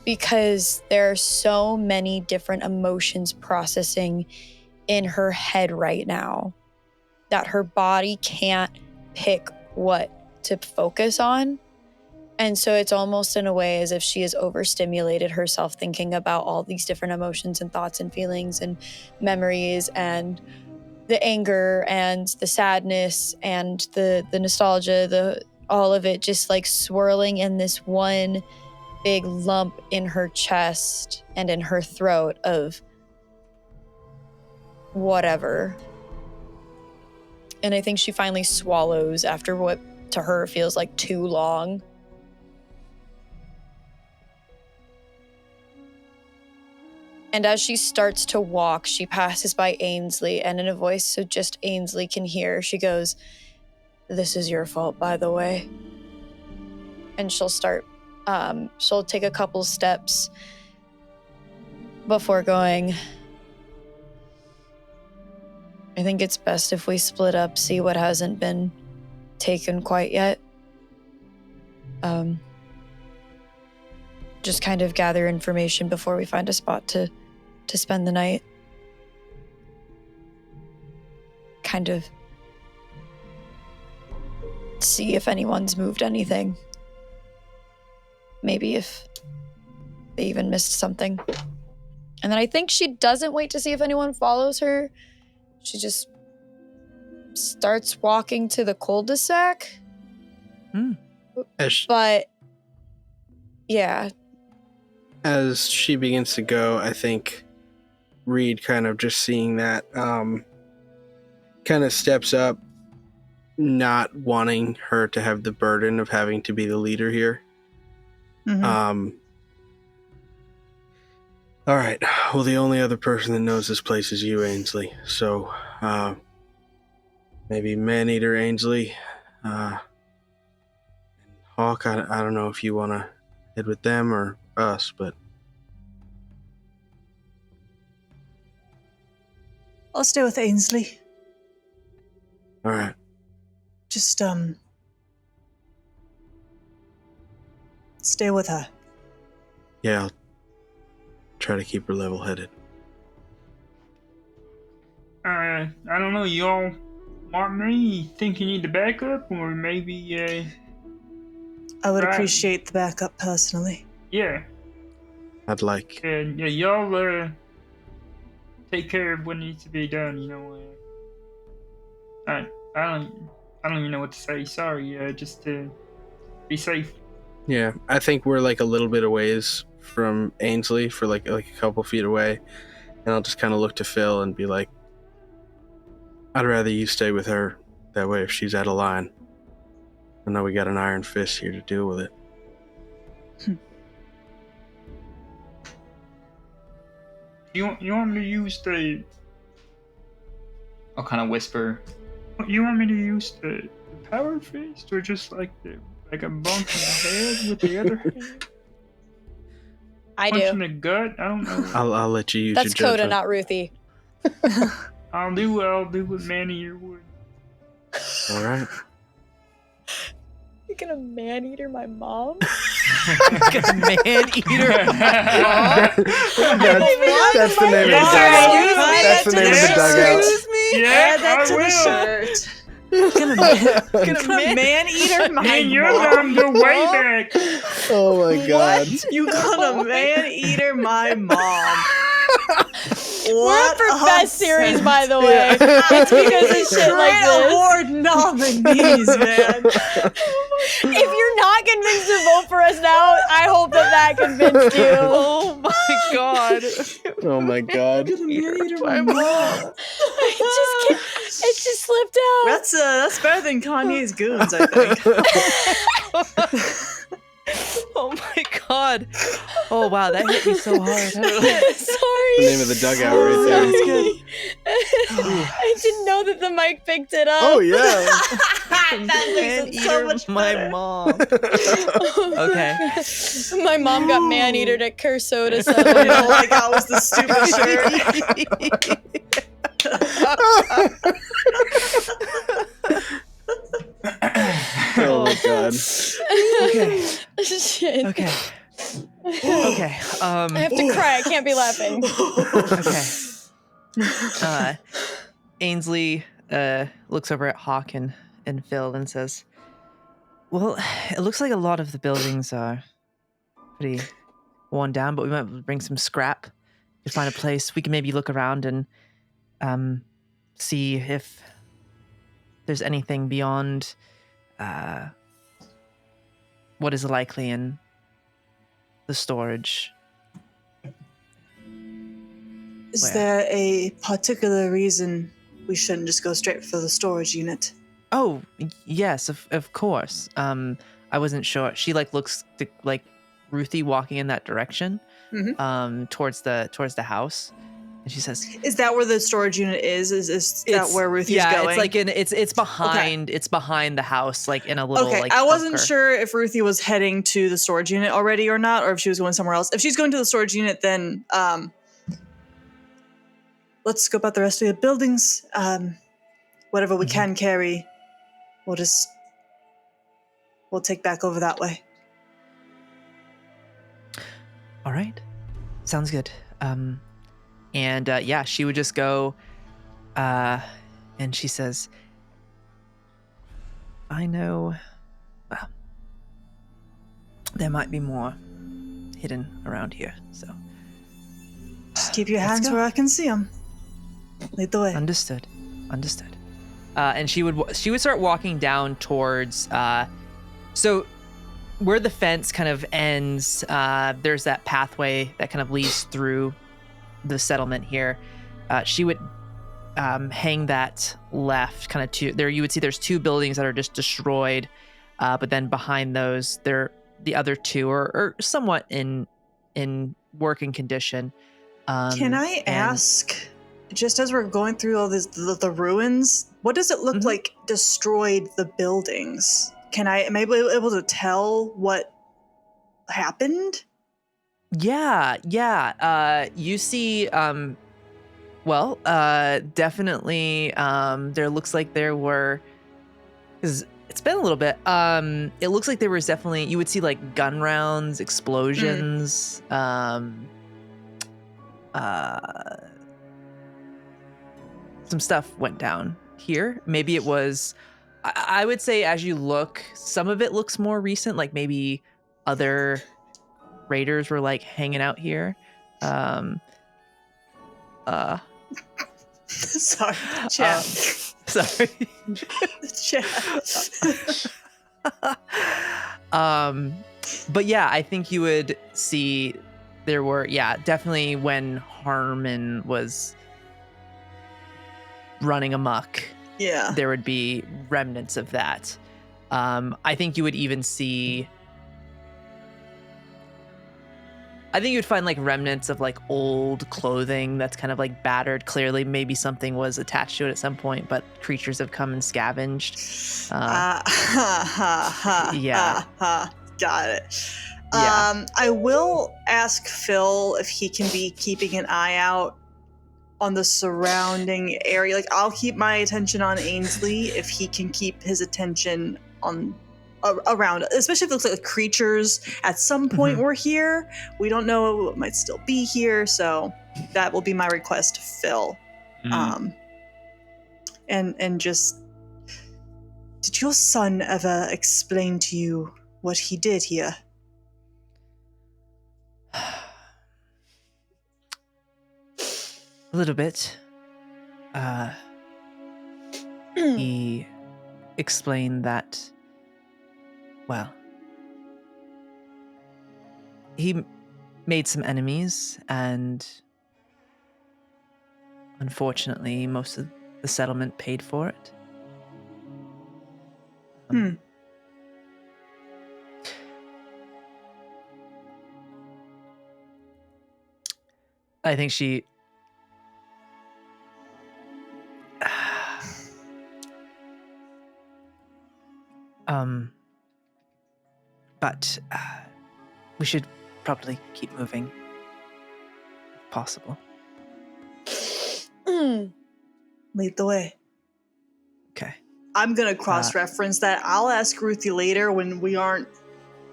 because there are so many different emotions processing in her head right now that her body can't pick what to focus on. And so it's almost in a way as if she has overstimulated herself thinking about all these different emotions and thoughts and feelings and memories and the anger and the sadness and the nostalgia, all of it just like swirling in this one big lump in her chest and in her throat of whatever. And I think she finally swallows after what to her feels like too long. And as she starts to walk, she passes by Ainsley, and in a voice so just Ainsley can hear, she goes, "This is your fault, by the way." And she'll take a couple steps before going, "I think it's best if we split up, see what hasn't been taken quite yet. Just kind of gather information before we find a spot to spend the night. Kind of see if anyone's moved anything. Maybe if they even missed something." And then I think she doesn't wait to see if anyone follows her. She just starts walking to the cul-de-sac. But yeah. As she begins to go, I think Reed kind of just seeing that kind of steps up, not wanting her to have the burden of having to be the leader here. Mm-hmm. All right. Well, the only other person that knows this place is you, Ainsley. So, maybe Man-Eater Ainsley. Hawke, I don't know if you want to head with them or us, but... I'll stay with Ainsley. All right. Just, stay with her. Yeah, I'll try to keep her level-headed. I don't know, y'all want me? Think you need the backup, or maybe, I would right. appreciate the backup personally. Yeah. I'd like... Yeah, y'all, take care of what needs to be done, you know. I don't even know what to say. Sorry, just be safe. Yeah, I think we're like a little bit a ways from Ainsley, for like a couple feet away, and I'll just kind of look to Phil and be like, "I'd rather you stay with her. That way, if she's out of line, I know we got an iron fist here to deal with it." You want me to use the... I'll kind of whisper. You want me to use the power fist, or just like a bump in the head with the other hand? I Punch do. in the gut? I don't know. I'll let you use That's your Coda, judgment. not Ruthie. I'll do what Man-Eater would. All right. You're gonna man-eater my mom? Man-eater. That's the name of the dugout. That's the name of the dugout. Excuse me? Yeah, Add that I to the will. shirt. Gonna man-eater my And your mom. mom go way back. Oh my god. You gonna man-eater my mom. We're for best series, sense. by the way. It's because of shit like Great this. award nominees, man. If you're not convinced to vote for us now, I hope that convinced you. Oh my god. Oh my god. Man-eater my mom. It just slipped out. That's better than Kanye's Goons, I think. Oh my god. Oh wow, that hit me so hard. Sorry. The name of the dugout right there. That's good. I didn't know that the mic picked it up. Oh yeah. That makes it so much my better. mom. Okay. My mom got man-eatered at Cursoda. So All I got was the stupid Oh my god. Okay. Shit. Okay. Okay. I have to cry. I can't be laughing. Okay. Ainsley looks over at Hawke and Phil and says, "Well, it looks like a lot of the buildings are pretty worn down, but we might bring some scrap to find a place. We can maybe look around and see if there's anything beyond what is likely in the storage." Is Where? there a particular reason we shouldn't just go straight for the storage unit? Oh, yes, of course. I wasn't sure. She looks to, Ruthie walking in that direction, towards the house, and she says, Is that where the storage unit is? Is that where Ruthie's going? It's behind it's behind the house, in a little Okay, I wasn't bunker. sure if Ruthie was heading to the storage unit already or not, or if she was going somewhere else. If she's going to the storage unit, then let's scope out the rest of the buildings. Whatever we can carry, we'll take back over that way. All right, sounds good. She would just go, and she says, "I know, well, there might be more hidden around here, so Just keep your let's hands go." where I can see them. Lead the way. Understood. And she would start walking down towards, so where the fence kind of ends, there's that pathway that kind of leads through the settlement here. She would hang that left kind of to there. You would see there's two buildings that are just destroyed, but then behind those, the other two are somewhat in working condition. Can I ask, just as we're going through all this, the ruins, what does it look like destroyed the buildings? Am I able to tell what happened? Yeah. You see, definitely, there looks like there were, because it's been a little bit, it looks like there was definitely, you would see gun rounds, explosions, some stuff went down here. Maybe it was, I would say as you look, some of it looks more recent, maybe other raiders were hanging out here. Sorry, chat. Sorry. Chat. But yeah, I think you would see there were, definitely when Harmon was running amok, there would be remnants of that. I think you would even see, I think you'd find remnants of old clothing that's kind of battered. Clearly, maybe something was attached to it at some point, but creatures have come and scavenged. Got it. I will ask Phil if he can be keeping an eye out on the surrounding area. I'll keep my attention on Ainsley if he can keep his attention on around, especially if it looks like creatures at some point were here. We don't know what might still be here, so that will be my request to Phil. And just, did your son ever explain to you what he did here? A little bit. He explained that, well, he made some enemies, and unfortunately, most of the settlement paid for it. I think she. But we should probably keep moving, if possible. Lead the way. Okay. I'm gonna cross-reference that. I'll ask Ruthie later when we aren't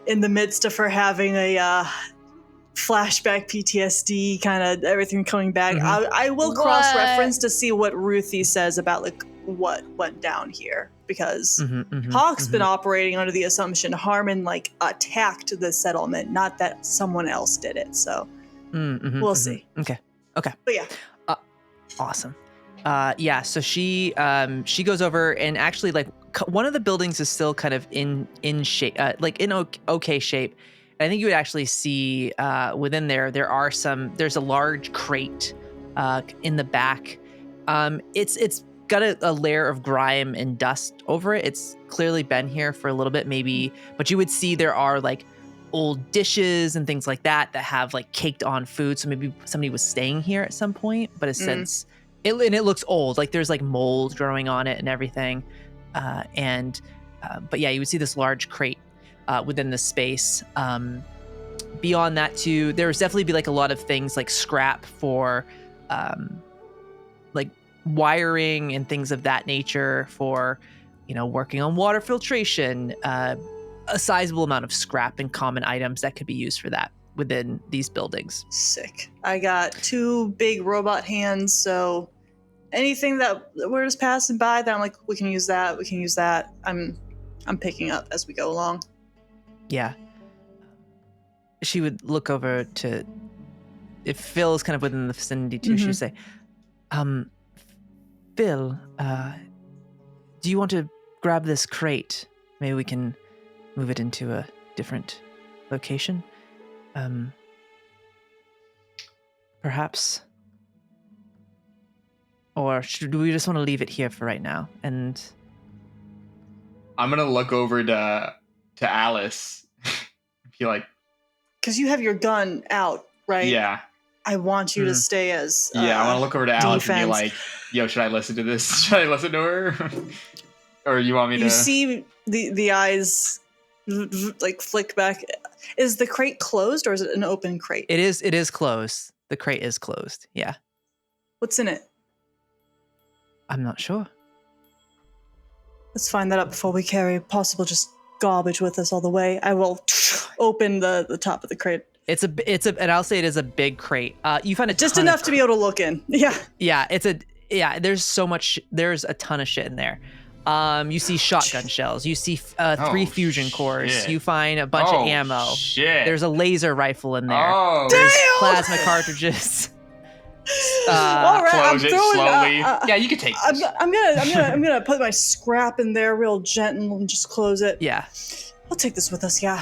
in the midst of her having a flashback PTSD, kind of everything coming back. I will cross-reference to see what Ruthie says about like what went down here, because Hawke's been operating under the assumption Harmon like attacked the settlement, not that someone else did it. So we'll see. Okay. But yeah. Awesome. Yeah. So she goes over and actually like one of the buildings is still kind of in shape, like in okay shape. And I think you would actually see within there's a large crate in the back. It's got a layer of grime and dust over it. It's clearly been here for a little bit, maybe, but you would see there are like old dishes and things like that have like caked on food. So maybe somebody was staying here at some point, but since it looks old, like there's like mold growing on it and everything. But yeah, you would see this large crate within the space. Beyond that too, there would definitely be like a lot of things like scrap for like wiring and things of that nature for, working on water filtration, a sizable amount of scrap and common items that could be used for that within these buildings. Sick. I got 2 big robot hands, so anything that we're just passing by that I'm like, we can use that. I'm picking up as we go along. Yeah. She would look over to, if Phil is kind of within the vicinity too, she would say, Phil, do you want to grab this crate? Maybe we can move it into a different location. Perhaps. Or do we just want to leave it here for right now? And I'm gonna look over to Alice. Be like, because you have your gun out, right? Yeah. I want you to stay as I want to look over to Alice and be defense. like, yo, should I listen to this? Should I listen to her? Or you want me to? You see the eyes like flick back. Is the crate closed or is it an open crate? It is closed. The crate is closed. Yeah. What's in it? I'm not sure. Let's find that out before we carry possible just garbage with us all the way. I will open the top of the crate. It's a, and I'll say it is a big crate. You find it just enough to be able to look in. Yeah. Yeah. There's a ton of shit in there. You see shotgun shells. You see 3 fusion cores. Shit. You find a bunch of ammo. Shit. There's a laser rifle in there. Oh, there's plasma cartridges. All right, close it throwing, slowly. Yeah, you can take this. I'm gonna put my scrap in there real gentle and just close it. Yeah. I'll take this with us. Yeah.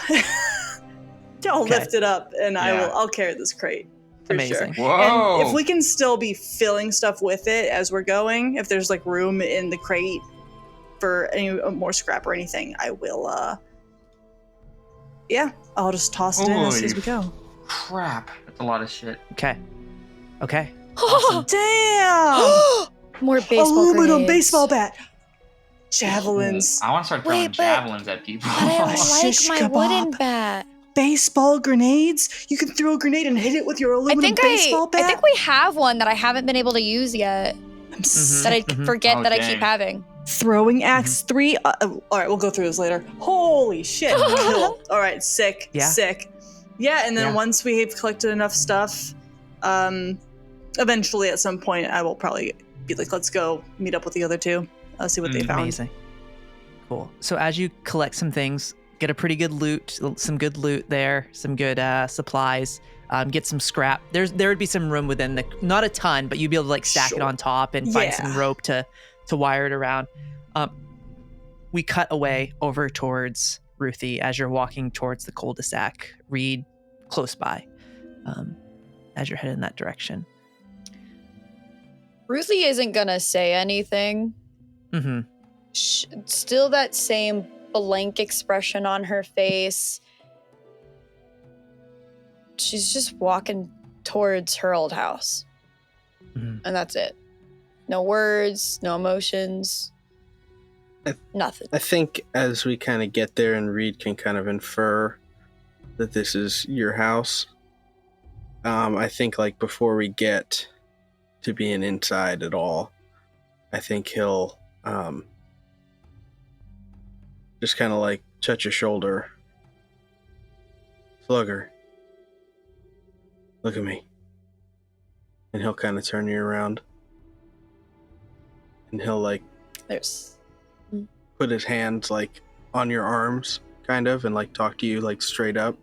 I'll lift it up and I'll carry this crate. For Amazing. Sure. Whoa. And if we can still be filling stuff with it as we're going, if there's like room in the crate for any more scrap or anything, I will. I'll just toss it in as we go. Crap, that's a lot of shit. Okay. Awesome. Damn! More baseball Aluminum grenades. baseball bat. Javelins. I want to start throwing javelins at people. But I like Shish my kebab. wooden bat. Baseball grenades. You can throw a grenade and hit it with your aluminum baseball bat. I think we have one that I haven't been able to use yet. That I forget that I keep having. Throwing axe 3. All right, we'll go through this later. Holy shit. Cool. All right, sick. Yeah. Sick. Yeah, and then once we've collected enough stuff, eventually at some point I will probably be like, let's go meet up with the other 2. See what they found. Amazing. Cool. So as you collect some things, get a pretty good loot, some good loot there, some good supplies, get some scrap. There would be some room within not a ton, but you'd be able to like stack it on top and find some rope to wire it around. We cut away over towards Ruthie as you're walking towards the cul-de-sac. Reed close by as you're headed in that direction. Ruthie isn't gonna say anything. Still that same blank expression on her face. She's just walking towards her old house. Mhm. And that's it. No words, no emotions, nothing. I think as we kind of get there and Reed can kind of infer that this is your house, I think like before we get to being inside at all, I think he'll just kind of like touch your shoulder. Slugger, look at me. And he'll kind of turn you around. And he'll like There's put his hands like on your arms kind of and like talk to you like straight up.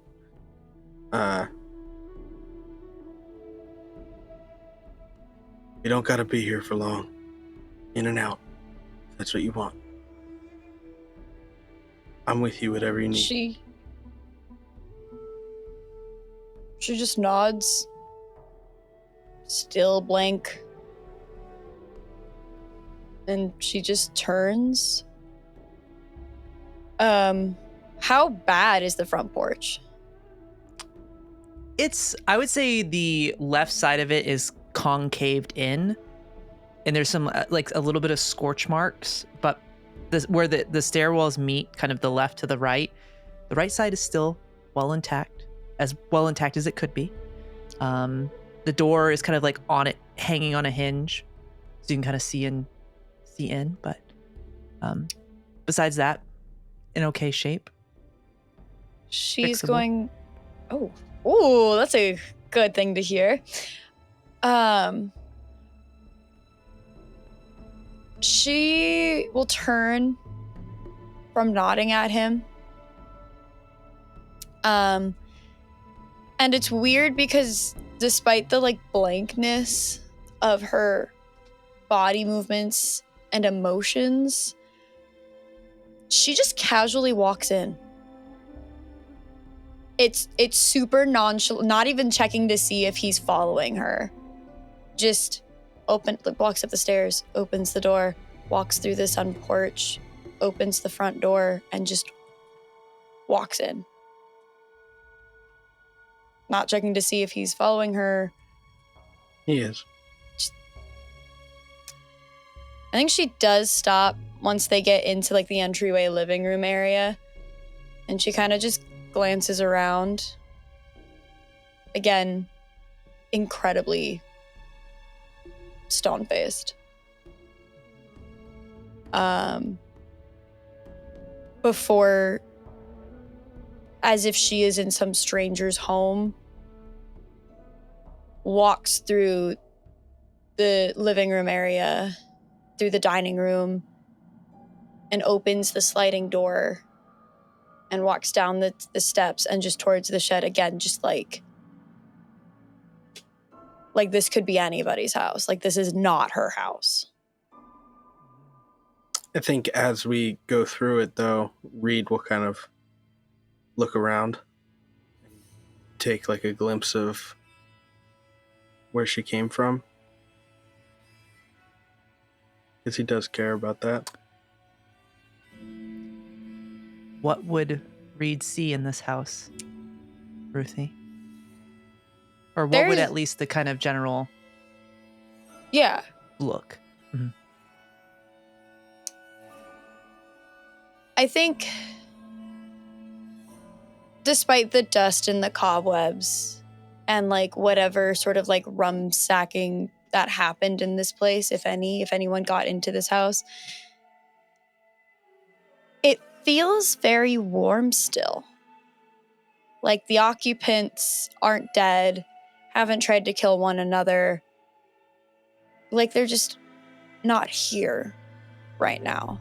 You don't gotta be here for long. In and out. That's what you want. I'm with you, whatever you need. She just nods. Still blank. And she just turns. How bad is the front porch? I would say the left side of it is concaved in, and there's some like a little bit of scorch marks, but where the stairwells meet, kind of the left to the right side is still well intact as it could be. The door is kind of like on it, hanging on a hinge, so you can kind of see in. But besides that, in okay shape. She's Fixable. going. Oh, that's a good thing to hear. She will turn from nodding at him. And it's weird because despite the like blankness of her body movements and emotions, she just casually walks in. It's super nonchalant, not even checking to see if he's following her. Just walks up the stairs, opens the door, walks through the sun porch, opens the front door, and just walks in. Not checking to see if he's following her. He is. I think she does stop once they get into like the entryway living room area. And she kind of just glances around. Again, incredibly stone-faced. Before, as if she is in some stranger's home, walks through the living room area, through the dining room, and opens the sliding door and walks down the steps and just towards the shed again, just like this could be anybody's house. Like, this is not her house. I think as we go through it, though, Reed will kind of look around, take like a glimpse of where she came from. Because he does care about that. What would Reed see in this house, Ruthie? Or what would at least the kind of general look? Mm-hmm. I think despite the dust and the cobwebs and like whatever sort of like rum sacking that happened in this place, if anyone got into this house, it feels very warm still. Like the occupants aren't dead, haven't tried to kill one another. Like they're just not here right now.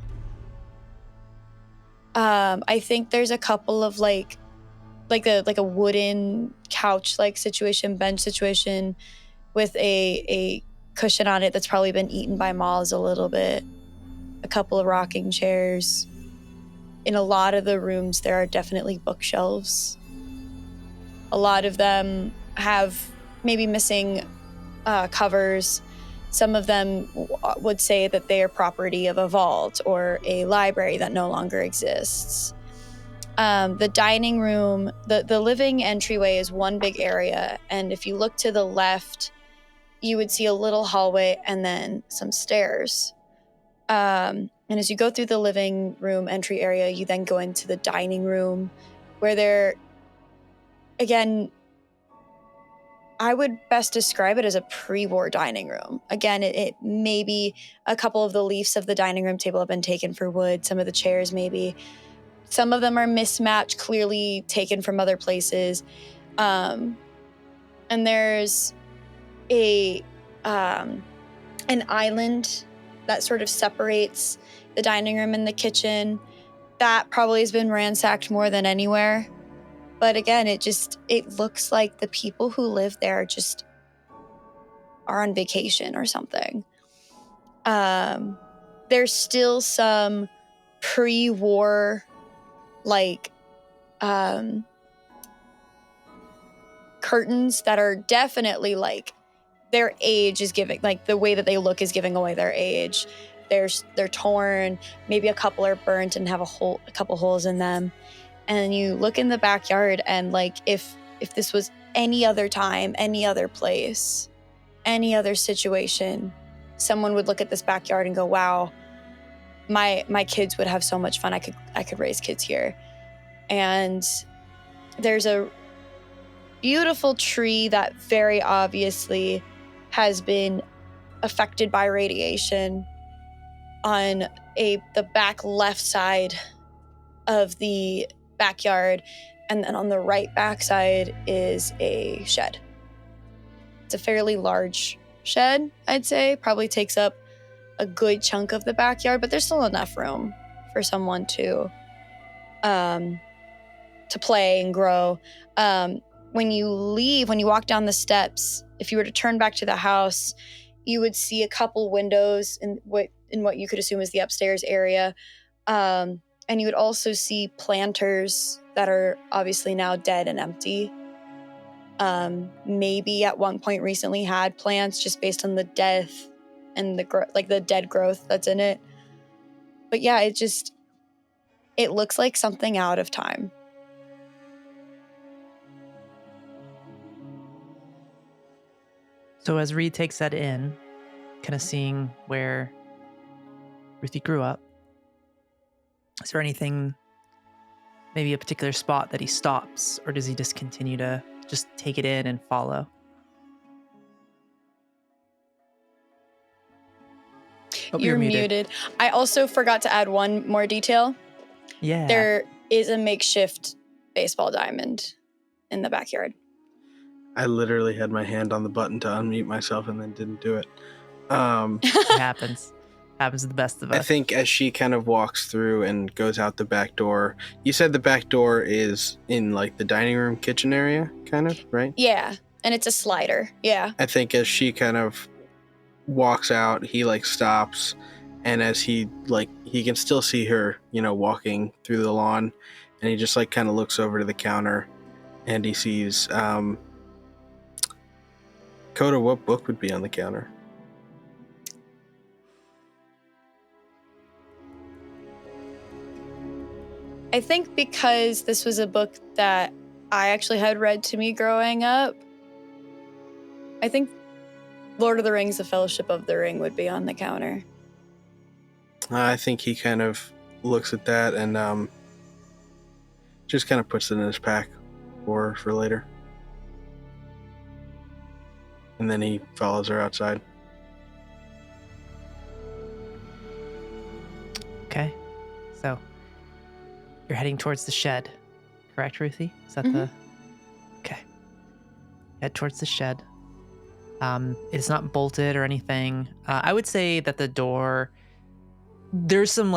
I think there's a couple of like a wooden couch like situation, bench situation with a cushion on it that's probably been eaten by moths a little bit. A couple of rocking chairs. In a lot of the rooms, there are definitely bookshelves. A lot of them have maybe missing covers. Some of them would say that they are property of a vault or a library that no longer exists. The dining room, the living entryway is one big area, and if you look to the left, you would see a little hallway and then some stairs. And as you go through the living room entry area, you then go into the dining room, where there, again, I would best describe it as a pre-war dining room. Again, it maybe a couple of the leaves of the dining room table have been taken for wood. Some of the chairs maybe. Some of them are mismatched, clearly taken from other places. And there's an island that sort of separates the dining room and the kitchen. That probably has been ransacked more than anywhere. But again, it looks like the people who live there just are on vacation or something. There's still some pre-war, curtains that are definitely their age is giving, the way that they look is giving away their age. They're torn, maybe a couple are burnt and have a couple holes in them. And you look in the backyard, and if this was any other time, any other place, any other situation, someone would look at this backyard and go, "Wow, my kids would have so much fun. I could raise kids here." And there's a beautiful tree that very obviously has been affected by radiation on the back left side of the backyard, and then on the right backside is a shed. It's a fairly large shed, I'd say. Probably takes up a good chunk of the backyard, but there's still enough room for someone to play and grow. When you walk down the steps, if you were to turn back to the house, you would see a couple windows in what you could assume is the upstairs area. And you would also see planters that are obviously now dead and empty. Maybe at one point recently had plants, just based on the death and the dead growth that's in it. But yeah, it looks like something out of time. So as Reed takes that in, kind of seeing where Ruthie grew up, is there anything, maybe a particular spot that he stops, or does he just continue to just take it in and follow? Oh, You're muted. I also forgot to add one more detail. Yeah. There is a makeshift baseball diamond in the backyard. I literally had my hand on the button to unmute myself and then didn't do it. It happens. Happens to the best of us. I think as she kind of walks through and goes out the back door, you said the back door is in the dining room kitchen area, kind of, right? Yeah, and it's a slider. Yeah. I think as she kind of walks out, he stops, and as he can still see her, walking through the lawn, and he just kind of looks over to the counter, and he sees Dakota, what book would be on the counter? I think because this was a book that I actually had read to me growing up, I think Lord of the Rings, The Fellowship of the Ring would be on the counter. I think he kind of looks at that and just kind of puts it in his pack for later. And then he follows her outside. Okay. So you're heading towards the shed, correct, Ruthie? Is that Okay. Head towards the shed. It's not bolted or anything. I would say that the door, there's some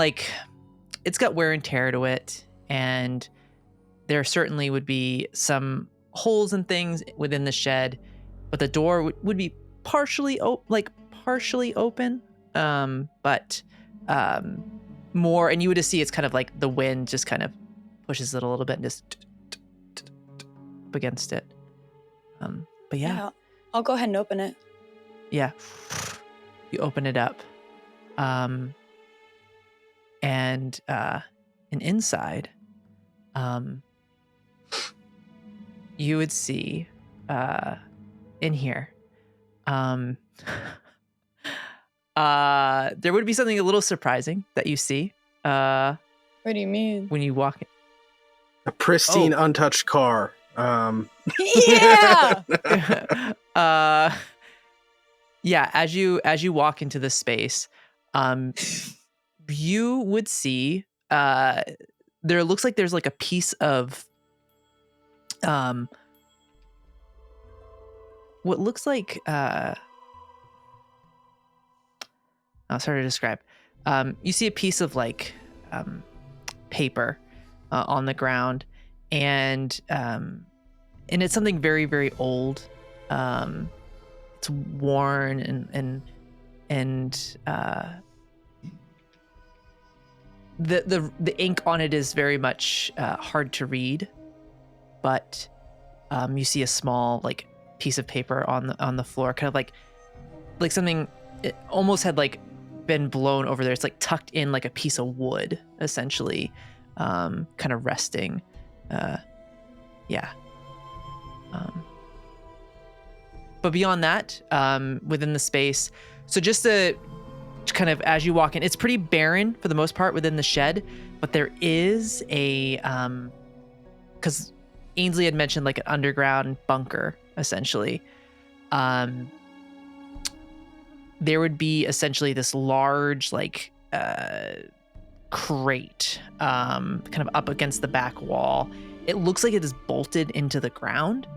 it's got wear and tear to it, and there certainly would be some holes and things within the shed, but the door would be partially open, but more, and you would just see it's kind of the wind just kind of pushes it a little bit and just up against it. But yeah. I'll go ahead and open it. Yeah. You open it up. And inside you would see in here, there would be something a little surprising that you see What do you mean? when you walk in. A pristine, untouched car. Yeah. Yeah, as you walk into the space, you would see there looks like there's like a piece of what looks like oh, sorry to describe. You see a piece of like paper on the ground, and it's something very, very old. It's worn and the ink on it is very much hard to read, but you see a small like piece of paper on the floor, kind of like something. It almost had like been blown over there. It's like tucked in like a piece of wood, essentially, kind of resting. Yeah. But beyond that, within the space, so just to kind of, as you walk in, it's pretty barren for the most part within the shed, but there is a, because Ainsley had mentioned like an underground bunker, essentially. There would be essentially this large, like, crate, kind of up against the back wall. It looks like it is bolted into the ground,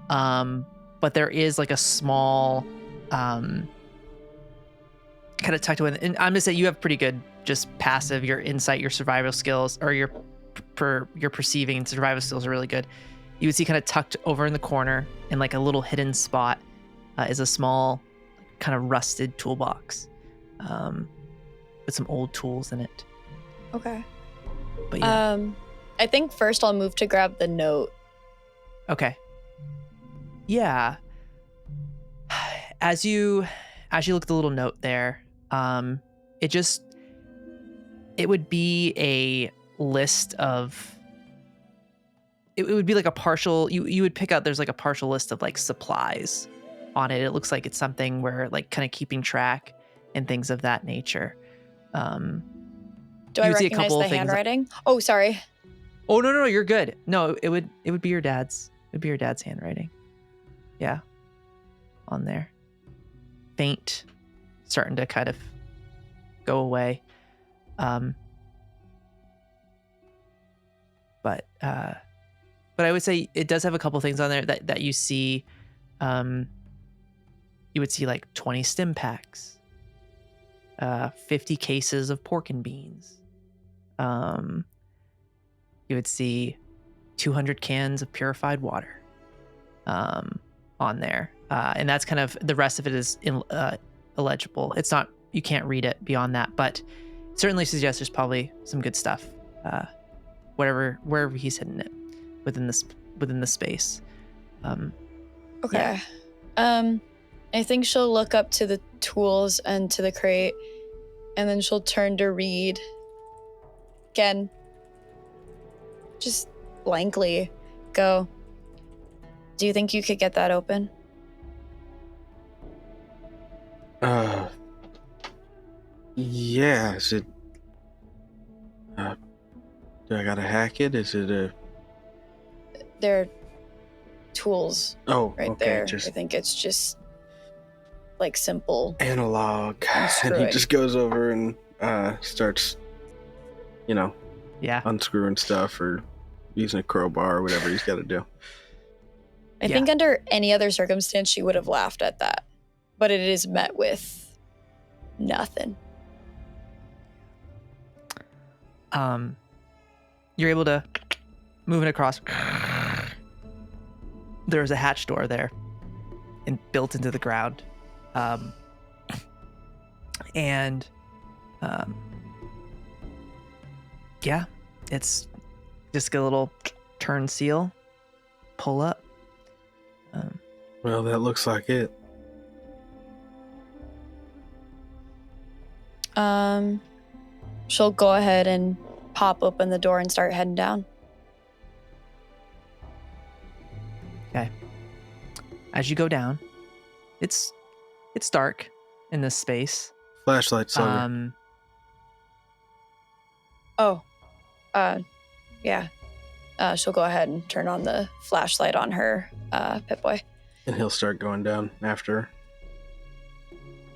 but there is like a small, kind of tucked away. And I'm gonna say you have pretty good, just passive, your insight, your survival skills, or your perceiving and survival skills are really good. You would see kind of tucked over in the corner in like a little hidden spot is a small, kind of rusted toolbox with some old tools in it. Okay. But yeah. I think first I'll move to grab the note. Okay. Yeah. As you look at the little note there, it would be a list of, it would be like a partial, you would pick out, there's like a partial list of like supplies on it. It looks like it's something where like kind of keeping track and things of that nature. Do I recognize the handwriting? Oh, sorry. Oh, no, you're good. No, it would be your dad's. It'd be your dad's handwriting. Yeah. On there. Faint. Starting to kind of go away. But I would say it does have a couple things on there that you see. You would see like 20 stim packs, 50 cases of pork and beans. You would see 200 cans of purified water on there. And that's kind of, the rest of it is illegible. It's not, you can't read it beyond that, but it certainly suggests there's probably some good stuff, wherever he's hidden it within the space. Okay. Yeah. I think she'll look up to the tools and to the crate, and then she'll turn to read again. Just blankly go, do you think you could get that open? Yeah, is it, do I gotta hack it? Is it a... They're tools right okay, there. just I think it's just like simple analog. And he unscrewing. just goes over and starts, Yeah. unscrewing stuff or using a crowbar or whatever he's got to do. I think under any other circumstance, she would have laughed at that. But it is met with nothing. You're able to move it across. There's a hatch door there and built into the ground. Yeah, it's just a little turn seal, pull up. Well, that looks like it. She'll go ahead and pop open the door and start heading down. Okay. As you go down, it's dark in this space. Flashlight, Silver. Yeah. She'll go ahead and turn on the flashlight on her Pip-Boy. And he'll start going down after her.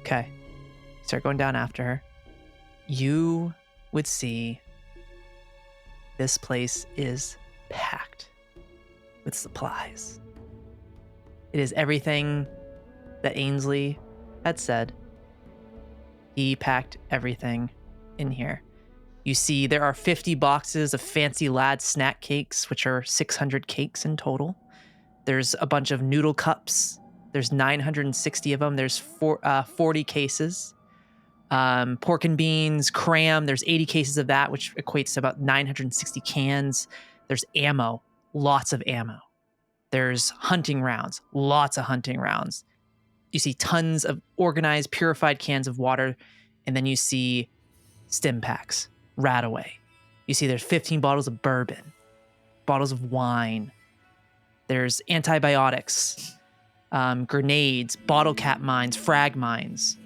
Okay. Start going down after her. You would see this place is packed with supplies. It is everything that Ainsley had said. He packed everything in here. You see there are 50 boxes of Fancy Lad snack cakes, which are 600 cakes in total. There's a bunch of noodle cups. There's 960 of them. There's 40 cases. Pork and beans, cram. There's 80 cases of that, which equates to about 960 cans. There's ammo, lots of ammo. There's hunting rounds, lots of hunting rounds. You see tons of organized, purified cans of water, and then you see stim packs, Radaway. You see there's 15 bottles of bourbon, bottles of wine. There's antibiotics, grenades, bottle cap mines, frag mines.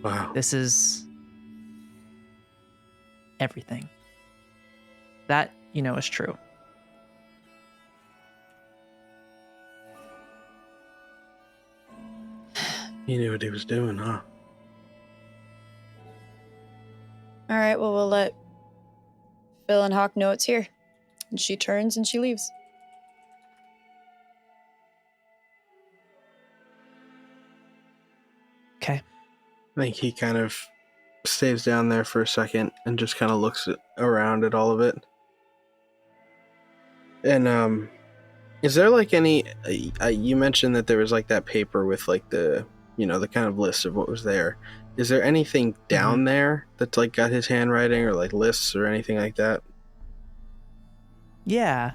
Wow. This is everything. That, is true. He knew what he was doing, huh? All right, well, we'll let Phil and Hawke know it's here. And she turns and she leaves. Okay. I think he kind of stays down there for a second and just kind of looks around at all of it. And, is there like any, you mentioned that there was like that paper with like the, the kind of list of what was there. Is there anything down there that's like got his handwriting or like lists or anything like that? Yeah.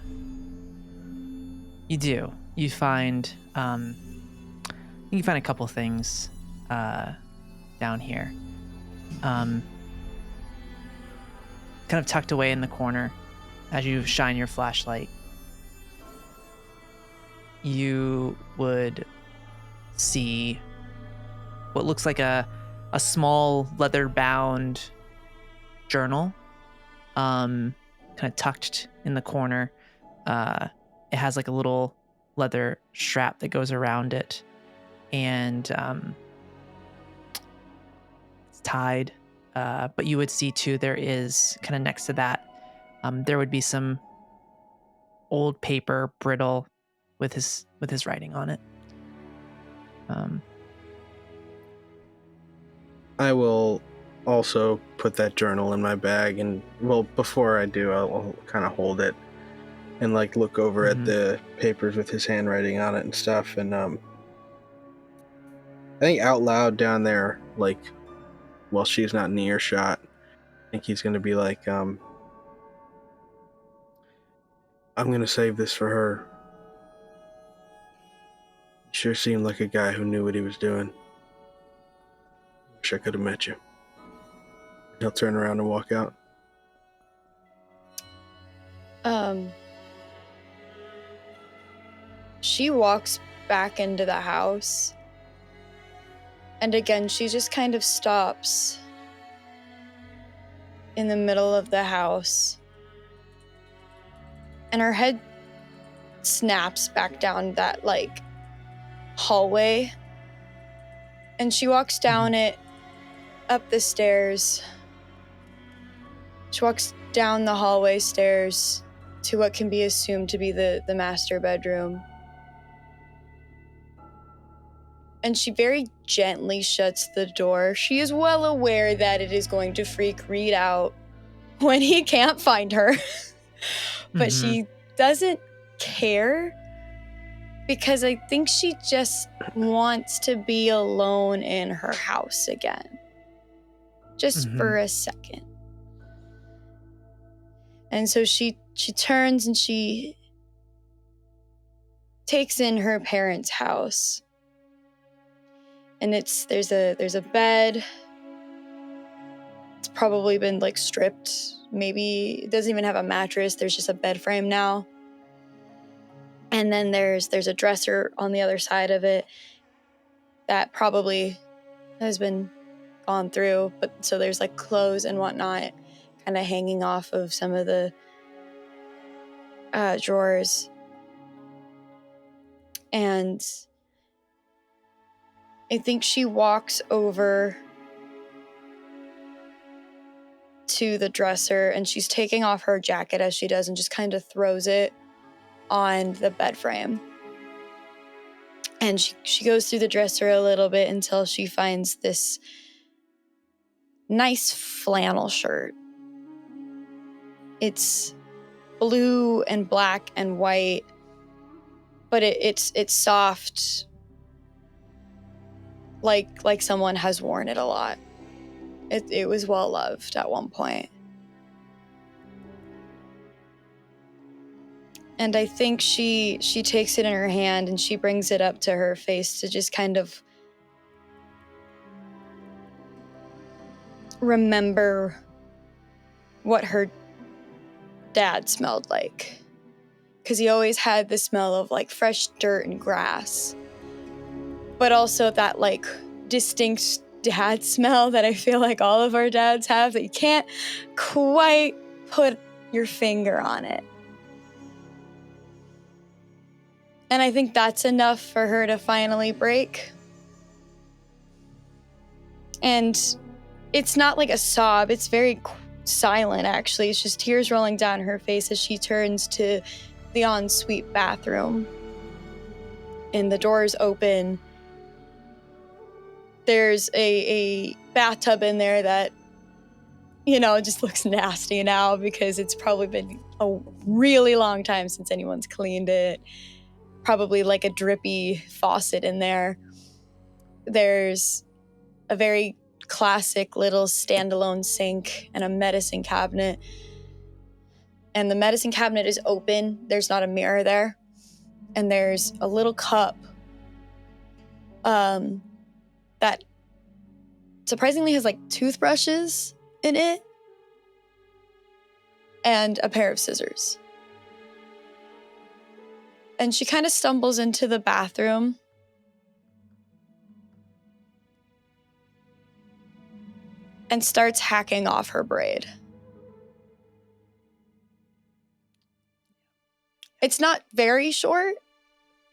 You do. You find, you can find a couple things, down here. Kind of tucked away in the corner as you shine your flashlight. You would see what looks like a small leather-bound journal, kind of tucked in the corner. It has like a little leather strap that goes around it, and it's tied. But you would see too, there is kind of next to that, there would be some old paper, brittle, with his writing on it. I will also put that journal in my bag, and well, before I do, I'll kind of hold it and like look over at the papers with his handwriting on it and stuff. And I think out loud down there, like, while she's not in earshot, I think he's gonna be like, I'm gonna save this for her. Sure seemed like a guy who knew what he was doing. Wish I could have met you. He'll turn around and walk out. She walks back into the house. And again, she just kind of stops in the middle of the house. And her head snaps back down that, like, hallway. And she walks down it, up the stairs. She walks down the hallway stairs to what can be assumed to be the master bedroom. And she very gently shuts the door. She is well aware that it is going to freak Reed out when he can't find her. But she doesn't care, because I think she just wants to be alone in her house again. Just for a second. And so she turns and she takes in her parents' house. And there's a bed. It's probably been like stripped. Maybe it doesn't even have a mattress. There's just a bed frame now. And then there's a dresser on the other side of it that probably has been gone through, but so there's like clothes and whatnot kind of hanging off of some of the drawers. And I think she walks over to the dresser and she's taking off her jacket as she does and just kind of throws it on the bed frame. And she goes through the dresser a little bit until she finds this nice flannel shirt. It's blue and black and white, but it's soft, like someone has worn it a lot. It was well loved at one point. And I think she takes it in her hand and she brings it up to her face to just kind of remember what her dad smelled like. Because he always had the smell of like fresh dirt and grass. But also that like distinct dad smell that I feel like all of our dads have that you can't quite put your finger on it. And I think that's enough for her to finally break. And it's not like a sob. It's very silent, actually. It's just tears rolling down her face as she turns to the ensuite bathroom. And the doors open. There's a bathtub in there that, you know, just looks nasty now because it's probably been a really long time since anyone's cleaned it. Probably like a drippy faucet in there. There's a very classic little standalone sink and a medicine cabinet. And the medicine cabinet is open. There's not a mirror there. And there's a little cup that surprisingly has like toothbrushes in it and a pair of scissors. And she kind of stumbles into the bathroom. And starts hacking off her braid. It's not very short.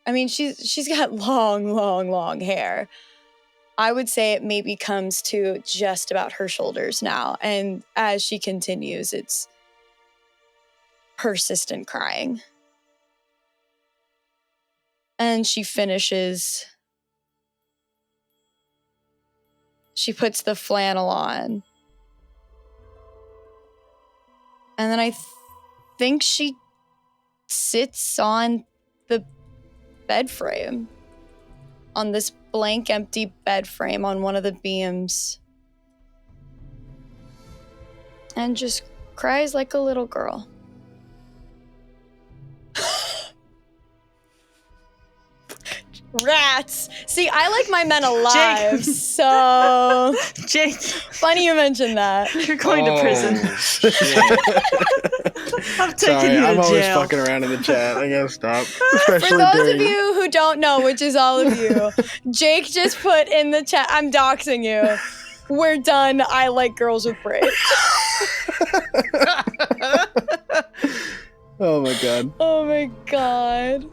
I mean, she's got long hair. I would say it maybe comes to just about her shoulders now. And as she continues, it's persistent crying. And she finishes. She puts the flannel on. And then I think she sits on the bed frame. On this blank, empty bed frame on one of the beams. And just cries like a little girl. Rats. See, I like my men alive, Jake. so... Jake. Funny you mentioned that. You're going to prison. I'm taking Sorry, you to I'm always jail. fucking around in the chat. I gotta stop. For Especially those during... of you who don't know, which is all of you, Jake just put in the chat, I'm doxing you. We're done. I like girls with braids. Oh my god. Oh my god.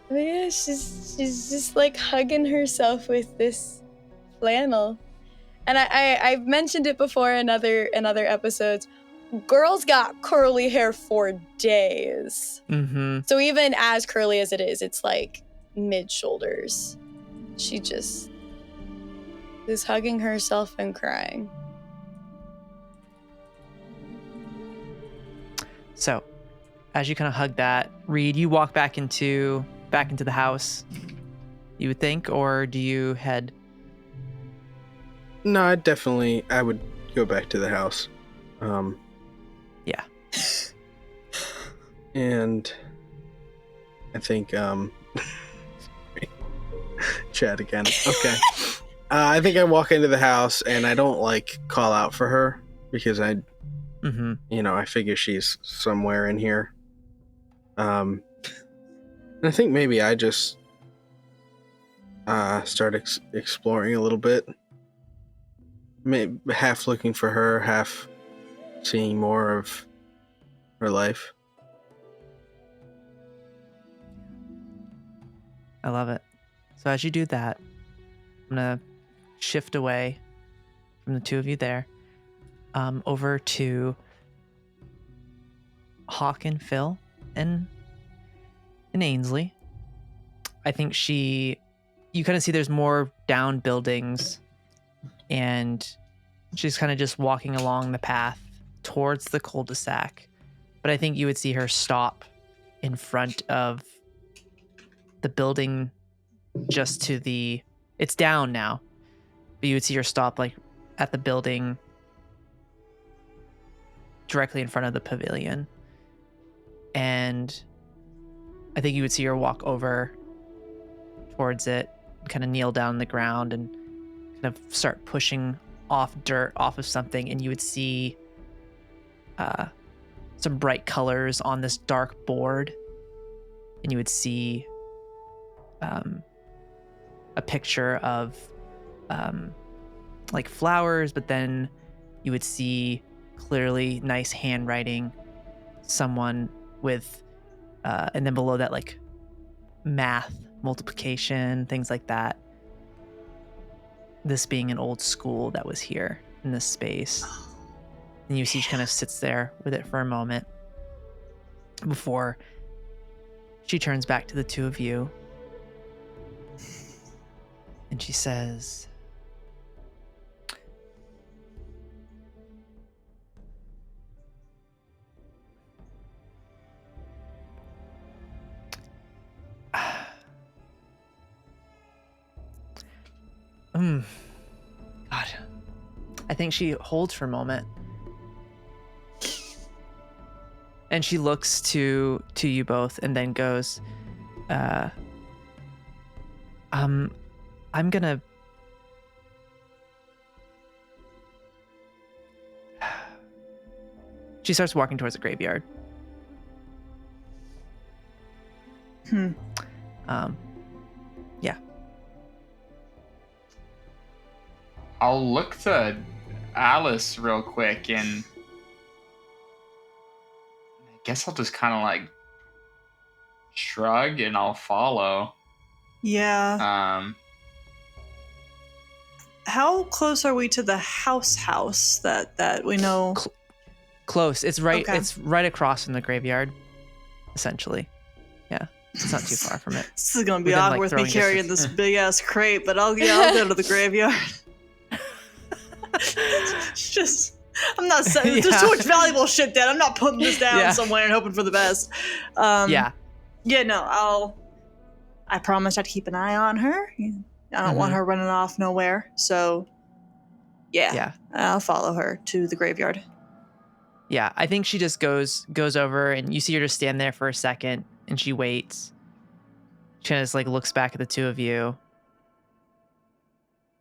But yeah, she's just like hugging herself with this flannel. And I've mentioned it before in other episodes. Girls got curly hair for days. Mm-hmm. So even as curly as it is, it's like mid-shoulders. She just is hugging herself and crying. So, as you kind of hug that, Reed, you walk back into the house, you would think, or do you head? No, I would go back to the house. Yeah. And I think, chat again. Okay. I think I walk into the house and I don't like call out for her because I figure she's somewhere in here. I think maybe I just start exploring a little bit. Maybe half looking for her, half seeing more of her life. I love it. So as you do that, I'm going to shift away from the two of you there, over to Hawke and Phil and Ainsley. I think you kind of see there's more down buildings, and she's kind of just walking along the path towards the cul-de-sac. But I think you would see her stop in front of the building just to it's down now, but you would see her stop like at the building directly in front of the pavilion. And I think you would see her walk over towards it, kind of kneel down on the ground and kind of start pushing off dirt off of something. And you would see some bright colors on this dark board. And you would see a picture of like flowers, but then you would see clearly nice handwriting, someone with and then below that like math, multiplication, things like that. This being an old school that was here in this space. And you see she kind of sits there with it for a moment before she turns back to the two of you. And she says, God. I think she holds for a moment. And she looks to you both and then goes, I'm gonna... She starts walking towards the graveyard. Yeah. I'll look to Alice real quick, and I guess I'll just kind of like shrug and I'll follow. Yeah. How close are we to the house that we know? Close. It's right. Okay. It's right across from the graveyard, essentially. Yeah, it's not too far from it. This is gonna be Within, like, awkward with me throwing carrying distance. this big ass crate, but I'll go to the graveyard. It's just, I'm not saying there's too much valuable shit dead. I'm not putting this down somewhere and hoping for the best. Yeah, no, I promised I'd keep an eye on her. I don't want her running off nowhere. So, yeah, I'll follow her to the graveyard. Yeah, I think she just goes over, and you see her just stand there for a second, and she waits. She kind of just like looks back at the two of you,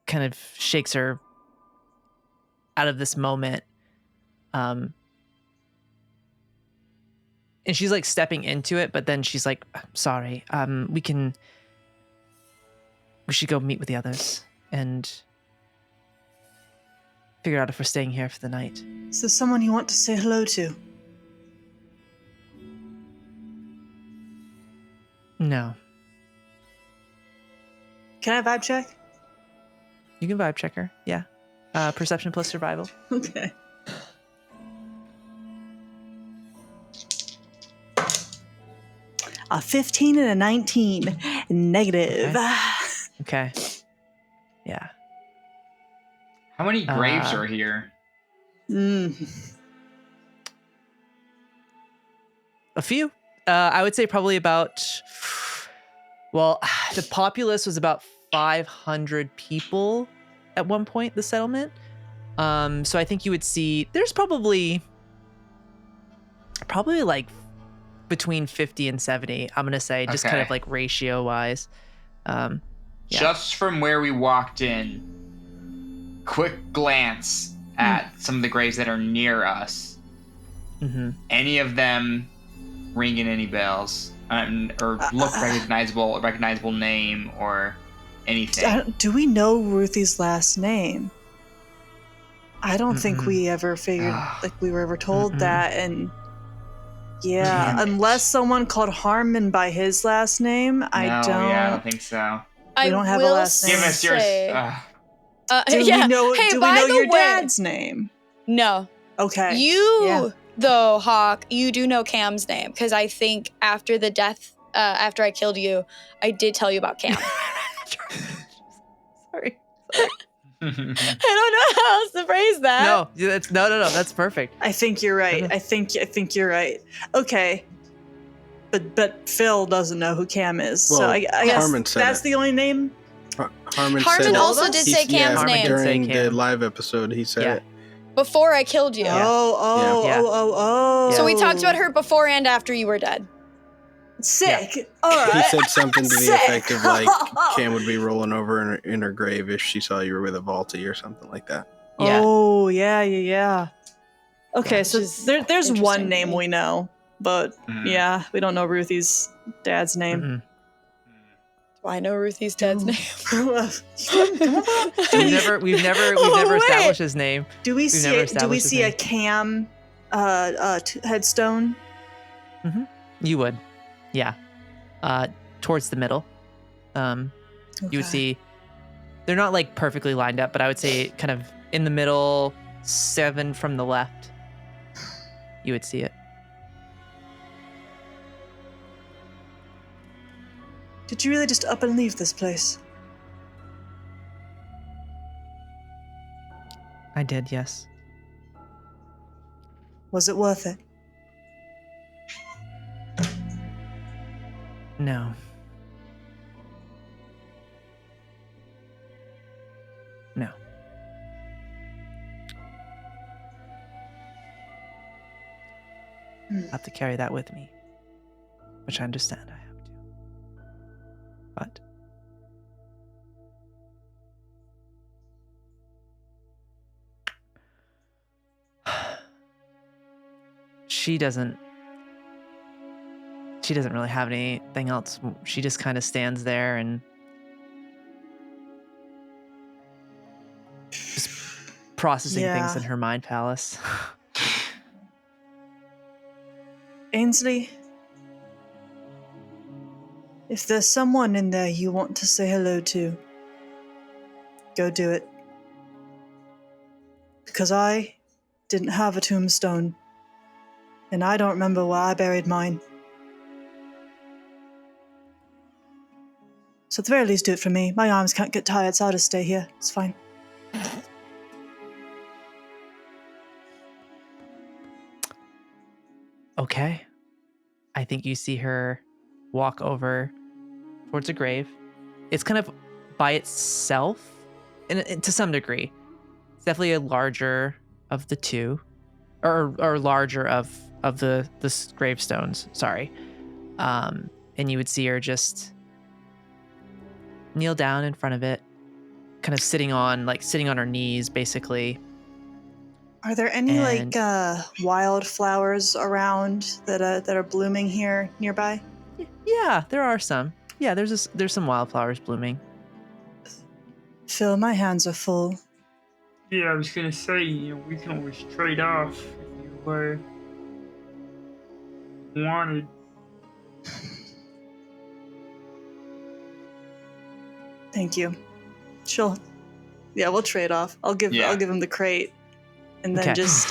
kind of shakes her out of this moment, and she's like stepping into it, but then she's like, "Sorry, we should go meet with the others and figure out if we're staying here for the night." Is there someone you want to say hello to? No. Can I vibe check? You can vibe check her. Yeah. Perception plus survival. Okay. A 15 and a 19. Negative. Okay. Yeah. How many graves are here? A few. I would say probably about, well, the populace was about 500 people at one point, the settlement. So I think you would see there's probably like between 50 and 70, I'm going to say, just kind of like ratio wise. Just from where we walked in, quick glance at some of the graves that are near us. Any of them ringing any bells? or look recognizable name or anything. Do we know Ruthie's last name? I don't think we ever figured, like, we were ever told that, and yeah, unless someone called Harmon by his last name, I don't think so. We don't have a last name. Give us yours. Do we know your way, dad's name? No. Okay. Though, Hawke, you do know Cam's name, because I think after the death, after I killed you, I did tell you about Cam. Sorry. I don't know how else to phrase that. No, that's perfect. I think you're right. I think you're right. Okay. But Phil doesn't know who Cam is, so I guess that's the only name. Harmon also did say Cam's name during the live episode. He said it before I killed you. Oh. So we talked about her before and after you were dead. Sick. Yeah. All right. He said something to the effect of like Cam would be rolling over in her grave if she saw you were with a Vaulty or something like that. Yeah. Oh, yeah. Okay, so there's one name we know, but yeah, we don't know Ruthie's dad's name. Do I know Ruthie's dad's name? We've never established his name. Do we see a Cam headstone? You would. Yeah. Towards the middle. You would see, they're not like perfectly lined up, but I would say kind of in the middle, 7 from the left. You would see it. Did you really just up and leave this place? I did, yes. Was it worth it? No. No. I have to carry that with me, which I understand I have to. But she doesn't really have anything else. She just kind of stands there and just processing things in her mind palace. Ainsley, if there's someone in there you want to say hello to, go do it. Because I didn't have a tombstone, and I don't remember where I buried mine. So at the very least, do it for me. My arms can't get tired, so I'll just stay here. It's fine. Okay. I think you see her walk over towards a grave. It's kind of by itself, and to some degree. It's definitely a larger of the two, or larger of the gravestones. Sorry. And you would see her just kneel down in front of it, kind of sitting on her knees, basically. Are there any wildflowers around that are blooming here nearby? Yeah, there are some. Yeah, there's some wildflowers blooming. Phil, my hands are full. Yeah, I was gonna say, we can always trade off if you wanted. Thank you. We'll trade off. I'll give him the crate, and then just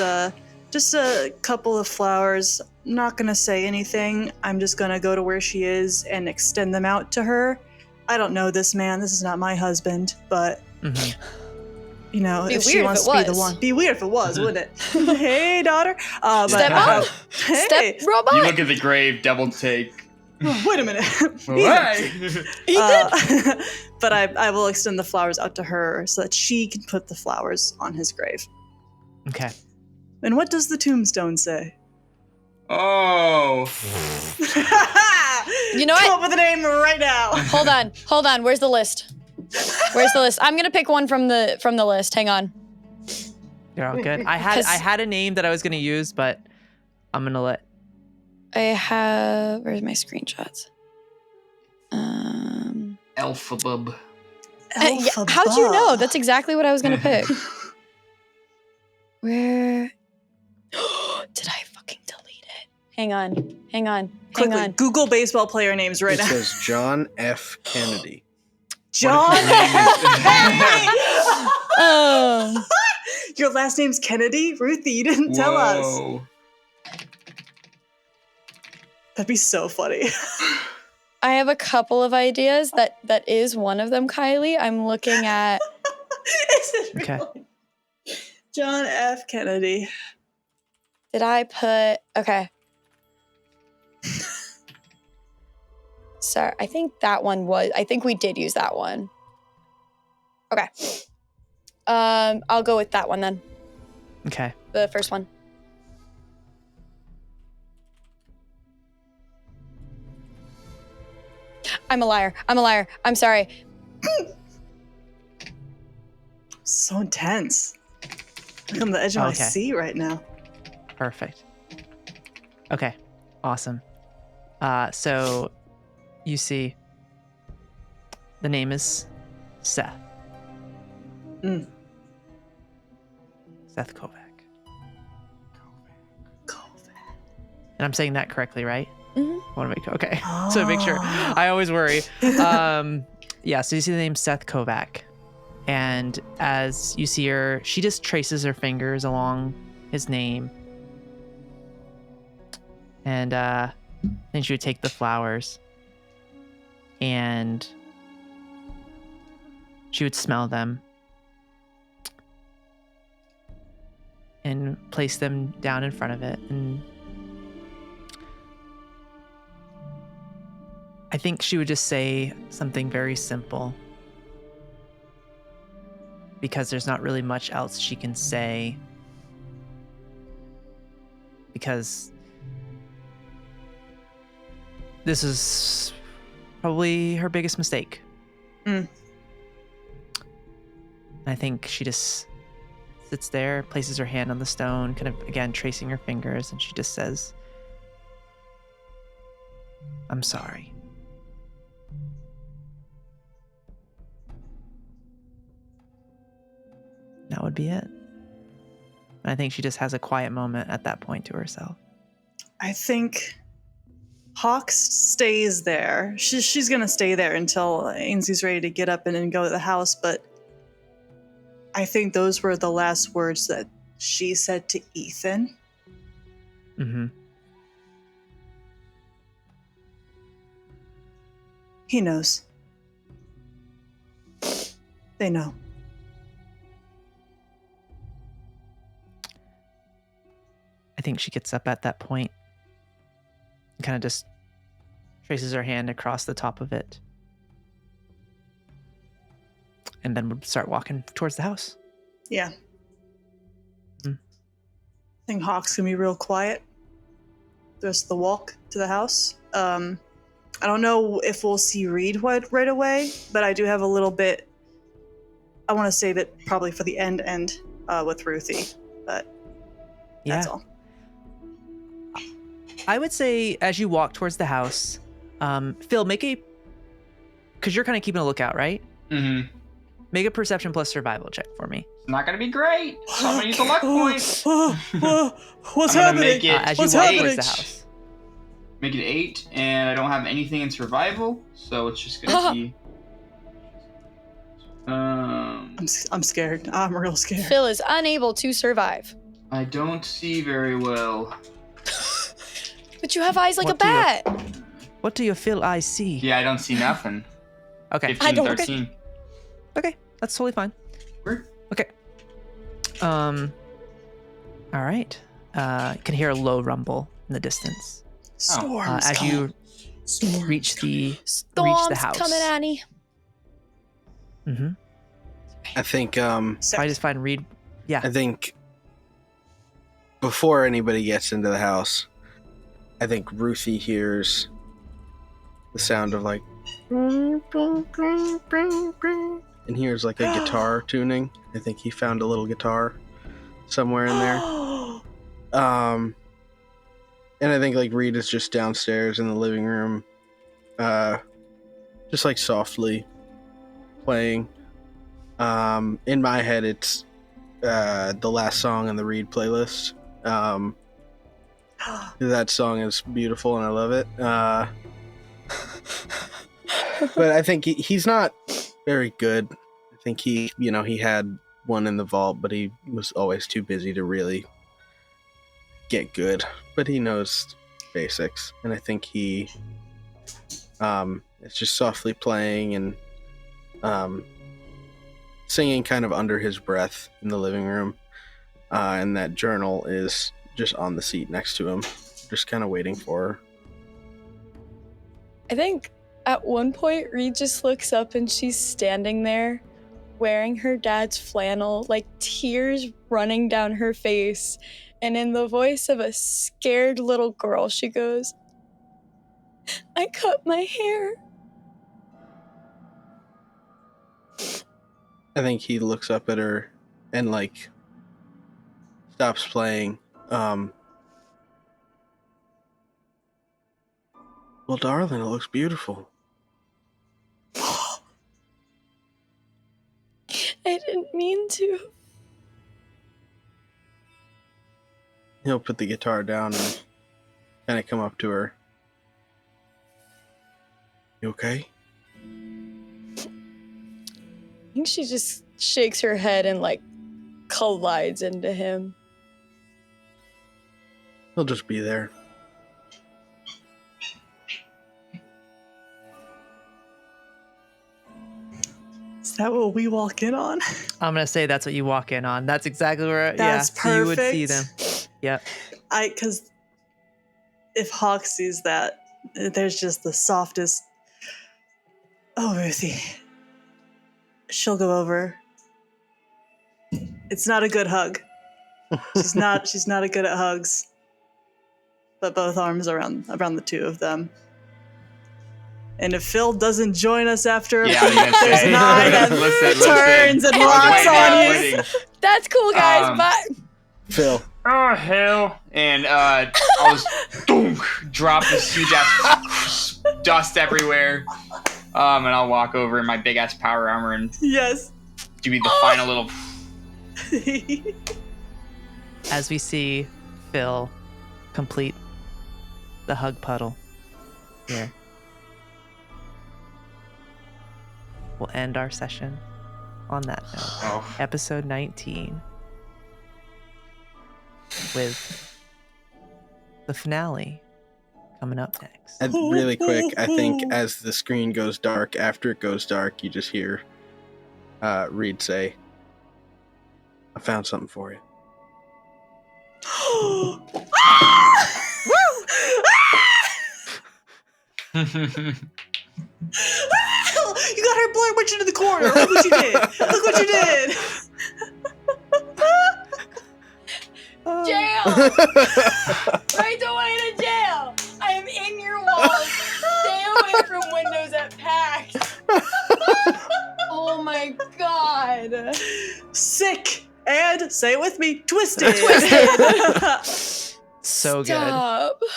a couple of flowers. I'm not gonna say anything. I'm just gonna go to where she is and extend them out to her. I don't know this man. This is not my husband, but if she wants to be the one, be weird if it was, wouldn't it? Hey, daughter. Step up. Hey. Step robot. You look at the grave, double take. Oh, wait a minute. But I will extend the flowers out to her so that she can put the flowers on his grave. Okay. And what does the tombstone say? Oh. You know what? Come up with a name right now. Hold on. Where's the list? I'm gonna pick one from the list. Hang on. You're all good. I had a name that I was gonna use, but I'm gonna let Where's my screenshots? Alphabub. Yeah, how'd you know? That's exactly what I was gonna pick. Where? Did I fucking delete it? Hang on. Quickly, Google baseball player names right It now. says John F. Kennedy. John Kennedy! Oh. Your last name's Kennedy? Ruthie, you didn't tell us. Whoa. That'd be so funny. I have a couple of ideas. That is one of them, Kylie. I'm looking at. Is it Okay. really? John F. Kennedy. Did I put? Okay. Sorry, I think that one was. I think we did use that one. Okay. I'll go with that one then. Okay. The first one. I'm a liar. I'm sorry. So intense. I'm on the edge of my Okay. seat right now. Perfect. Okay. Awesome. So you see the name is Seth. Mm. Seth Kovac. And I'm saying that correctly, right? Mhm. I want to make okay. So to make sure, I always worry. Yeah. So you see the name Seth Kovac, and as you see her, she just traces her fingers along his name, and then she would take the flowers, and she would smell them, and place them down in front of it, and I think she would just say something very simple, because there's not really much else she can say, because this is probably her biggest mistake. Mm. I think she just sits there, places her hand on the stone, kind of again tracing her fingers, and she just says, "I'm sorry." That would be it. And I think she just has a quiet moment at that point to herself. I think Hawke stays there. She's gonna stay there until Ainsley's ready to get up and then go to the house, but I think those were the last words that she said to Ethan. Mm-hmm. He knows. They know. I think she gets up at that point and kind of just traces her hand across the top of it, and then would start walking towards the house. Yeah. Mm. I think Hawke's gonna be real quiet the rest of the walk to the house. I don't know if we'll see Reed right away, but I do have a little bit. I want to save it probably for the end with Ruthie, but that's all. I would say as you walk towards the house, Phil, because you're kind of keeping a lookout, right? Mm-hmm. Make a perception plus survival check for me. It's not gonna be great. So I'm gonna use a luck point. What's I'm gonna happening? make it As you What's walk happening? towards the house. Make it 8, and I don't have anything in survival, so it's just gonna be. I'm scared. I'm real scared. Phil is unable to survive. I don't see very well. But you have eyes like What a do you- bat. What do you feel I see? Yeah, I don't see nothing. Okay. 15, 13. Okay, that's totally fine. Word. Okay. All right. You can hear a low rumble in the distance. Storms As you reach the Storms house. coming, Annie. Mm-hmm. I think I just find Reed. Yeah. I think before anybody gets into the house, I think Ruthie hears the sound of like and hears like a guitar tuning. I think he found a little guitar somewhere in there. And I think like Reed is just downstairs in the living room, just like softly playing. In my head, it's the last song on the Reed playlist. That song is beautiful and I love it. But I think he's not very good. I think he had one in the vault, but he was always too busy to really get good. But he knows basics, and I think he is just softly playing and singing kind of under his breath in the living room. And that journal is just on the seat next to him, just kind of waiting for her. I think at one point, Reed just looks up and she's standing there wearing her dad's flannel, like tears running down her face. And in the voice of a scared little girl, she goes, "I cut my hair." I think he looks up at her and like stops playing. Well, darling, it looks beautiful. I didn't mean to. He'll put the guitar down and kind of come up to her. You okay? I think she just shakes her head and like collides into him. He'll just be there. Is that what we walk in on? I'm gonna say that's what you walk in on. That's exactly where That's so you would see them. perfect. Yep. Because if Hawke sees that, there's just the softest. Oh, Ruthie. She'll go over. It's not a good hug. She's not a good at hugs. But both arms around the two of them. And if Phil doesn't join us after Yeah, I was gonna there's say. 9 and Listen. turns and I was locks waiting, on you. That's cool, guys. Bye. Phil. Oh, hell. And I was drop this huge ass dust everywhere. And I'll walk over in my big ass power armor and Yes. do the final little. As we see Phil complete the hug puddle here. We'll end our session on that note. Oh. Episode 19. With the finale coming up next. And really quick, I think as the screen goes dark, after it goes dark, you just hear Reed say, "I found something for you." You got her Blair Witch into the corner. Look what you did. Look what you did. Jail! Right away to jail! I am in your walls. Stay away from windows at PAX. Oh my god. Sick. And say it with me. Twisted. So Stop. good.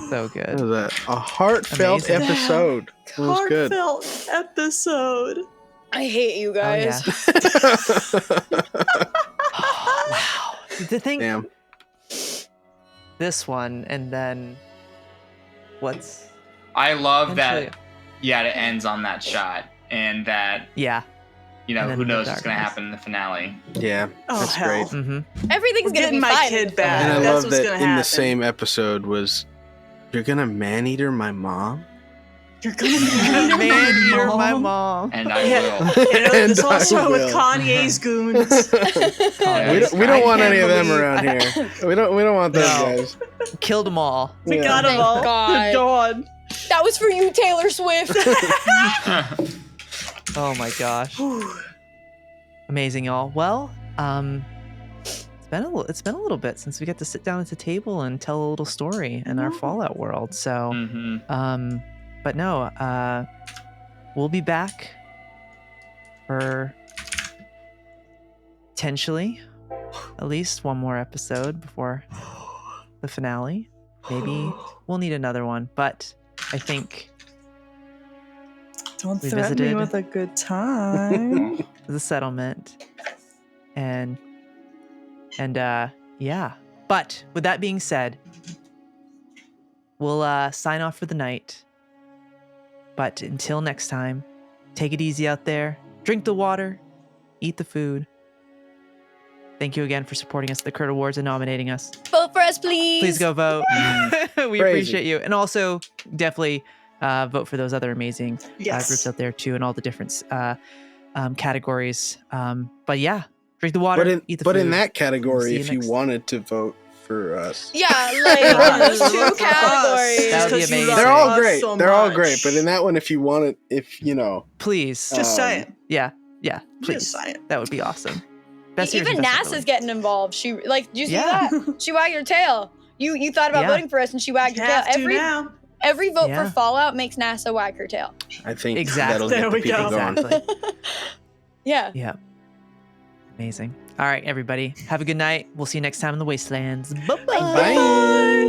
So good. That was a heartfelt Amazing. episode. It was good. Heartfelt episode. I hate you guys. Wow. The thing. Damn. This one, and then what's. I love Eventually- that. Yeah, it ends on that shot, and that Yeah. you know And then who the knows what's gonna darkness. happen in the finale. Yeah, Oh, that's hell. great. Mm-hmm. Everything's gonna Getting be my fine. kid back. And I That's love what's that gonna in happen. the same episode was, "You're gonna man-eater my mom?" You're gonna Man eater, my mom. And I Yeah. will. You know, this And whole I show with will. Kanye's goons. We don't want can't any of them believe- around here. We don't want those No. guys. Killed them all. We Yeah. got them Thank all. God. They're gone. That was for you, Taylor Swift. Oh my gosh. Amazing, y'all. Well, it's been a little bit since we got to sit down at the table and tell a little story in our Fallout world. So, Mm-hmm. but no, we'll be back for potentially at least one more episode before the finale. maybe we'll need another one. But I think Don't We threaten me visited. with a good time. the settlement and yeah. But with that being said, we'll sign off for the night. But until next time, take it easy out there. Drink the water, eat the food. Thank you again for supporting us at the Kurt Awards and nominating us. Vote for us, please. Please go vote. We Crazy. appreciate you. And also, definitely vote for those other amazing Yes. groups out there too, and all the different categories. But yeah, drink the water, eat the food. But in that category, See you if you next- wanted to vote for us, Yeah, like those two Vote for us. categories. That would be Because you amazing. love they're all us great. so They're all much. great. But in that one, if you wanted, please. Just Um, saying. Yeah, please. Just saying. That would be awesome. Best years Even and best NASA's villain. getting involved. She did you see Yeah. that? She wagged her tail. You thought about Yeah. voting for us, and she wagged You her tail. have to now. Every vote Yeah. for Fallout makes NASA wag her tail. I think Exactly. that'll There get the we people go. going. Exactly. Yeah. Yeah. Amazing. All right, everybody. Have a good night. We'll see you next time in the Wastelands. Bye-bye. Bye.